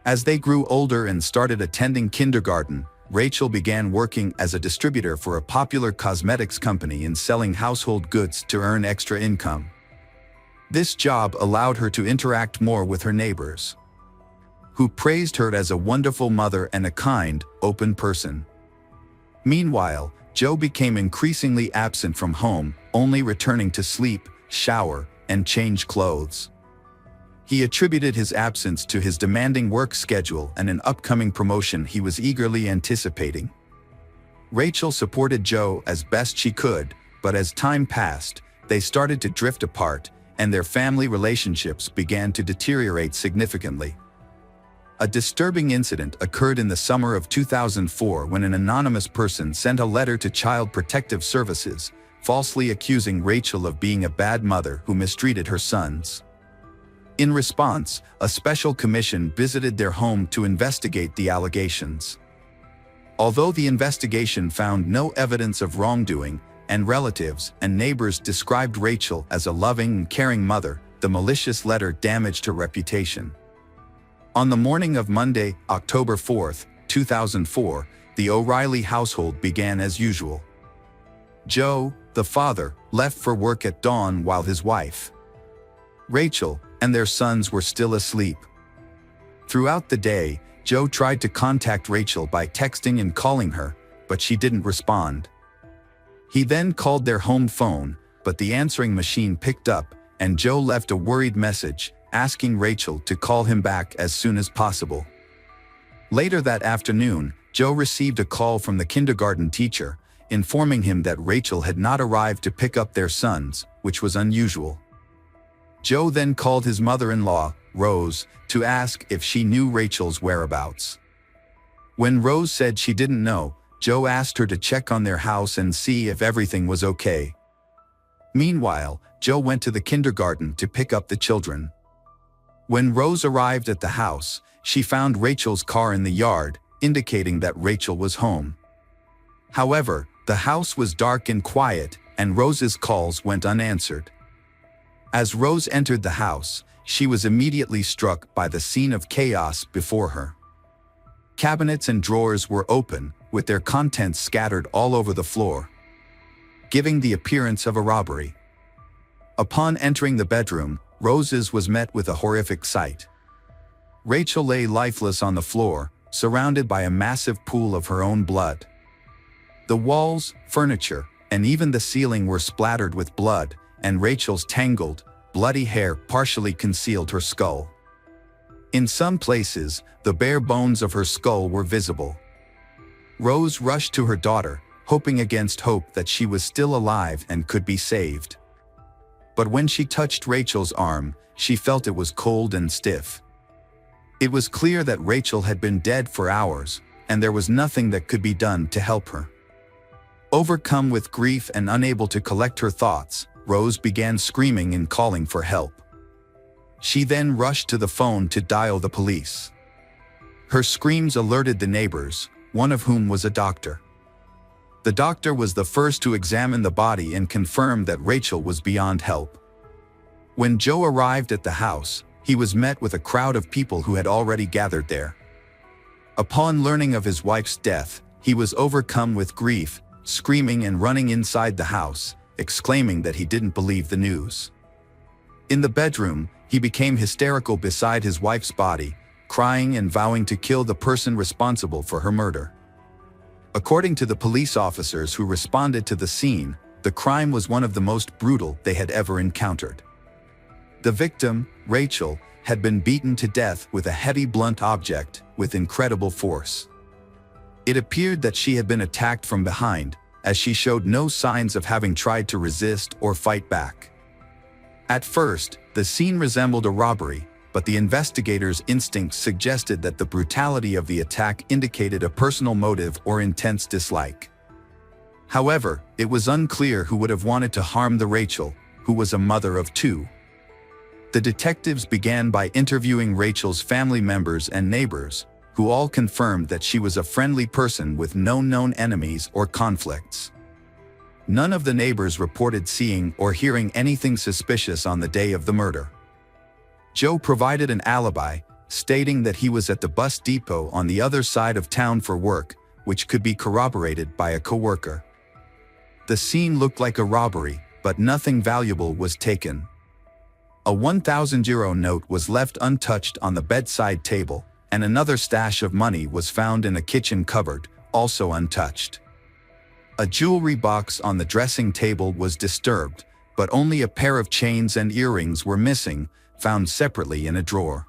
As they grew older and started attending kindergarten, Rachel began working as a distributor for a popular cosmetics company and selling household goods to earn extra income. This job allowed her to interact more with her neighbors, who praised her as a wonderful mother and a kind, open person. Meanwhile, Joe became increasingly absent from home, only returning to sleep, shower, and change clothes. He attributed his absence to his demanding work schedule and an upcoming promotion he was eagerly anticipating. Rachel supported Joe as best she could, but as time passed, they started to drift apart, and their family relationships began to deteriorate significantly. A disturbing incident occurred in the summer of 2004 when an anonymous person sent a letter to Child Protective Services, falsely accusing Rachel of being a bad mother who mistreated her sons. In response, a special commission visited their home to investigate the allegations. Although the investigation found no evidence of wrongdoing, and relatives and neighbors described Rachel as a loving and caring mother, the malicious letter damaged her reputation. On the morning of Monday, October 4, 2004, the O'Reilly household began as usual. Joe, the father, left for work at dawn while his wife, Rachel, and their sons were still asleep. Throughout the day, Joe tried to contact Rachel by texting and calling her, but she didn't respond. He then called their home phone, but the answering machine picked up, and Joe left a worried message, asking Rachel to call him back as soon as possible. Later that afternoon, Joe received a call from the kindergarten teacher, informing him that Rachel had not arrived to pick up their sons, which was unusual. Joe then called his mother-in-law, Rose, to ask if she knew Rachel's whereabouts. When Rose said she didn't know, Joe asked her to check on their house and see if everything was okay. Meanwhile, Joe went to the kindergarten to pick up the children. When Rose arrived at the house, she found Rachel's car in the yard, indicating that Rachel was home. However, the house was dark and quiet, and Rose's calls went unanswered. As Rose entered the house, she was immediately struck by the scene of chaos before her. Cabinets and drawers were open, with their contents scattered all over the floor, giving the appearance of a robbery. Upon entering the bedroom, Rose's was met with a horrific sight. Rachel lay lifeless on the floor, surrounded by a massive pool of her own blood. The walls, furniture, and even the ceiling were splattered with blood, and Rachel's tangled, bloody hair partially concealed her skull. In some places, the bare bones of her skull were visible. Rose rushed to her daughter, hoping against hope that she was still alive and could be saved. But when she touched Rachel's arm, she felt it was cold and stiff. It was clear that Rachel had been dead for hours, and there was nothing that could be done to help her. Overcome with grief and unable to collect her thoughts, Rose began screaming and calling for help. She then rushed to the phone to dial the police. Her screams alerted the neighbors, one of whom was a doctor. The doctor was the first to examine the body and confirm that Rachel was beyond help. When Joe arrived at the house, he was met with a crowd of people who had already gathered there. Upon learning of his wife's death, he was overcome with grief, screaming and running inside the house, exclaiming that he didn't believe the news. In the bedroom, he became hysterical beside his wife's body, crying and vowing to kill the person responsible for her murder. According to the police officers who responded to the scene, the crime was one of the most brutal they had ever encountered. The victim, Rachel, had been beaten to death with a heavy blunt object with incredible force. It appeared that she had been attacked from behind, as she showed no signs of having tried to resist or fight back. At first, the scene resembled a robbery, but the investigators' instincts suggested that the brutality of the attack indicated a personal motive or intense dislike. However, it was unclear who would have wanted to harm the Rachel, who was a mother of two. The detectives began by interviewing Rachel's family members and neighbors, who all confirmed that she was a friendly person with no known enemies or conflicts. None of the neighbors reported seeing or hearing anything suspicious on the day of the murder. Joe provided an alibi, stating that he was at the bus depot on the other side of town for work, which could be corroborated by a coworker. The scene looked like a robbery, but nothing valuable was taken. A 1,000 euro note was left untouched on the bedside table, and another stash of money was found in a kitchen cupboard, also untouched. A jewelry box on the dressing table was disturbed, but only a pair of chains and earrings were missing, found separately in a drawer.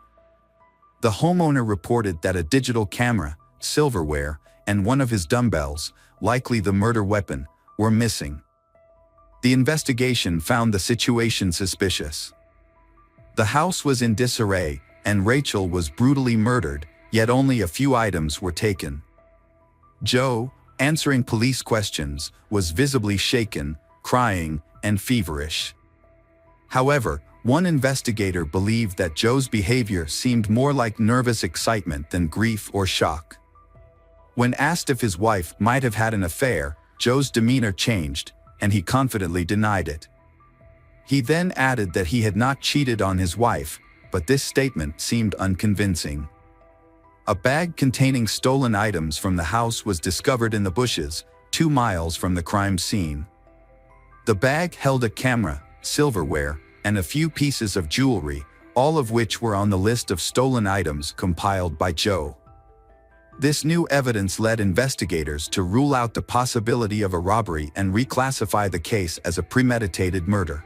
The homeowner reported that a digital camera, silverware, and one of his dumbbells, likely the murder weapon, were missing. The investigation found the situation suspicious. The house was in disarray, and Rachel was brutally murdered, yet only a few items were taken. Joe, answering police questions, was visibly shaken, crying, and feverish. However, one investigator believed that Joe's behavior seemed more like nervous excitement than grief or shock. When asked if his wife might have had an affair, Joe's demeanor changed, and he confidently denied it. He then added that he had not cheated on his wife, but this statement seemed unconvincing. A bag containing stolen items from the house was discovered in the bushes, 2 miles from the crime scene. The bag held a camera, silverware, and a few pieces of jewelry, all of which were on the list of stolen items compiled by Joe. This new evidence led investigators to rule out the possibility of a robbery and reclassify the case as a premeditated murder.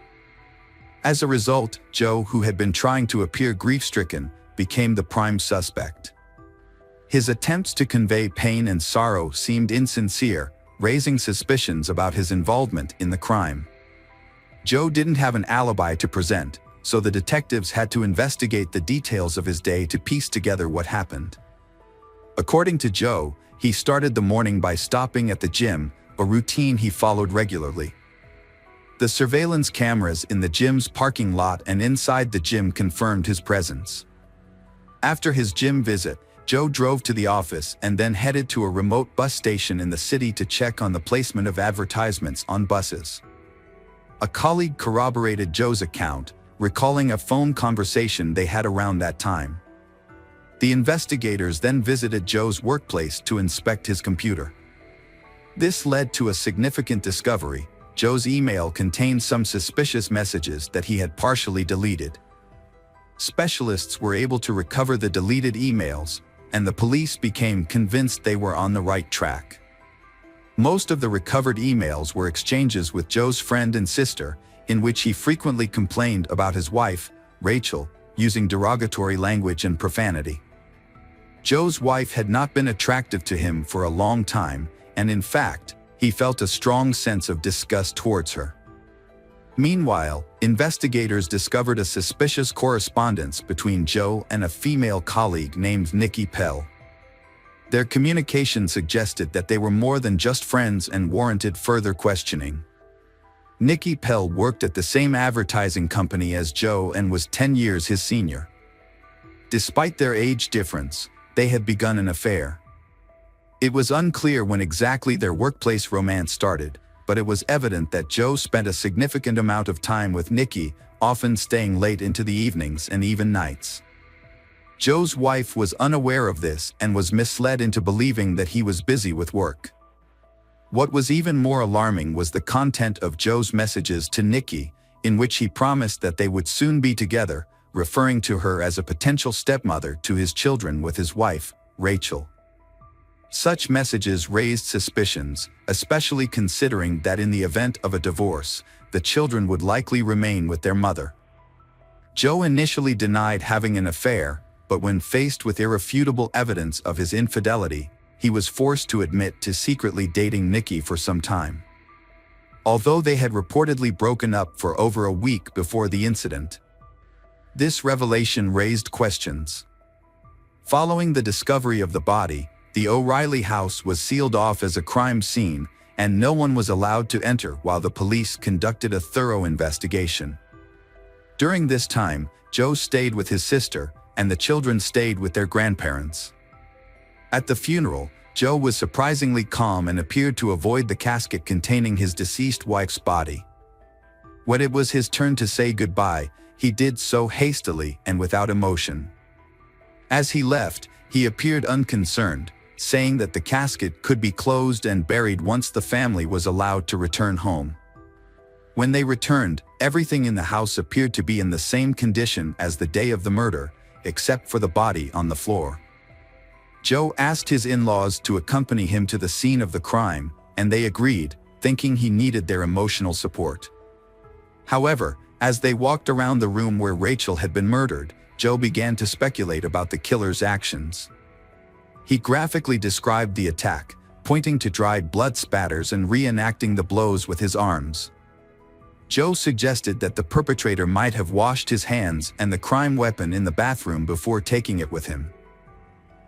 As a result, Joe, who had been trying to appear grief-stricken, became the prime suspect. His attempts to convey pain and sorrow seemed insincere, raising suspicions about his involvement in the crime. Joe didn't have an alibi to present, so the detectives had to investigate the details of his day to piece together what happened. According to Joe, he started the morning by stopping at the gym, a routine he followed regularly. The surveillance cameras in the gym's parking lot and inside the gym confirmed his presence. After his gym visit, Joe drove to the office and then headed to a remote bus station in the city to check on the placement of advertisements on buses. A colleague corroborated Joe's account, recalling a phone conversation they had around that time. The investigators then visited Joe's workplace to inspect his computer. This led to a significant discovery. Joe's email contained some suspicious messages that he had partially deleted. Specialists were able to recover the deleted emails, and the police became convinced they were on the right track. Most of the recovered emails were exchanges with Joe's friend and sister, in which he frequently complained about his wife, Rachel, using derogatory language and profanity. Joe's wife had not been attractive to him for a long time, and in fact, he felt a strong sense of disgust towards her. Meanwhile, investigators discovered a suspicious correspondence between Joe and a female colleague named Nikki Pell. Their communication suggested that they were more than just friends and warranted further questioning. Nikki Pell worked at the same advertising company as Joe and was 10 years his senior. Despite their age difference, they had begun an affair. It was unclear when exactly their workplace romance started, but it was evident that Joe spent a significant amount of time with Nikki, often staying late into the evenings and even nights. Joe's wife was unaware of this and was misled into believing that he was busy with work. What was even more alarming was the content of Joe's messages to Nikki, in which he promised that they would soon be together, referring to her as a potential stepmother to his children with his wife, Rachel. Such messages raised suspicions, especially considering that in the event of a divorce, the children would likely remain with their mother. Joe initially denied having an affair, but when faced with irrefutable evidence of his infidelity, he was forced to admit to secretly dating Nikki for some time. Although they had reportedly broken up for over a week before the incident, this revelation raised questions. Following the discovery of the body, the O'Reilly house was sealed off as a crime scene, and no one was allowed to enter while the police conducted a thorough investigation. During this time, Joe stayed with his sister, and the children stayed with their grandparents. At the funeral, Joe was surprisingly calm and appeared to avoid the casket containing his deceased wife's body. When it was his turn to say goodbye, he did so hastily and without emotion. As he left, he appeared unconcerned, saying that the casket could be closed and buried once the family was allowed to return home. When they returned, everything in the house appeared to be in the same condition as the day of the murder, except for the body on the floor. Joe asked his in-laws to accompany him to the scene of the crime, and they agreed, thinking he needed their emotional support. However, as they walked around the room where Rachel had been murdered, Joe began to speculate about the killer's actions. He graphically described the attack, pointing to dried blood spatters and reenacting the blows with his arms. Joe suggested that the perpetrator might have washed his hands and the crime weapon in the bathroom before taking it with him.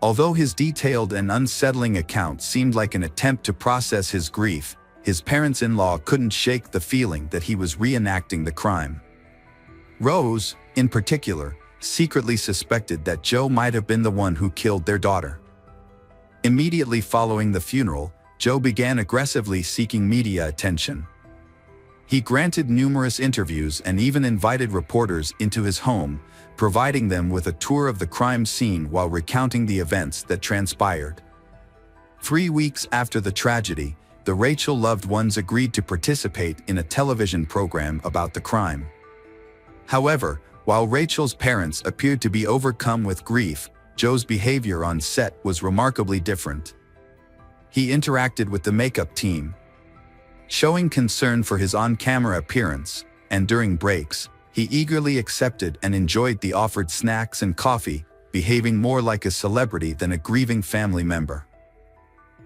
Although his detailed and unsettling account seemed like an attempt to process his grief, his parents-in-law couldn't shake the feeling that he was reenacting the crime. Rose, in particular, secretly suspected that Joe might have been the one who killed their daughter. Immediately following the funeral, Joe began aggressively seeking media attention. He granted numerous interviews and even invited reporters into his home, providing them with a tour of the crime scene while recounting the events that transpired. 3 weeks after the tragedy, the Rachel loved ones agreed to participate in a television program about the crime. However, while Rachel's parents appeared to be overcome with grief, Joe's behavior on set was remarkably different. He interacted with the makeup team, showing concern for his on-camera appearance, and during breaks, he eagerly accepted and enjoyed the offered snacks and coffee, behaving more like a celebrity than a grieving family member.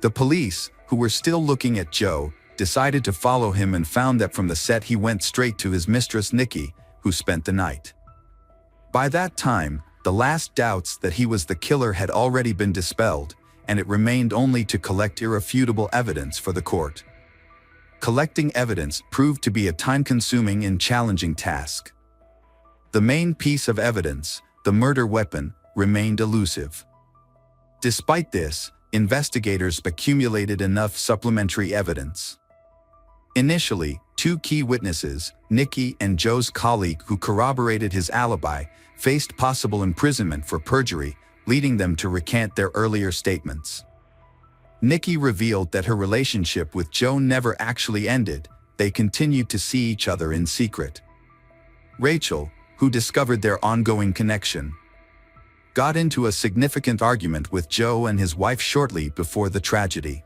The police, who were still looking at Joe, decided to follow him and found that from the set he went straight to his mistress Nikki, who spent the night. By that time, the last doubts that he was the killer had already been dispelled, and it remained only to collect irrefutable evidence for the court. Collecting evidence proved to be a time-consuming and challenging task. The main piece of evidence, the murder weapon, remained elusive. Despite this, investigators accumulated enough supplementary evidence. Initially, 2 key witnesses, Nikki and Joe's colleague who corroborated his alibi, faced possible imprisonment for perjury, leading them to recant their earlier statements. Nikki revealed that her relationship with Joe never actually ended, they continued to see each other in secret. Rachel, who discovered their ongoing connection, got into a significant argument with Joe and his wife shortly before the tragedy.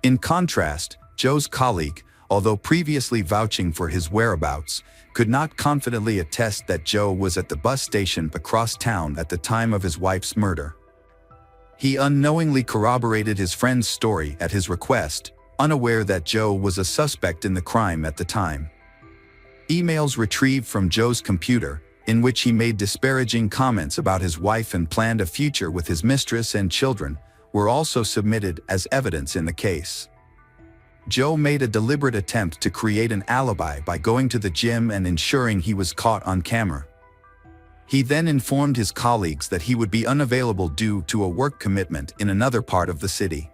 In contrast, Joe's colleague, although previously vouching for his whereabouts, could not confidently attest that Joe was at the bus station across town at the time of his wife's murder. He unknowingly corroborated his friend's story at his request, unaware that Joe was a suspect in the crime at the time. Emails retrieved from Joe's computer, in which he made disparaging comments about his wife and planned a future with his mistress and children, were also submitted as evidence in the case. Joe made a deliberate attempt to create an alibi by going to the gym and ensuring he was caught on camera. He then informed his colleagues that he would be unavailable due to a work commitment in another part of the city.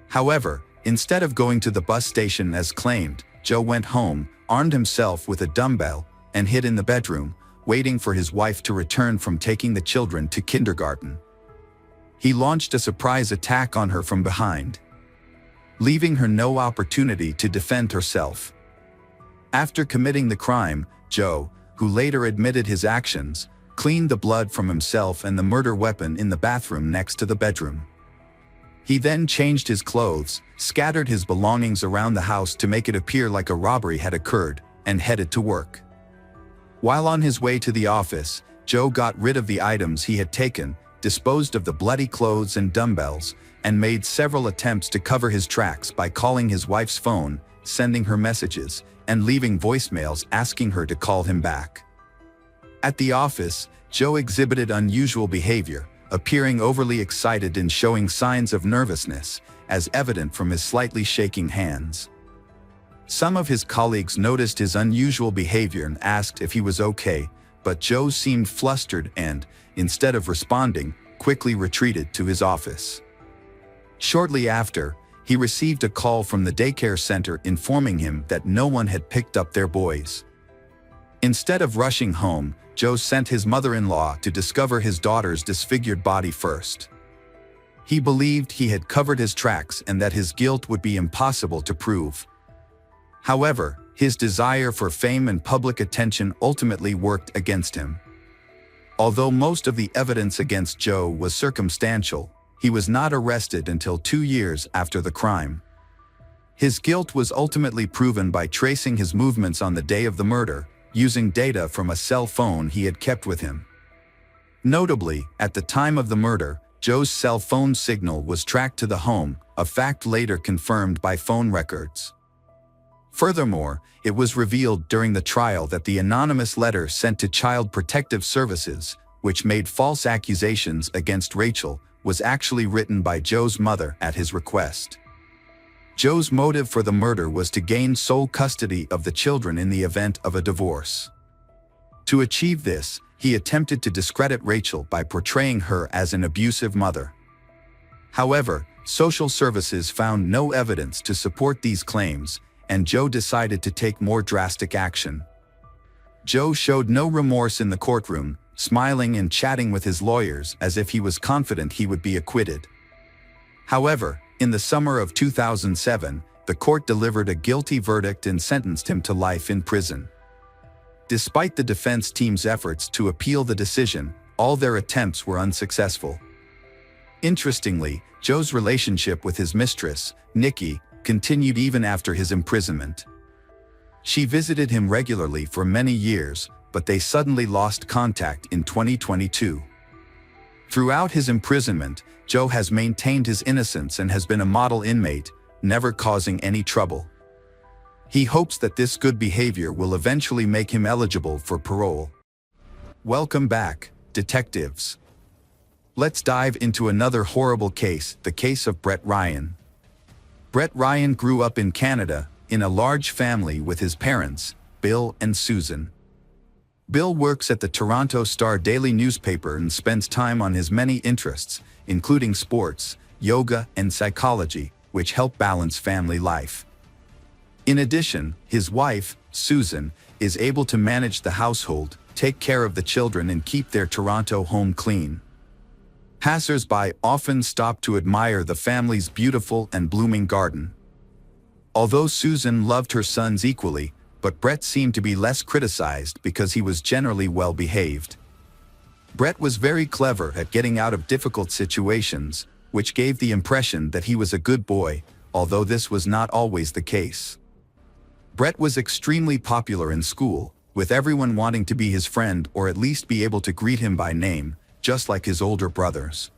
However, instead of going to the bus station as claimed, Joe went home, armed himself with a dumbbell, and hid in the bedroom, waiting for his wife to return from taking the children to kindergarten. He launched a surprise attack on her from behind, leaving her no opportunity to defend herself. After committing the crime, Joe, who later admitted his actions, cleaned the blood from himself and the murder weapon in the bathroom next to the bedroom. He then changed his clothes, scattered his belongings around the house to make it appear like a robbery had occurred, and headed to work. While on his way to the office, Joe got rid of the items he had taken, disposed of the bloody clothes and dumbbells, and made several attempts to cover his tracks by calling his wife's phone, sending her messages, and leaving voicemails asking her to call him back. At the office, Joe exhibited unusual behavior, appearing overly excited and showing signs of nervousness, as evident from his slightly shaking hands. Some of his colleagues noticed his unusual behavior and asked if he was okay, but Joe seemed flustered and, instead of responding, quickly retreated to his office. Shortly after, he received a call from the daycare center informing him that no one had picked up their boys. Instead of rushing home, Joe sent his mother-in-law to discover his daughter's disfigured body first. He believed he had covered his tracks and that his guilt would be impossible to prove. However, his desire for fame and public attention ultimately worked against him. Although most of the evidence against Joe was circumstantial, he was not arrested until 2 years after the crime. His guilt was ultimately proven by tracing his movements on the day of the murder, using data from a cell phone he had kept with him. Notably, at the time of the murder, Joe's cell phone signal was tracked to the home, a fact later confirmed by phone records. Furthermore, it was revealed during the trial that the anonymous letter sent to Child Protective Services, which made false accusations against Rachel, was actually written by Joe's mother at his request. Joe's motive for the murder was to gain sole custody of the children in the event of a divorce. To achieve this, he attempted to discredit Rachel by portraying her as an abusive mother. However, social services found no evidence to support these claims, and Joe decided to take more drastic action. Joe showed no remorse in the courtroom, smiling and chatting with his lawyers as if he was confident he would be acquitted. However, in the summer of 2007, the court delivered a guilty verdict and sentenced him to life in prison. Despite the defense team's efforts to appeal the decision, all their attempts were unsuccessful. Interestingly, Joe's relationship with his mistress, Nikki, continued even after his imprisonment. She visited him regularly for many years, but they suddenly lost contact in 2022. Throughout his imprisonment, Joe has maintained his innocence and has been a model inmate, never causing any trouble. He hopes that this good behavior will eventually make him eligible for parole. Welcome back, detectives. Let's dive into another horrible case, the case of Brett Ryan. Brett Ryan grew up in Canada, in a large family with his parents, Bill and Susan. Bill works at the Toronto Star daily newspaper and spends time on his many interests, including sports, yoga, and psychology, which help balance family life. In addition, his wife, Susan, is able to manage the household, take care of the children, and keep their Toronto home clean. Passers-by often stop to admire the family's beautiful and blooming garden. Although Susan loved her sons equally, but Brett seemed to be less criticized because he was generally well-behaved. Brett was very clever at getting out of difficult situations, which gave the impression that he was a good boy, although this was not always the case. Brett was extremely popular in school, with everyone wanting to be his friend or at least be able to greet him by name, just like his older brothers.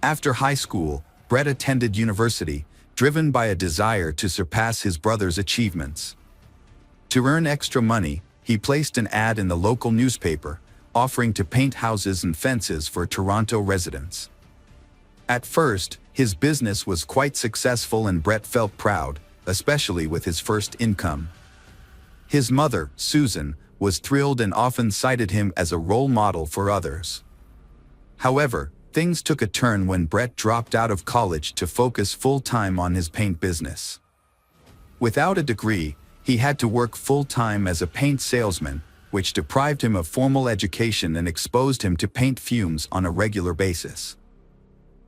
After high school, Brett attended university, driven by a desire to surpass his brother's achievements. To earn extra money, he placed an ad in the local newspaper, offering to paint houses and fences for Toronto residents. At first, his business was quite successful and Brett felt proud, especially with his first income. His mother, Susan, was thrilled and often cited him as a role model for others. However, things took a turn when Brett dropped out of college to focus full-time on his paint business. Without a degree, he had to work full-time as a paint salesman, which deprived him of formal education and exposed him to paint fumes on a regular basis.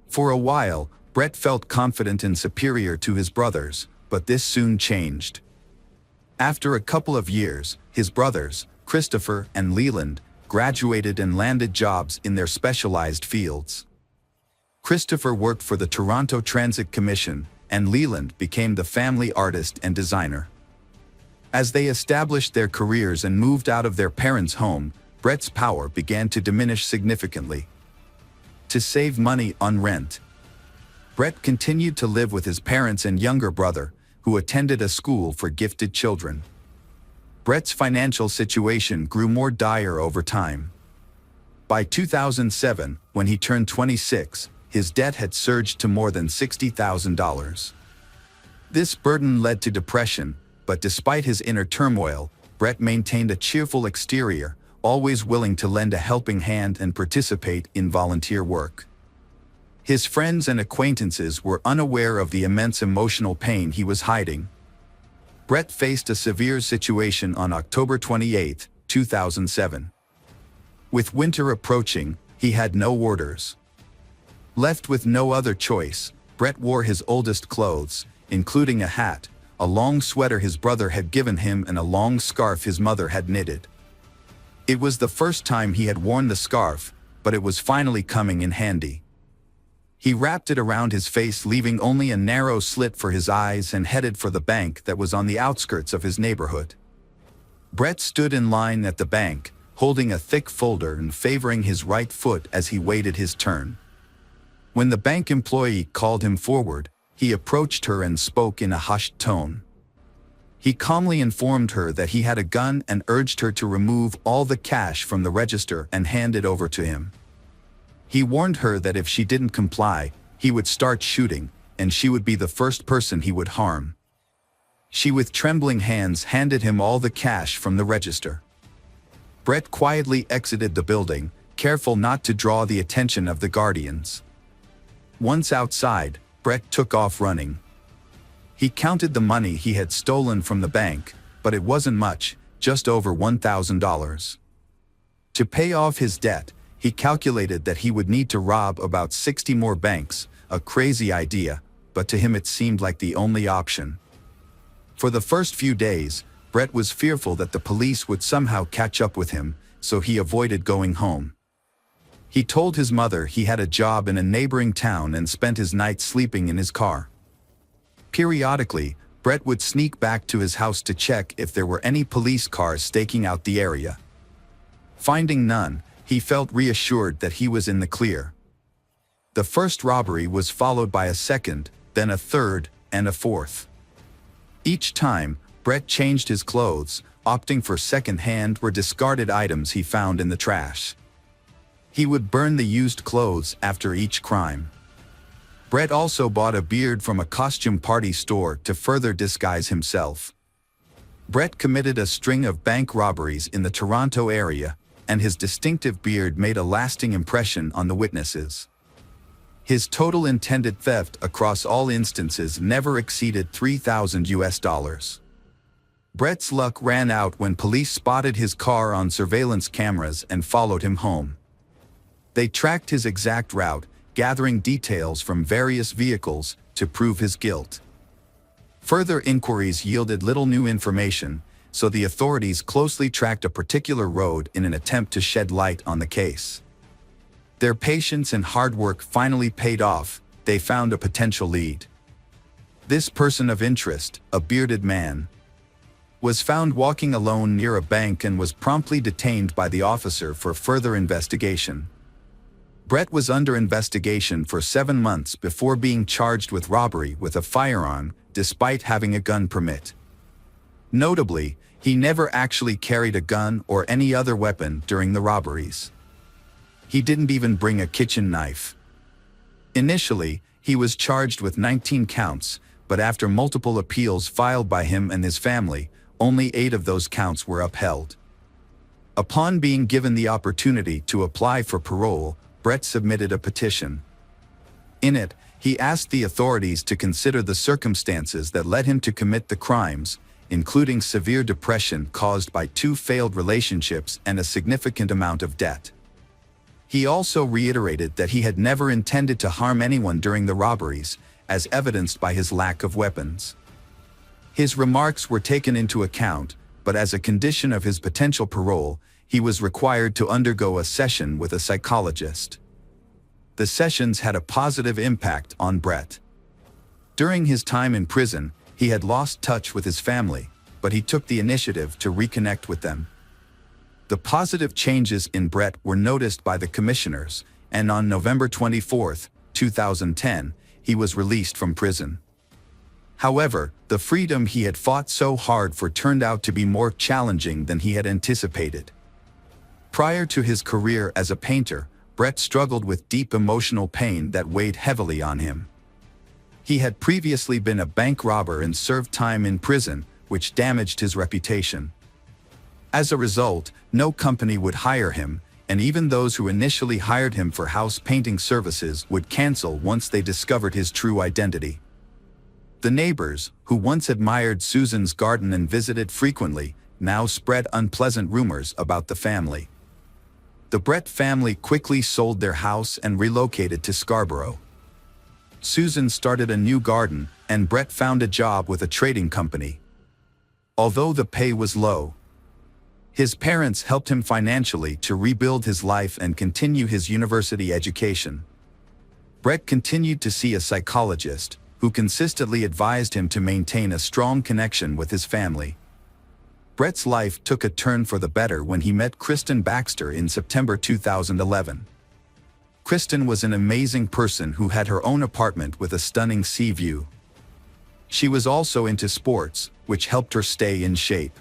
For a while, Brett felt confident and superior to his brothers, but this soon changed. After a couple of years, his brothers, Christopher and Leland, graduated and landed jobs in their specialized fields. Christopher worked for the Toronto Transit Commission, and Leland became the family artist and designer. As they established their careers and moved out of their parents' home, Brett's power began to diminish significantly. To save money on rent, Brett continued to live with his parents and younger brother, who attended a school for gifted children. Brett's financial situation grew more dire over time. By 2007, when he turned 26, his debt had surged to more than $60,000. This burden led to depression, but despite his inner turmoil, Brett maintained a cheerful exterior, always willing to lend a helping hand and participate in volunteer work. His friends and acquaintances were unaware of the immense emotional pain he was hiding. Brett faced a severe situation on October 28, 2007. With winter approaching, he had no orders. Left with no other choice, Brett wore his oldest clothes, including a hat, a long sweater his brother had given him and a long scarf his mother had knitted. It was the first time he had worn the scarf, but it was finally coming in handy. He wrapped it around his face, leaving only a narrow slit for his eyes, and headed for the bank that was on the outskirts of his neighborhood. Brett stood in line at the bank, holding a thick folder and favoring his right foot as he waited his turn. When the bank employee called him forward, he approached her and spoke in a hushed tone. He calmly informed her that he had a gun and urged her to remove all the cash from the register and hand it over to him. He warned her that if she didn't comply, he would start shooting, and she would be the first person he would harm. She, with trembling hands, handed him all the cash from the register. Brett quietly exited the building, careful not to draw the attention of the guardians. Once outside, Brett took off running. He counted the money he had stolen from the bank, but it wasn't much, just over $1,000. To pay off his debt, he calculated that he would need to rob about 60 more banks, a crazy idea, but to him it seemed like the only option. For the first few days, Brett was fearful that the police would somehow catch up with him, so he avoided going home. He told his mother he had a job in a neighboring town and spent his nights sleeping in his car. Periodically, Brett would sneak back to his house to check if there were any police cars staking out the area. Finding none, he felt reassured that he was in the clear. The first robbery was followed by a second, then a third, and a fourth. Each time, Brett changed his clothes, opting for second-hand or discarded items he found in the trash. He would burn the used clothes after each crime. Brett also bought a beard from a costume party store to further disguise himself. Brett committed a string of bank robberies in the Toronto area, and his distinctive beard made a lasting impression on the witnesses. His total intended theft across all instances never exceeded $3,000. Brett's luck ran out when police spotted his car on surveillance cameras and followed him home. They tracked his exact route, gathering details from various vehicles to prove his guilt. Further inquiries yielded little new information, so the authorities closely tracked a particular road in an attempt to shed light on the case. Their patience and hard work finally paid off. They found a potential lead. This person of interest, a bearded man, was found walking alone near a bank and was promptly detained by the officer for further investigation. Brett was under investigation for 7 months before being charged with robbery with a firearm, despite having a gun permit. Notably, he never actually carried a gun or any other weapon during the robberies. He didn't even bring a kitchen knife. Initially, he was charged with 19 counts, but after multiple appeals filed by him and his family, only 8 of those counts were upheld. Upon being given the opportunity to apply for parole, Brett submitted a petition. In it, he asked the authorities to consider the circumstances that led him to commit the crimes, including severe depression caused by 2 failed relationships and a significant amount of debt. He also reiterated that he had never intended to harm anyone during the robberies, as evidenced by his lack of weapons. His remarks were taken into account, but as a condition of his potential parole, he was required to undergo a session with a psychologist. The sessions had a positive impact on Brett. During his time in prison, he had lost touch with his family, but he took the initiative to reconnect with them. The positive changes in Brett were noticed by the commissioners, and on November 24, 2010, he was released from prison. However, the freedom he had fought so hard for turned out to be more challenging than he had anticipated. Prior to his career as a painter, Brett struggled with deep emotional pain that weighed heavily on him. He had previously been a bank robber and served time in prison, which damaged his reputation. As a result, no company would hire him, and even those who initially hired him for house painting services would cancel once they discovered his true identity. The neighbors, who once admired Susan's garden and visited frequently, now spread unpleasant rumors about the family. The Brett family quickly sold their house and relocated to Scarborough. Susan started a new garden, and Brett found a job with a trading company. Although the pay was low, his parents helped him financially to rebuild his life and continue his university education. Brett continued to see a psychologist, who consistently advised him to maintain a strong connection with his family. Brett's life took a turn for the better when he met Kristen Baxter in September 2011. Kristen was an amazing person who had her own apartment with a stunning sea view. She was also into sports, which helped her stay in shape.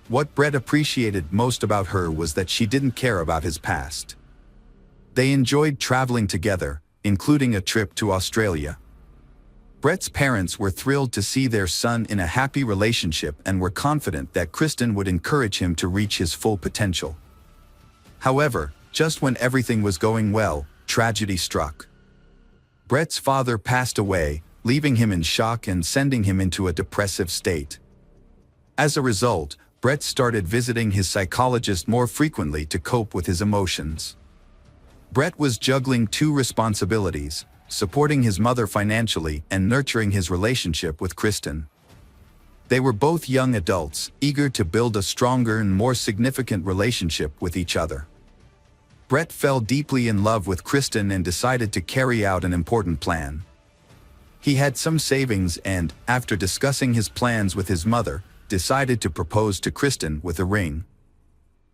What Brett appreciated most about her was that she didn't care about his past. They enjoyed traveling together, including a trip to Australia. Brett's parents were thrilled to see their son in a happy relationship and were confident that Kristen would encourage him to reach his full potential. However, just when everything was going well, tragedy struck. Brett's father passed away, leaving him in shock and sending him into a depressive state. As a result, Brett started visiting his psychologist more frequently to cope with his emotions. Brett was juggling two responsibilities: supporting his mother financially and nurturing his relationship with Kristen. They were both young adults, eager to build a stronger and more significant relationship with each other. Brett fell deeply in love with Kristen and decided to carry out an important plan. He had some savings and, after discussing his plans with his mother, decided to propose to Kristen with a ring.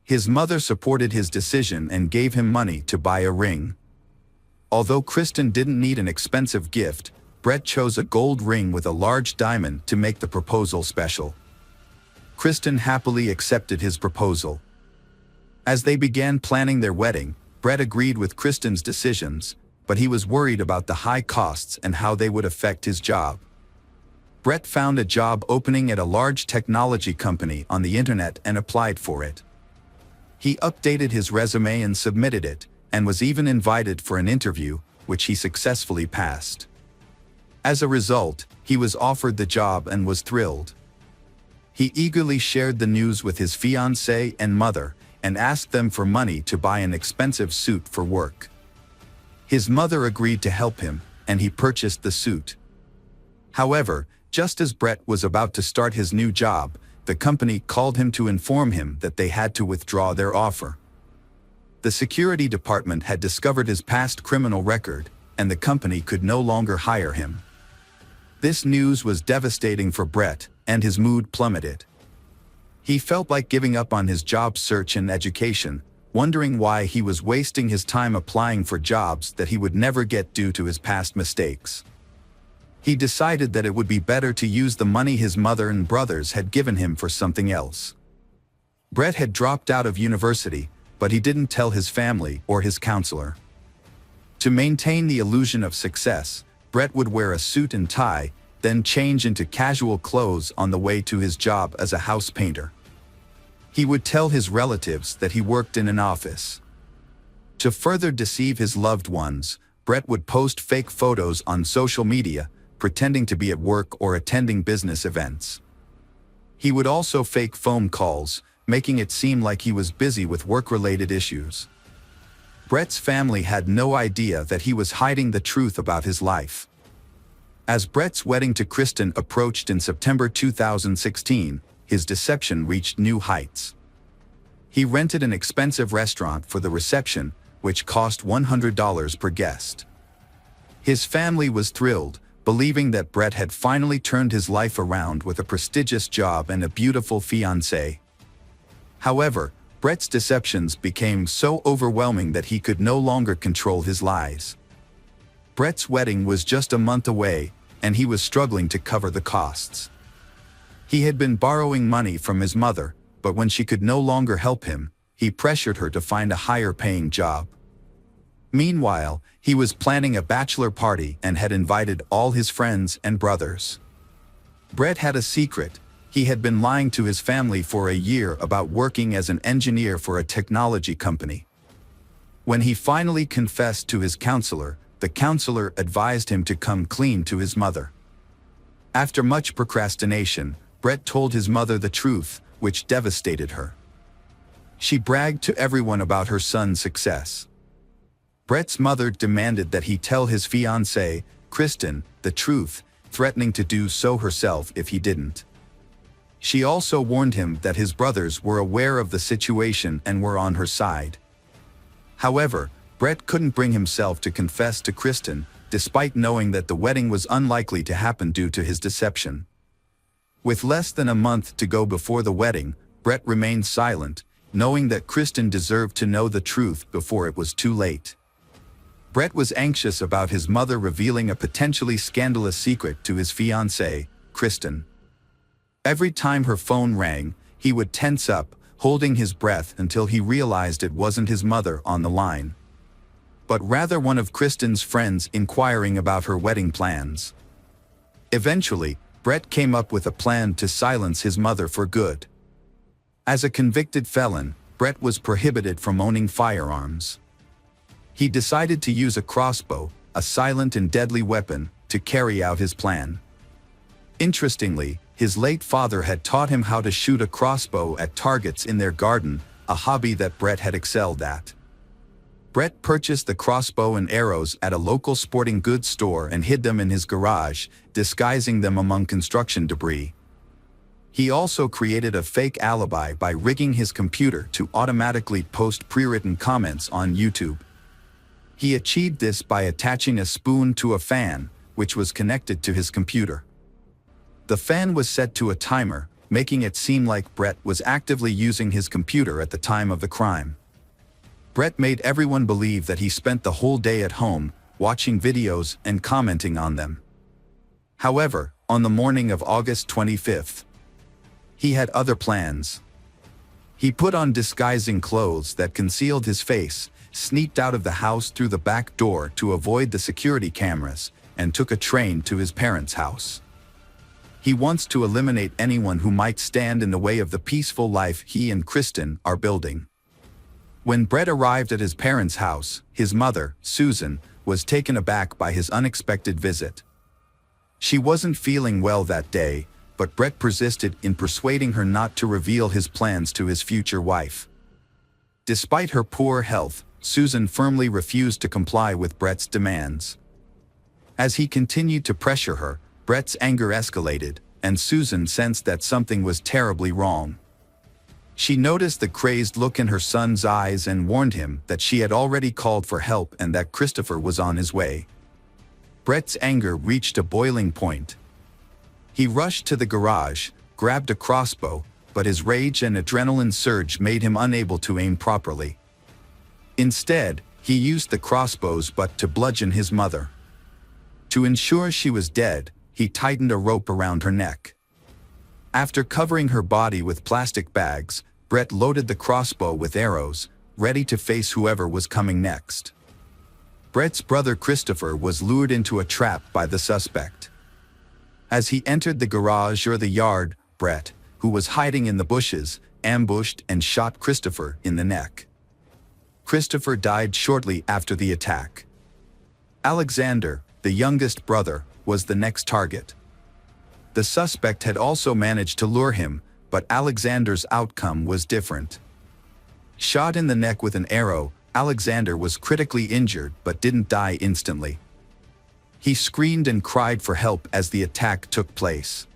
His mother supported his decision and gave him money to buy a ring. Although Kristen didn't need an expensive gift, Brett chose a gold ring with a large diamond to make the proposal special. Kristen happily accepted his proposal. As they began planning their wedding, Brett agreed with Kristen's decisions, but he was worried about the high costs and how they would affect his job. Brett found a job opening at a large technology company on the internet and applied for it. He updated his resume and submitted it, and was even invited for an interview, which he successfully passed. As a result, he was offered the job and was thrilled. He eagerly shared the news with his fiancée and mother, and asked them for money to buy an expensive suit for work. His mother agreed to help him, and he purchased the suit. However, just as Brett was about to start his new job, the company called him to inform him that they had to withdraw their offer. The security department had discovered his past criminal record, and the company could no longer hire him. This news was devastating for Brett, and his mood plummeted. He felt like giving up on his job search and education, wondering why he was wasting his time applying for jobs that he would never get due to his past mistakes. He decided that it would be better to use the money his mother and brothers had given him for something else. Brett had dropped out of university, but he didn't tell his family or his counselor. To maintain the illusion of success, Brett would wear a suit and tie, then change into casual clothes on the way to his job as a house painter. He would tell his relatives that he worked in an office. To further deceive his loved ones, Brett would post fake photos on social media, pretending to be at work or attending business events. He would also fake phone calls, making it seem like he was busy with work-related issues. Brett's family had no idea that he was hiding the truth about his life. As Brett's wedding to Kristen approached in September 2016, his deception reached new heights. He rented an expensive restaurant for the reception, which cost $100 per guest. His family was thrilled, believing that Brett had finally turned his life around with a prestigious job and a beautiful fiancée. However, Brett's deceptions became so overwhelming that he could no longer control his lies. Brett's wedding was just a month away, and he was struggling to cover the costs. He had been borrowing money from his mother, but when she could no longer help him, he pressured her to find a higher-paying job. Meanwhile, he was planning a bachelor party and had invited all his friends and brothers. Brett had a secret. He had been lying to his family for a year about working as an engineer for a technology company. When he finally confessed to his counselor, the counselor advised him to come clean to his mother. After much procrastination, Brett told his mother the truth, which devastated her. She bragged to everyone about her son's success. Brett's mother demanded that he tell his fiancée, Kristen, the truth, threatening to do so herself if he didn't. She also warned him that his brothers were aware of the situation and were on her side. However, Brett couldn't bring himself to confess to Kristen, despite knowing that the wedding was unlikely to happen due to his deception. With less than a month to go before the wedding, Brett remained silent, knowing that Kristen deserved to know the truth before it was too late. Brett was anxious about his mother revealing a potentially scandalous secret to his fiancée, Kristen. Every time her phone rang, he would tense up, holding his breath until he realized it wasn't his mother on the line, but rather one of Kristen's friends inquiring about her wedding plans. Eventually, Brett came up with a plan to silence his mother for good. As a convicted felon, Brett was prohibited from owning firearms. He decided to use a crossbow, a silent and deadly weapon, to carry out his plan. Interestingly, his late father had taught him how to shoot a crossbow at targets in their garden, a hobby that Brett had excelled at. Brett purchased the crossbow and arrows at a local sporting goods store and hid them in his garage, disguising them among construction debris. He also created a fake alibi by rigging his computer to automatically post pre-written comments on YouTube. He achieved this by attaching a spoon to a fan, which was connected to his computer. The fan was set to a timer, making it seem like Brett was actively using his computer at the time of the crime. Brett made everyone believe that he spent the whole day at home, watching videos and commenting on them. However, on the morning of August 25th, he had other plans. He put on disguising clothes that concealed his face, sneaked out of the house through the back door to avoid the security cameras, and took a train to his parents' house. He wants to eliminate anyone who might stand in the way of the peaceful life he and Kristen are building. When Brett arrived at his parents' house, his mother, Susan, was taken aback by his unexpected visit. She wasn't feeling well that day, but Brett persisted in persuading her not to reveal his plans to his future wife. Despite her poor health, Susan firmly refused to comply with Brett's demands. As he continued to pressure her, Brett's anger escalated, and Susan sensed that something was terribly wrong. She noticed the crazed look in her son's eyes and warned him that she had already called for help and that Christopher was on his way. Brett's anger reached a boiling point. He rushed to the garage, grabbed a crossbow, but his rage and adrenaline surge made him unable to aim properly. Instead, he used the crossbow's butt to bludgeon his mother. To ensure she was dead, he tightened a rope around her neck. After covering her body with plastic bags, Brett loaded the crossbow with arrows, ready to face whoever was coming next. Brett's brother Christopher was lured into a trap by the suspect. As he entered the garage or the yard, Brett, who was hiding in the bushes, ambushed and shot Christopher in the neck. Christopher died shortly after the attack. Alexander, the youngest brother, was the next target. The suspect had also managed to lure him, but Alexander's outcome was different. Shot in the neck with an arrow, Alexander was critically injured but didn't die instantly. He screamed and cried for help as the attack took place.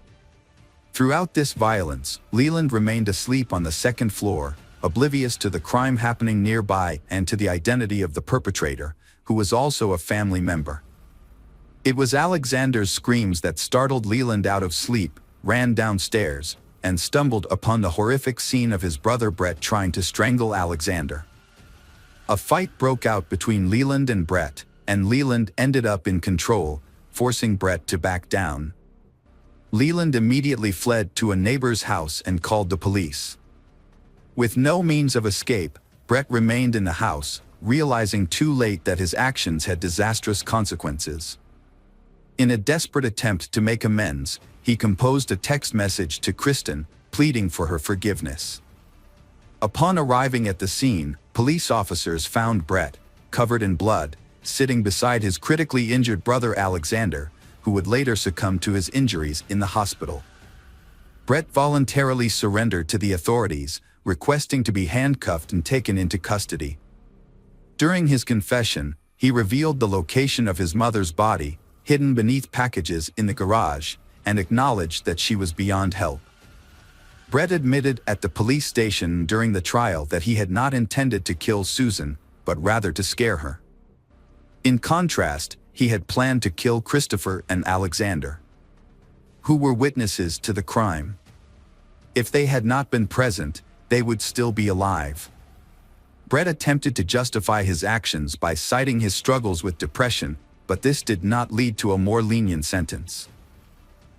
Throughout this violence, Leland remained asleep on the second floor, oblivious to the crime happening nearby and to the identity of the perpetrator, who was also a family member. It was Alexander's screams that startled Leland out of sleep, ran downstairs, and stumbled upon the horrific scene of his brother Brett trying to strangle Alexander. A fight broke out between Leland and Brett, and Leland ended up in control, forcing Brett to back down. Leland immediately fled to a neighbor's house and called the police. With no means of escape, Brett remained in the house, realizing too late that his actions had disastrous consequences. In a desperate attempt to make amends, he composed a text message to Kristen, pleading for her forgiveness. Upon arriving at the scene, police officers found Brett, covered in blood, sitting beside his critically injured brother Alexander, who would later succumb to his injuries in the hospital. Brett voluntarily surrendered to the authorities, requesting to be handcuffed and taken into custody. During his confession, he revealed the location of his mother's body, hidden beneath packages in the garage, and acknowledged that she was beyond help. Brett admitted at the police station during the trial that he had not intended to kill Susan, but rather to scare her. In contrast, he had planned to kill Christopher and Alexander, who were witnesses to the crime. If they had not been present, they would still be alive. Brett attempted to justify his actions by citing his struggles with depression, but this did not lead to a more lenient sentence.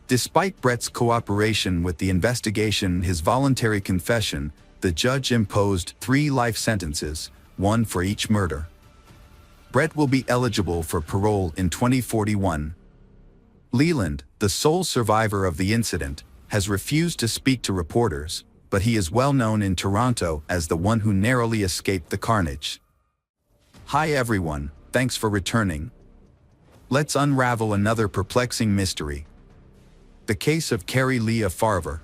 Despite Brett's cooperation with the investigation and his voluntary confession, the judge imposed 3 life sentences, 1 for each murder. Brett will be eligible for parole in 2041. Leland, the sole survivor of the incident, has refused to speak to reporters, but he is well known in Toronto as the one who narrowly escaped the carnage. Hi everyone, thanks for returning. Let's unravel another perplexing mystery. The case of Carrie Leah Farver.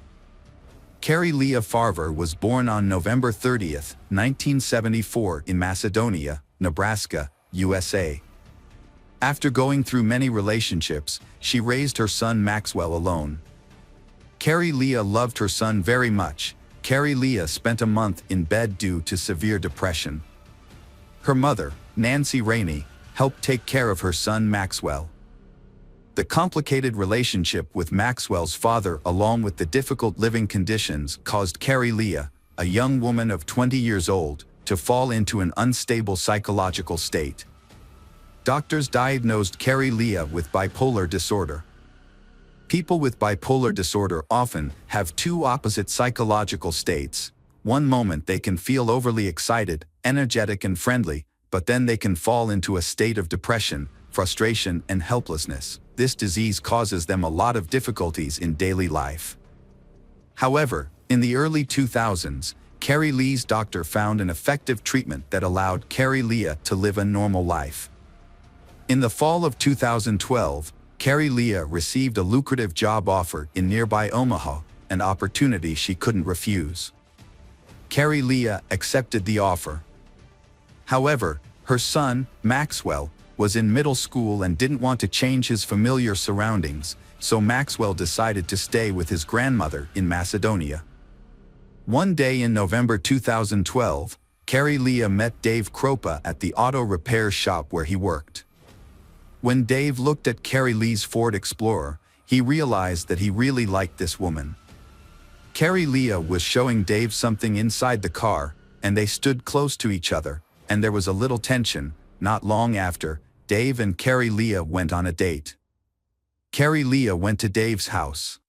Carrie Leah Farver was born on November 30, 1974 in Macedonia, Nebraska, USA. After going through many relationships, she raised her son Maxwell alone. Carrie Leah loved her son very much. Carrie Leah spent a month in bed due to severe depression. Her mother, Nancy Rainey, helped take care of her son Maxwell. The complicated relationship with Maxwell's father along with the difficult living conditions caused Carrie Leah, a young woman of 20 years old, to fall into an unstable psychological state. Doctors diagnosed Carrie Leah with bipolar disorder. People with bipolar disorder often have 2 opposite psychological states. One moment they can feel overly excited, energetic and friendly, but then they can fall into a state of depression, frustration and helplessness. This disease causes them a lot of difficulties in daily life. However, in the early 2000s, Carrie Leah's doctor found an effective treatment that allowed Carrie Leah to live a normal life. In the fall of 2012, Carrie Leah received a lucrative job offer in nearby Omaha, an opportunity she couldn't refuse. Carrie Leah accepted the offer. However, her son, Maxwell, was in middle school and didn't want to change his familiar surroundings, so Maxwell decided to stay with his grandmother in Macedonia. One day in November 2012, Carrie Leah met Dave Kropa at the auto repair shop where he worked. When Dave looked at Carrie Leah's Ford Explorer, he realized that he really liked this woman. Carrie Leah was showing Dave something inside the car, and they stood close to each other, and there was a little tension. Not long after, Dave and Carrie Leah went on a date. Carrie Leah went to Dave's house.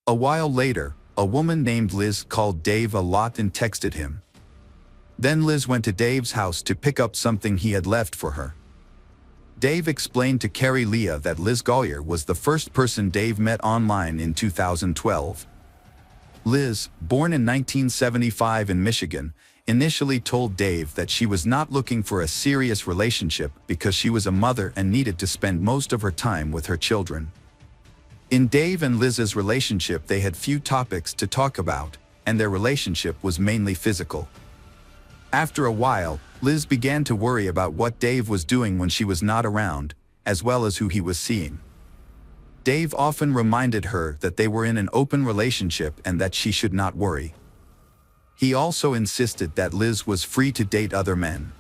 A while later, a woman named Liz called Dave a lot and texted him. Then Liz went to Dave's house to pick up something he had left for her. Dave explained to Carrie Leah that Liz Gollier was the first person Dave met online in 2012. Liz, born in 1975 in Michigan, initially told Dave that she was not looking for a serious relationship because she was a mother and needed to spend most of her time with her children. In Dave and Liz's relationship, they had few topics to talk about, and their relationship was mainly physical. After a while, Liz began to worry about what Dave was doing when she was not around, as well as who he was seeing. Dave often reminded her that they were in an open relationship and that she should not worry. He also insisted that Liz was free to date other men.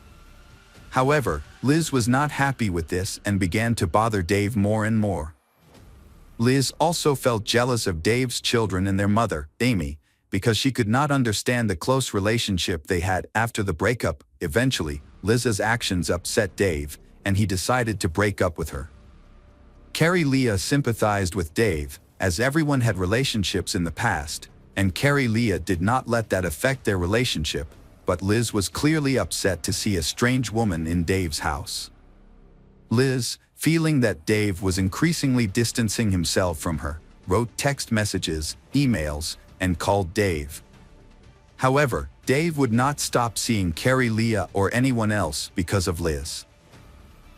However, Liz was not happy with this and began to bother Dave more and more. Liz also felt jealous of Dave's children and their mother, Amy, because she could not understand the close relationship they had after the breakup. Eventually, Liz's actions upset Dave, and he decided to break up with her. Carrie Leah sympathized with Dave, as everyone had relationships in the past, and Carrie Leah did not let that affect their relationship, but Liz was clearly upset to see a strange woman in Dave's house. Liz, feeling that Dave was increasingly distancing himself from her, wrote text messages, emails, and called Dave. However, Dave would not stop seeing Carrie Leah or anyone else because of Liz.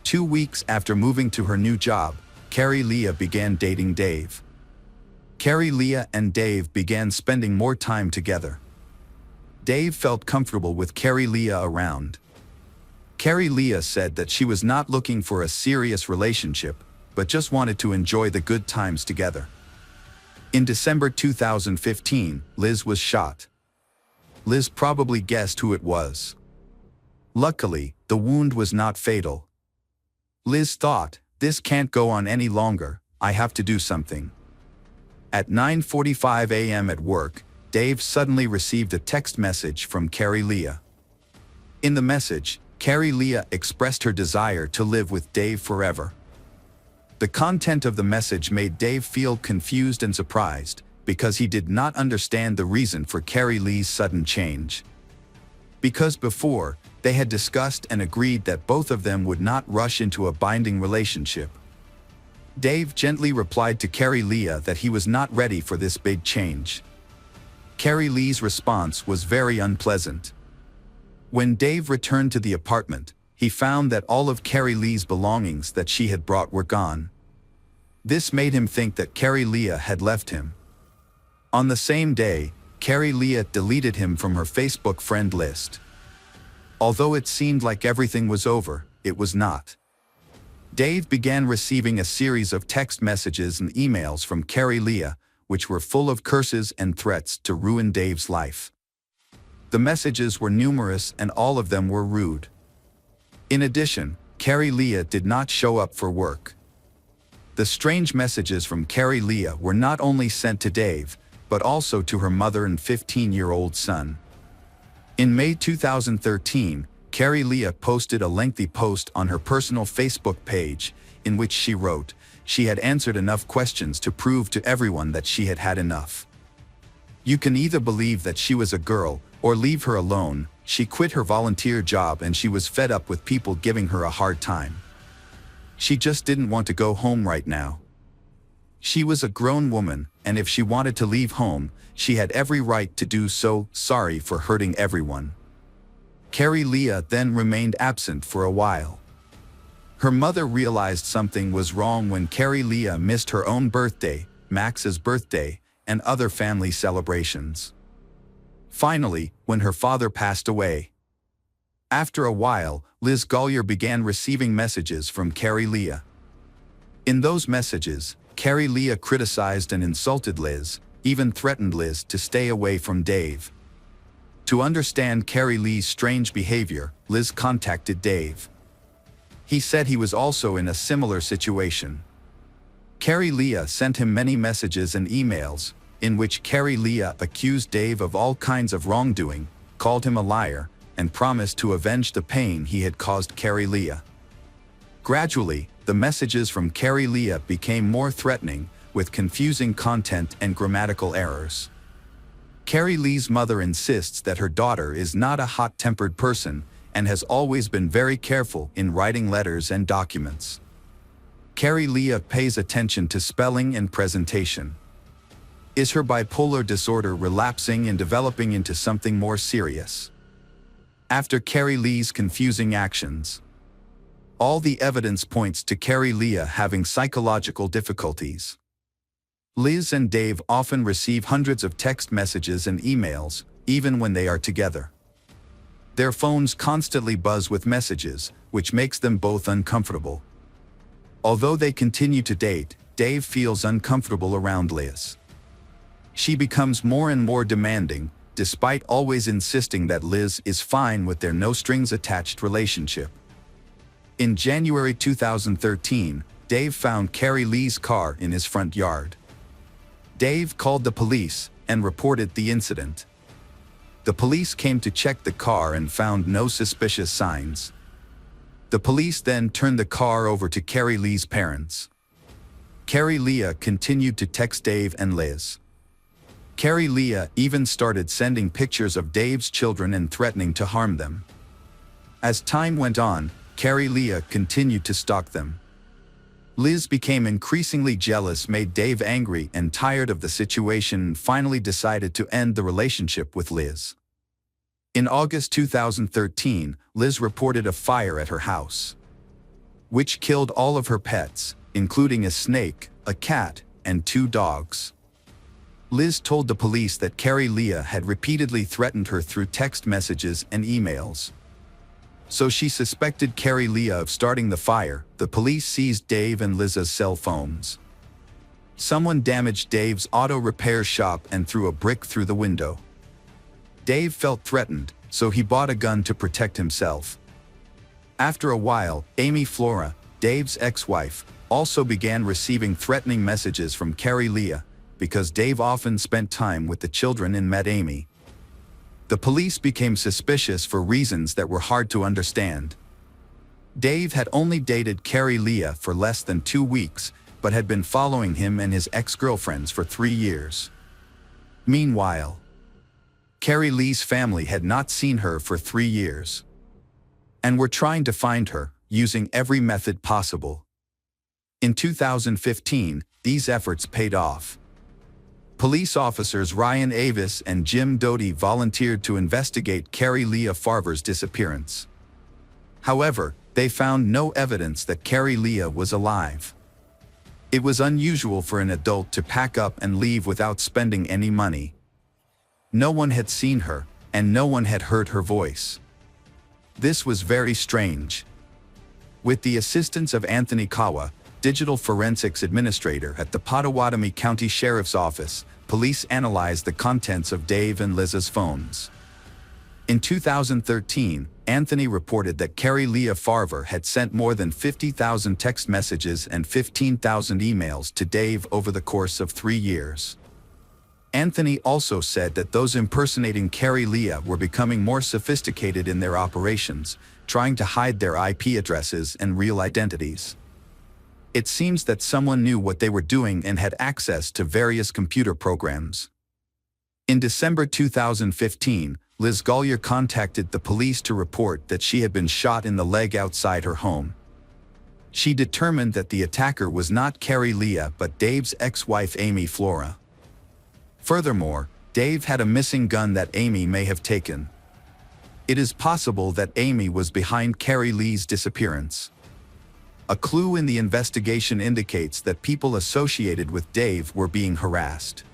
2 weeks after moving to her new job, Carrie Leah began dating Dave. Carrie Leah and Dave began spending more time together. Dave felt comfortable with Carrie Leah around. Carrie Leah said that she was not looking for a serious relationship, but just wanted to enjoy the good times together. In December 2015, Liz was shot. Liz probably guessed who it was. Luckily, the wound was not fatal. Liz thought, "This can't go on any longer, I have to do something." At 9:45 a.m. at work, Dave suddenly received a text message from Carrie Leah. In the message, Carrie Leah expressed her desire to live with Dave forever. The content of the message made Dave feel confused and surprised, because he did not understand the reason for Carrie Leah's sudden change. Because before, they had discussed and agreed that both of them would not rush into a binding relationship. Dave gently replied to Carrie Leah that he was not ready for this big change. Carrie Leah's response was very unpleasant. When Dave returned to the apartment, he found that all of Carrie Leah's belongings that she had brought were gone. This made him think that Carrie Leah had left him. On the same day, Carrie Leah deleted him from her Facebook friend list. Although it seemed like everything was over, it was not. Dave began receiving a series of text messages and emails from Carrie Leah, which were full of curses and threats to ruin Dave's life. The messages were numerous and all of them were rude. In addition, Carrie Leah did not show up for work. The strange messages from Carrie Leah were not only sent to Dave, but also to her mother and 15-year-old son. In May 2013, Carrie Leah posted a lengthy post on her personal Facebook page, in which she wrote, she had answered enough questions to prove to everyone that she had had enough. You can either believe that she was a girl, or leave her alone. She quit her volunteer job and she was fed up with people giving her a hard time. She just didn't want to go home right now. She was a grown woman, and if she wanted to leave home, she had every right to do so. Sorry for hurting everyone. Carrie Leah then remained absent for a while. Her mother realized something was wrong when Carrie Leah missed her own birthday, Max's birthday, and other family celebrations. Finally, when her father passed away. After a while, Liz Gollier began receiving messages from Carrie Leah. In those messages, Carrie Leah criticized and insulted Liz, even threatened Liz to stay away from Dave. To understand Carrie Leah's strange behavior, Liz contacted Dave. He said he was also in a similar situation. Carrie Leah sent him many messages and emails, in which Carrie Leah accused Dave of all kinds of wrongdoing, called him a liar, and promised to avenge the pain he had caused Carrie Leah. Gradually, the messages from Carrie Leah became more threatening, with confusing content and grammatical errors. Carrie Leah's mother insists that her daughter is not a hot-tempered person and has always been very careful in writing letters and documents. Carrie Leah pays attention to spelling and presentation. Is her bipolar disorder relapsing and developing into something more serious? After Carrie Leah's confusing actions, all the evidence points to Carrie Leah having psychological difficulties. Liz and Dave often receive hundreds of text messages and emails, even when they are together. Their phones constantly buzz with messages, which makes them both uncomfortable. Although they continue to date, Dave feels uncomfortable around Liz. She becomes more and more demanding, despite always insisting that Liz is fine with their no-strings-attached relationship. In January 2013, Dave found Carrie Lee's car in his front yard. Dave called the police and reported the incident. The police came to check the car and found no suspicious signs. The police then turned the car over to Carrie Lee's parents. Carrie Leah continued to text Dave and Liz. Carrie Leah even started sending pictures of Dave's children and threatening to harm them. As time went on, Carrie Leah continued to stalk them. Liz became increasingly jealous, made Dave angry and tired of the situation, and finally decided to end the relationship with Liz. In August 2013, Liz reported a fire at her house, which killed all of her pets, including a snake, a cat, and 2 dogs. Liz told the police that Carrie Leah had repeatedly threatened her through text messages and emails. So she suspected Carrie Leah of starting the fire. The police seized Dave and Liz's cell phones. Someone damaged Dave's auto repair shop and threw a brick through the window. Dave felt threatened, so he bought a gun to protect himself. After a while, Amy Flora, Dave's ex-wife, also began receiving threatening messages from Carrie Leah because Dave often spent time with the children and met Amy. The police became suspicious for reasons that were hard to understand. Dave had only dated Carrie Leah for less than 2 weeks, but had been following him and his ex-girlfriends for 3 years. Meanwhile, Carrie Lee's family had not seen her for 3 years, and were trying to find her, using every method possible. In 2015, these efforts paid off. Police officers Ryan Avis and Jim Doty volunteered to investigate Carrie Leah Farver's disappearance. However, they found no evidence that Carrie Leah was alive. It was unusual for an adult to pack up and leave without spending any money. No one had seen her, and no one had heard her voice. This was very strange. With the assistance of Anthony Kawa, digital forensics administrator at the Pottawatomie County Sheriff's Office, police analyzed the contents of Dave and Liz's phones. In 2013, Anthony reported that Carrie Leah Farver had sent more than 50,000 text messages and 15,000 emails to Dave over the course of 3 years. Anthony also said that those impersonating Carrie Leah were becoming more sophisticated in their operations, trying to hide their IP addresses and real identities. It seems that someone knew what they were doing and had access to various computer programs. In December 2015, Liz Gollier contacted the police to report that she had been shot in the leg outside her home. She determined that the attacker was not Carrie Leah but Dave's ex-wife Amy Flora. Furthermore, Dave had a missing gun that Amy may have taken. It is possible that Amy was behind Carrie Lee's disappearance. A clue in the investigation indicates that people associated with Dave were being harassed.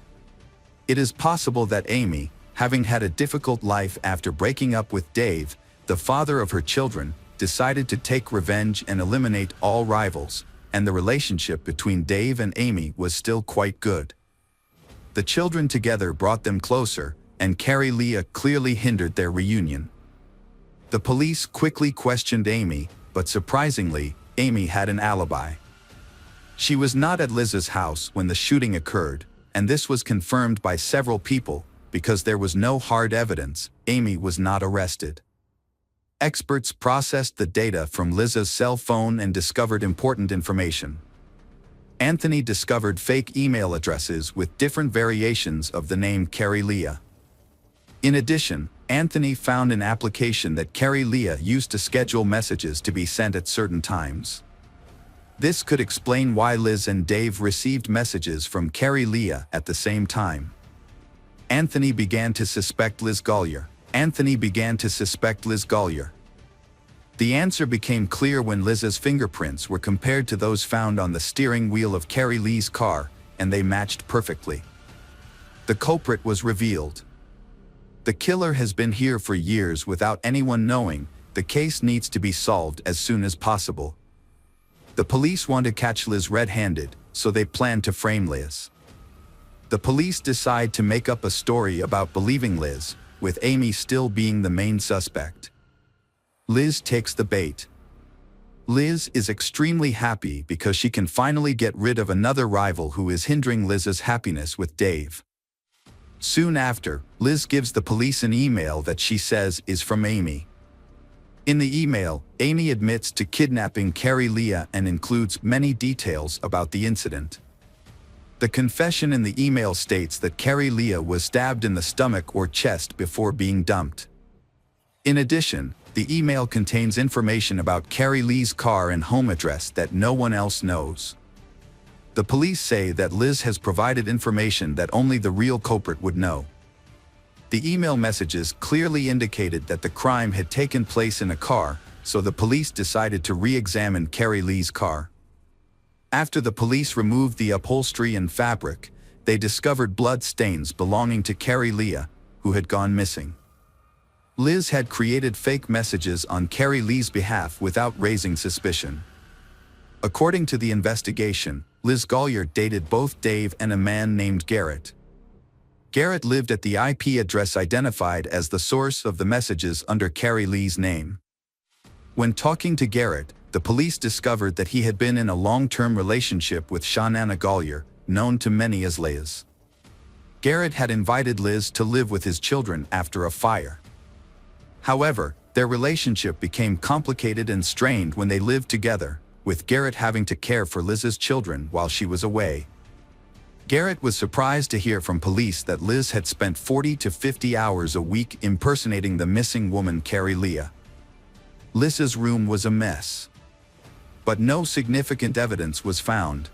It is possible that Amy, having had a difficult life after breaking up with Dave, the father of her children, decided to take revenge and eliminate all rivals, and the relationship between Dave and Amy was still quite good. The children together brought them closer, and Carrie Leah clearly hindered their reunion. The police quickly questioned Amy, but surprisingly, Amy had an alibi. She was not at Liz's house when the shooting occurred, and this was confirmed by several people. Because there was no hard evidence, Amy was not arrested. Experts processed the data from Liz's cell phone and discovered important information. Anthony discovered fake email addresses with different variations of the name Carrie Leah. In addition, Anthony found an application that Carrie Leah used to schedule messages to be sent at certain times. This could explain why Liz and Dave received messages from Carrie Leah at the same time. Anthony began to suspect Liz Gollier. The answer became clear when Liz's fingerprints were compared to those found on the steering wheel of Carrie Lee's car, and they matched perfectly. The culprit was revealed. The killer has been here for years without anyone knowing. The case needs to be solved as soon as possible. The police want to catch Liz red-handed, so they plan to frame Liz. The police decide to make up a story about believing Liz, with Amy still being the main suspect. Liz takes the bait. Liz is extremely happy because she can finally get rid of another rival who is hindering Liz's happiness with Dave. Soon after, Liz gives the police an email that she says is from Amy. In the email, Amy admits to kidnapping Carrie Leah and includes many details about the incident. The confession in the email states that Carrie Leah was stabbed in the stomach or chest before being dumped. In addition, the email contains information about Carrie Lee's car and home address that no one else knows. The police say that Liz has provided information that only the real culprit would know. The email messages clearly indicated that the crime had taken place in a car, so the police decided to re-examine Carrie Lee's car. After the police removed the upholstery and fabric, they discovered blood stains belonging to Carrie Leah, who had gone missing. Liz had created fake messages on Carrie Lee's behalf without raising suspicion. According to the investigation, Liz Gollier dated both Dave and a man named Garrett. Garrett lived at the IP address identified as the source of the messages under Carrie Lee's name. When talking to Garrett, the police discovered that he had been in a long-term relationship with Shanana Gollier, known to many as Liz. Garrett had invited Liz to live with his children after a fire. However, their relationship became complicated and strained when they lived together, with Garrett having to care for Liz's children while she was away. Garrett was surprised to hear from police that Liz had spent 40 to 50 hours a week impersonating the missing woman Carrie Leah. Liz's room was a mess, but no significant evidence was found.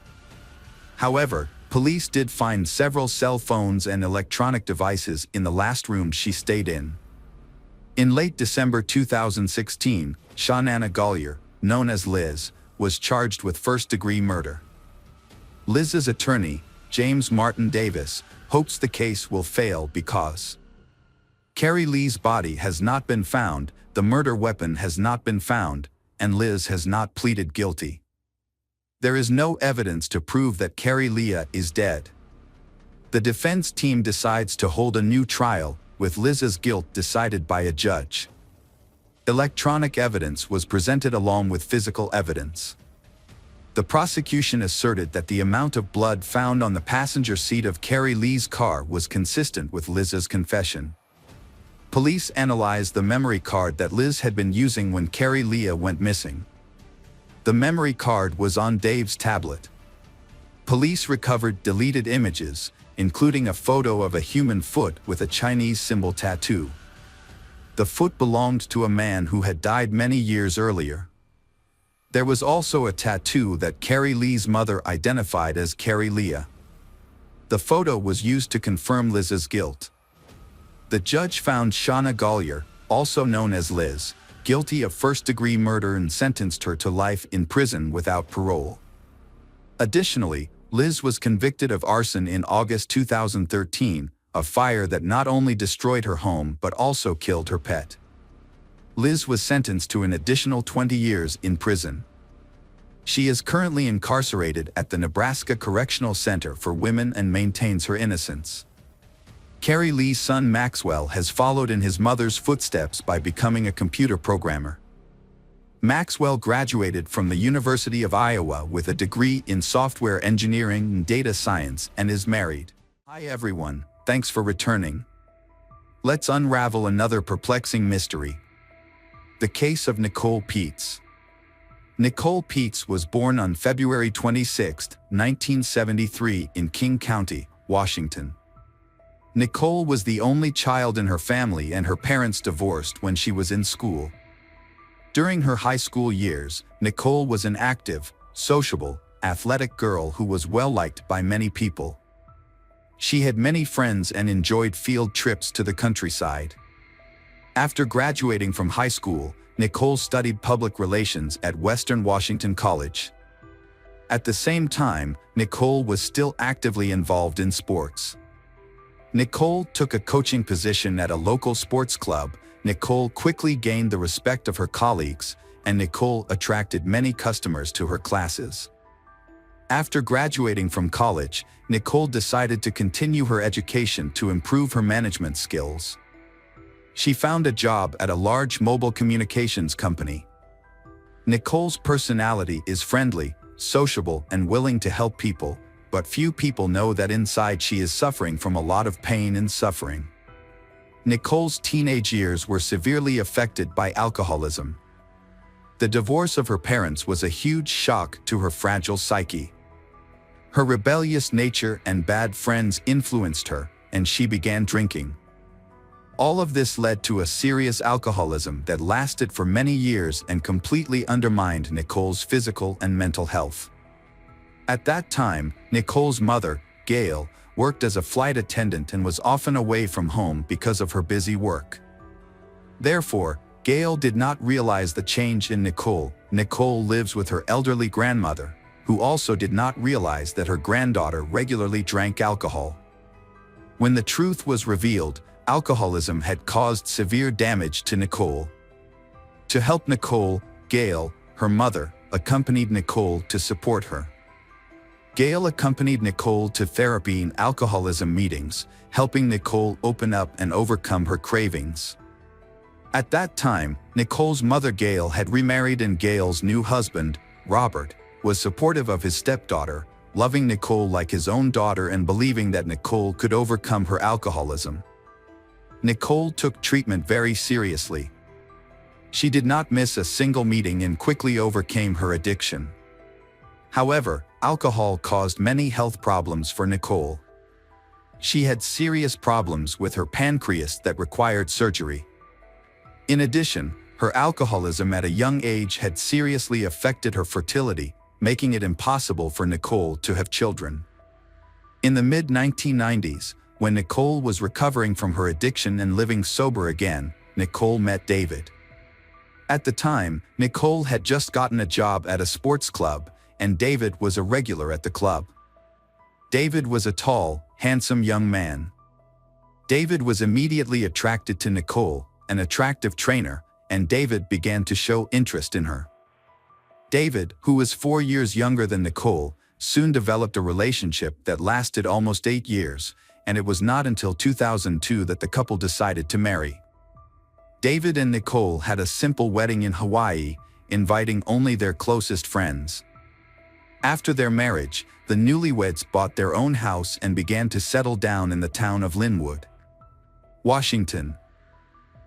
However, police did find several cell phones and electronic devices in the last room she stayed in. In late December 2016, Shanana Gollier, known as Liz, was charged with first-degree murder. Liz's attorney, James Martin Davis, hopes the case will fail because Carrie Lee's body has not been found, the murder weapon has not been found, and Liz has not pleaded guilty. There is no evidence to prove that Carrie Leah is dead. The defense team decides to hold a new trial, with Liz's guilt decided by a judge. Electronic evidence was presented along with physical evidence. The prosecution asserted that the amount of blood found on the passenger seat of Carrie Lee's car was consistent with Liz's confession. Police analyzed the memory card that Liz had been using when Carrie Leah went missing. The memory card was on Dave's tablet. Police recovered deleted images, including a photo of a human foot with a Chinese symbol tattoo. The foot belonged to a man who had died many years earlier. There was also a tattoo that Carrie Lee's mother identified as Carrie Leah. The photo was used to confirm Liz's guilt. The judge found Shana Gollier, also known as Liz, guilty of first-degree murder and sentenced her to life in prison without parole. Additionally, Liz was convicted of arson in August 2013, a fire that not only destroyed her home but also killed her pet. Liz was sentenced to an additional 20 years in prison. She is currently incarcerated at the Nebraska Correctional Center for Women and maintains her innocence. Carrie Lee's son Maxwell has followed in his mother's footsteps by becoming a computer programmer. Maxwell graduated from the University of Iowa with a degree in software engineering and data science and is married. Hi everyone, thanks for returning. Let's unravel another perplexing mystery. The case of Nicole Peets. Nicole Peets was born on February 26, 1973 in King County, Washington. Nicole was the only child in her family and her parents divorced when she was in school. During her high school years, Nicole was an active, sociable, athletic girl who was well-liked by many people. She had many friends and enjoyed field trips to the countryside. After graduating from high school, Nicole studied public relations at Western Washington College. At the same time, Nicole was still actively involved in sports. Nicole took a coaching position at a local sports club. Nicole quickly gained the respect of her colleagues, and Nicole attracted many customers to her classes. After graduating from college, Nicole decided to continue her education to improve her management skills. She found a job at a large mobile communications company. Nicole's personality is friendly, sociable, and willing to help people, but few people know that inside she is suffering from a lot of pain and suffering. Nicole's teenage years were severely affected by alcoholism. The divorce of her parents was a huge shock to her fragile psyche. Her rebellious nature and bad friends influenced her, and she began drinking. All of this led to a serious alcoholism that lasted for many years and completely undermined Nicole's physical and mental health. At that time, Nicole's mother, Gail, worked as a flight attendant and was often away from home because of her busy work. Therefore, Gail did not realize the change in Nicole. Nicole lives with her elderly grandmother, who also did not realize that her granddaughter regularly drank alcohol. When the truth was revealed, alcoholism had caused severe damage to Nicole. To help Nicole, Gail, her mother, accompanied Nicole to support her. Gail accompanied Nicole to therapy and alcoholism meetings, helping Nicole open up and overcome her cravings. At that time, Nicole's mother Gail had remarried, and Gail's new husband, Robert, was supportive of his stepdaughter, loving Nicole like his own daughter and believing that Nicole could overcome her alcoholism. Nicole took treatment very seriously. She did not miss a single meeting and quickly overcame her addiction. However, alcohol caused many health problems for Nicole. She had serious problems with her pancreas that required surgery. In addition, her alcoholism at a young age had seriously affected her fertility, making it impossible for Nicole to have children. In the mid-1990s, when Nicole was recovering from her addiction and living sober again, Nicole met David. At the time, Nicole had just gotten a job at a sports club, and David was a regular at the club. David was a tall, handsome young man. David was immediately attracted to Nicole, an attractive trainer, and David began to show interest in her. David, who was 4 years younger than Nicole, soon developed a relationship that lasted almost 8 years, and it was not until 2002 that the couple decided to marry. David and Nicole had a simple wedding in Hawaii, inviting only their closest friends. After their marriage, the newlyweds bought their own house and began to settle down in the town of Linwood, Washington.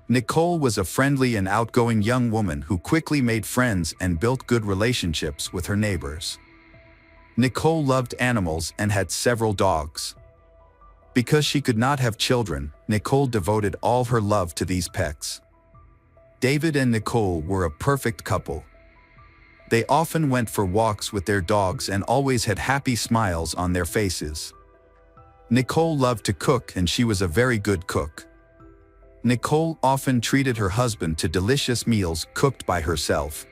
Nicole was a friendly and outgoing young woman who quickly made friends and built good relationships with her neighbors. Nicole loved animals and had several dogs. Because she could not have children, Nicole devoted all her love to these pets. David and Nicole were a perfect couple. They often went for walks with their dogs and always had happy smiles on their faces. Nicole loved to cook, and she was a very good cook. Nicole often treated her husband to delicious meals cooked by herself.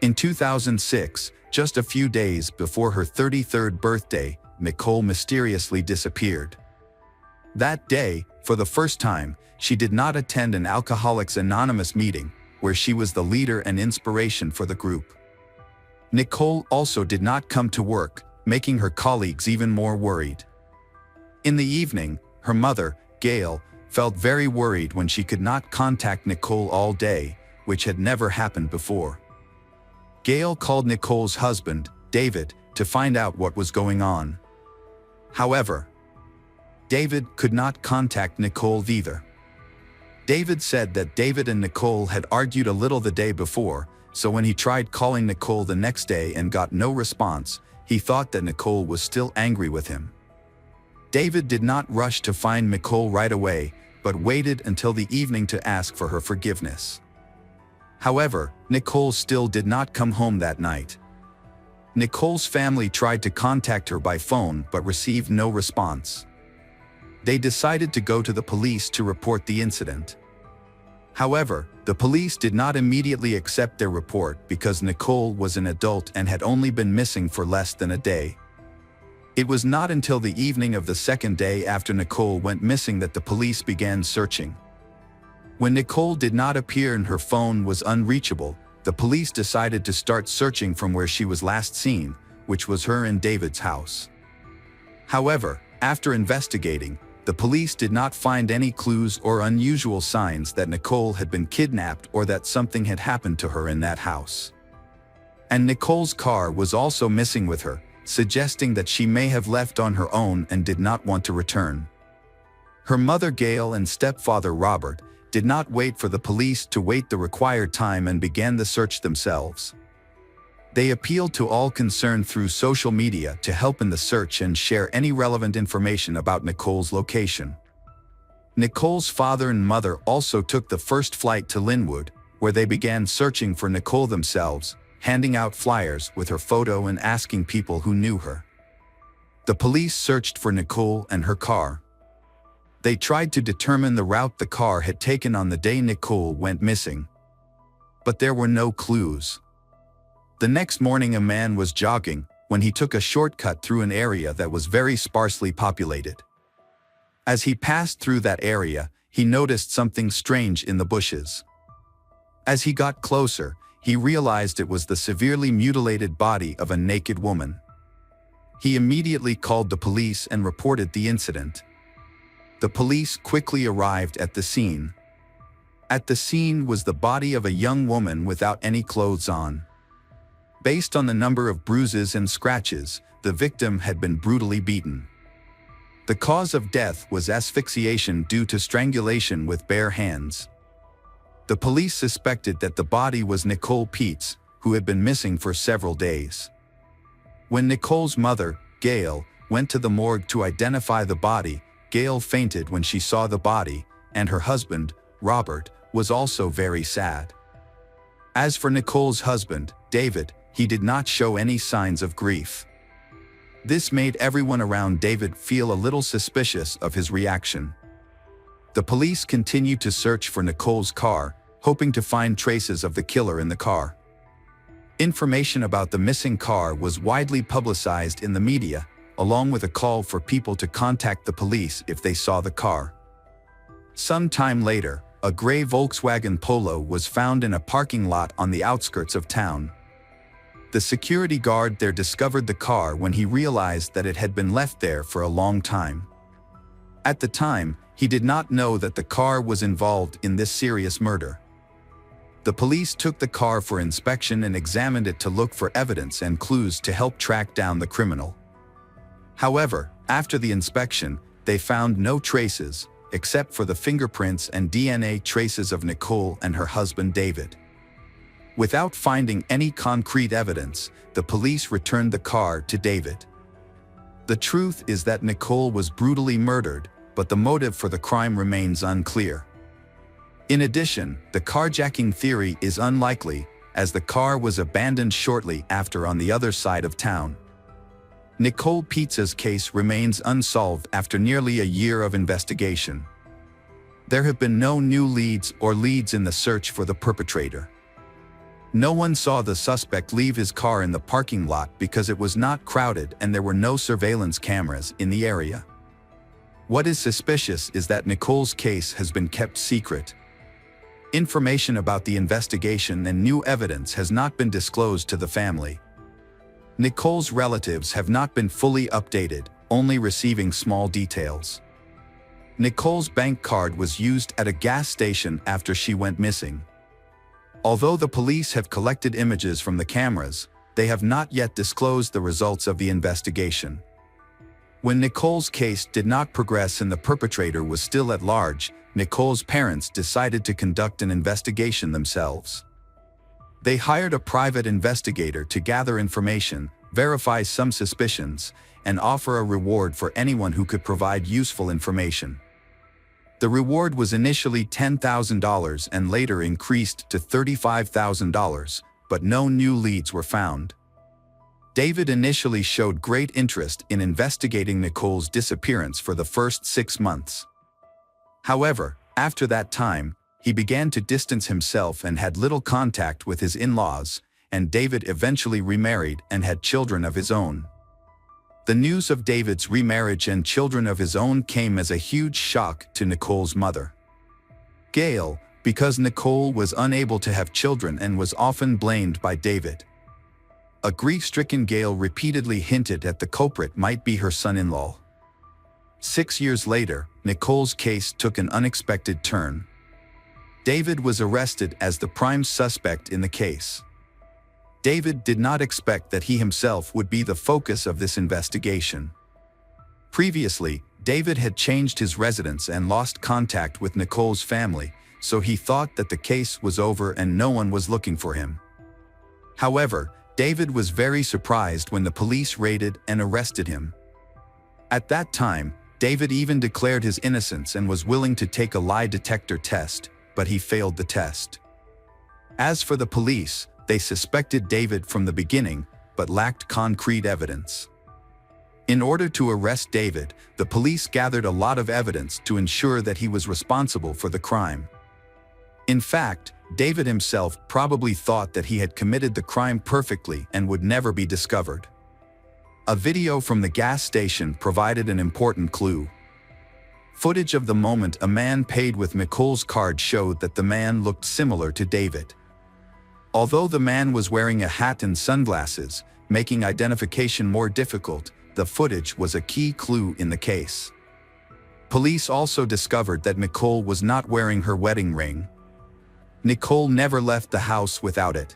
In 2006, just a few days before her 33rd birthday, Nicole mysteriously disappeared. That day, for the first time, she did not attend an Alcoholics Anonymous meeting, where she was the leader and inspiration for the group. Nicole also did not come to work, making her colleagues even more worried. In the evening, her mother, Gail, felt very worried when she could not contact Nicole all day, which had never happened before. Gail called Nicole's husband, David, to find out what was going on. However, David could not contact Nicole either. David said that David and Nicole had argued a little the day before, so when he tried calling Nicole the next day and got no response, he thought that Nicole was still angry with him. David did not rush to find Nicole right away, but waited until the evening to ask for her forgiveness. However, Nicole still did not come home that night. Nicole's family tried to contact her by phone but received no response. They decided to go to the police to report the incident. However, the police did not immediately accept their report because Nicole was an adult and had only been missing for less than a day. It was not until the evening of the second day after Nicole went missing that the police began searching. When Nicole did not appear and her phone was unreachable, the police decided to start searching from where she was last seen, which was her and David's house. However, after investigating, the police did not find any clues or unusual signs that Nicole had been kidnapped or that something had happened to her in that house. And Nicole's car was also missing with her, suggesting that she may have left on her own and did not want to return. Her mother Gail and stepfather Robert did not wait for the police to wait the required time and began the search themselves. They appealed to all concerned through social media to help in the search and share any relevant information about Nicole's location. Nicole's father and mother also took the first flight to Linwood, where they began searching for Nicole themselves, handing out flyers with her photo and asking people who knew her. The police searched for Nicole and her car. They tried to determine the route the car had taken on the day Nicole went missing. But there were no clues. The next morning a man was jogging when he took a shortcut through an area that was very sparsely populated. As he passed through that area, he noticed something strange in the bushes. As he got closer, he realized it was the severely mutilated body of a naked woman. He immediately called the police and reported the incident. The police quickly arrived at the scene. At the scene was the body of a young woman without any clothes on. Based on the number of bruises and scratches, the victim had been brutally beaten. The cause of death was asphyxiation due to strangulation with bare hands. The police suspected that the body was Nicole Peets, who had been missing for several days. When Nicole's mother, Gail, went to the morgue to identify the body, Gail fainted when she saw the body, and her husband, Robert, was also very sad. As for Nicole's husband, David, he did not show any signs of grief. This made everyone around David feel a little suspicious of his reaction. The police continued to search for Nicole's car, hoping to find traces of the killer in the car. Information about the missing car was widely publicized in the media, along with a call for people to contact the police if they saw the car. Some time later, a gray Volkswagen Polo was found in a parking lot on the outskirts of town. The security guard there discovered the car when he realized that it had been left there for a long time. At the time, he did not know that the car was involved in this serious murder. The police took the car for inspection and examined it to look for evidence and clues to help track down the criminal. However, after the inspection, they found no traces, except for the fingerprints and DNA traces of Nicole and her husband David. Without finding any concrete evidence, the police returned the car to David. The truth is that Nicole was brutally murdered, but the motive for the crime remains unclear. In addition, the carjacking theory is unlikely, as the car was abandoned shortly after on the other side of town. Nicole Peets' case remains unsolved after nearly a year of investigation. There have been no new leads in the search for the perpetrator. No one saw the suspect leave his car in the parking lot because it was not crowded and there were no surveillance cameras in the area. What is suspicious is that Nicole's case has been kept secret. Information about the investigation and new evidence has not been disclosed to the family. Nicole's relatives have not been fully updated, only receiving small details. Nicole's bank card was used at a gas station after she went missing. Although the police have collected images from the cameras, they have not yet disclosed the results of the investigation. When Nicole's case did not progress and the perpetrator was still at large, Nicole's parents decided to conduct an investigation themselves. They hired a private investigator to gather information, verify some suspicions, and offer a reward for anyone who could provide useful information. The reward was initially $10,000 and later increased to $35,000, but no new leads were found. David initially showed great interest in investigating Nicole's disappearance for the first 6 months. However, after that time, he began to distance himself and had little contact with his in-laws, and David eventually remarried and had children of his own. The news of David's remarriage and children of his own came as a huge shock to Nicole's mother, Gail, because Nicole was unable to have children and was often blamed by David. A grief-stricken Gail repeatedly hinted that the culprit might be her son-in-law. 6 years later, Nicole's case took an unexpected turn. David was arrested as the prime suspect in the case. David did not expect that he himself would be the focus of this investigation. Previously, David had changed his residence and lost contact with Nicole's family, so he thought that the case was over and no one was looking for him. However, David was very surprised when the police raided and arrested him. At that time, David even declared his innocence and was willing to take a lie detector test, but he failed the test. As for the police, they suspected David from the beginning, but lacked concrete evidence. In order to arrest David, the police gathered a lot of evidence to ensure that he was responsible for the crime. In fact, David himself probably thought that he had committed the crime perfectly and would never be discovered. A video from the gas station provided an important clue. Footage of the moment a man paid with Nicole's card showed that the man looked similar to David. Although the man was wearing a hat and sunglasses, making identification more difficult, the footage was a key clue in the case. Police also discovered that Nicole was not wearing her wedding ring. Nicole never left the house without it.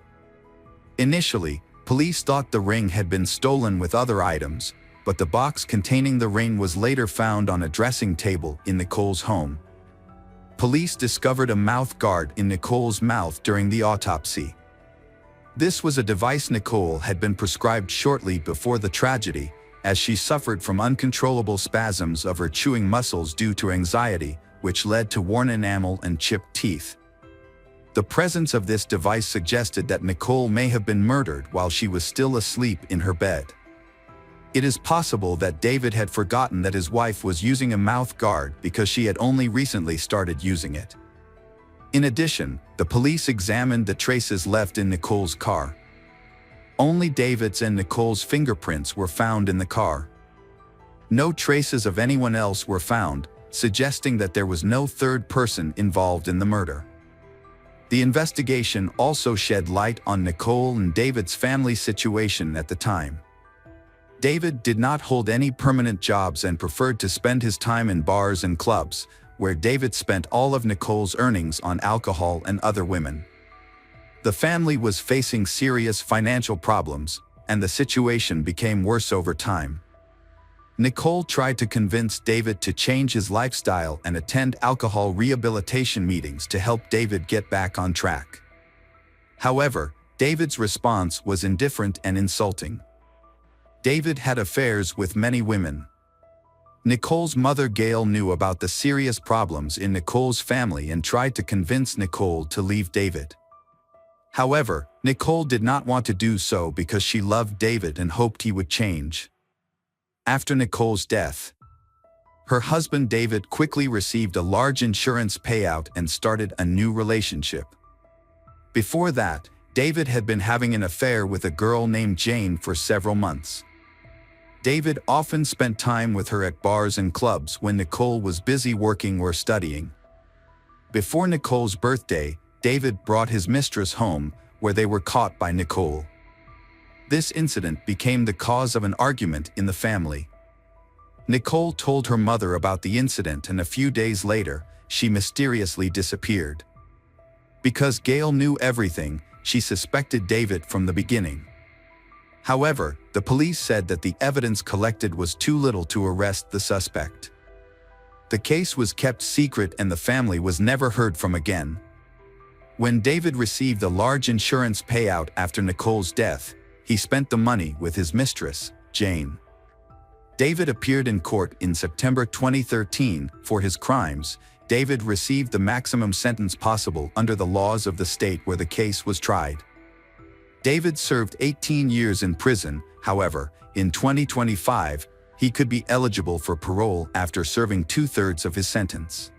Initially, police thought the ring had been stolen with other items, but the box containing the ring was later found on a dressing table in Nicole's home. Police discovered a mouth guard in Nicole's mouth during the autopsy. This was a device Nicole had been prescribed shortly before the tragedy, as she suffered from uncontrollable spasms of her chewing muscles due to anxiety, which led to worn enamel and chipped teeth. The presence of this device suggested that Nicole may have been murdered while she was still asleep in her bed. It is possible that David had forgotten that his wife was using a mouth guard because she had only recently started using it. In addition, the police examined the traces left in Nicole's car. Only David's and Nicole's fingerprints were found in the car. No traces of anyone else were found, suggesting that there was no third person involved in the murder. The investigation also shed light on Nicole and David's family situation at the time. David did not hold any permanent jobs and preferred to spend his time in bars and clubs, where David spent all of Nicole's earnings on alcohol and other women. The family was facing serious financial problems, and the situation became worse over time. Nicole tried to convince David to change his lifestyle and attend alcohol rehabilitation meetings to help David get back on track. However, David's response was indifferent and insulting. David had affairs with many women. Nicole's mother Gail knew about the serious problems in Nicole's family and tried to convince Nicole to leave David. However, Nicole did not want to do so because she loved David and hoped he would change. After Nicole's death, her husband David quickly received a large insurance payout and started a new relationship. Before that, David had been having an affair with a girl named Jane for several months. David often spent time with her at bars and clubs when Nicole was busy working or studying. Before Nicole's birthday, David brought his mistress home, where they were caught by Nicole. This incident became the cause of an argument in the family. Nicole told her mother about the incident, and a few days later, she mysteriously disappeared. Because Gail knew everything, she suspected David from the beginning. However, the police said that the evidence collected was too little to arrest the suspect. The case was kept secret and the family was never heard from again. When David received a large insurance payout after Nicole's death, he spent the money with his mistress, Jane. David appeared in court in September 2013 for his crimes. David received the maximum sentence possible under the laws of the state where the case was tried. David served 18 years in prison. However, in 2025, he could be eligible for parole after serving 2/3 of his sentence.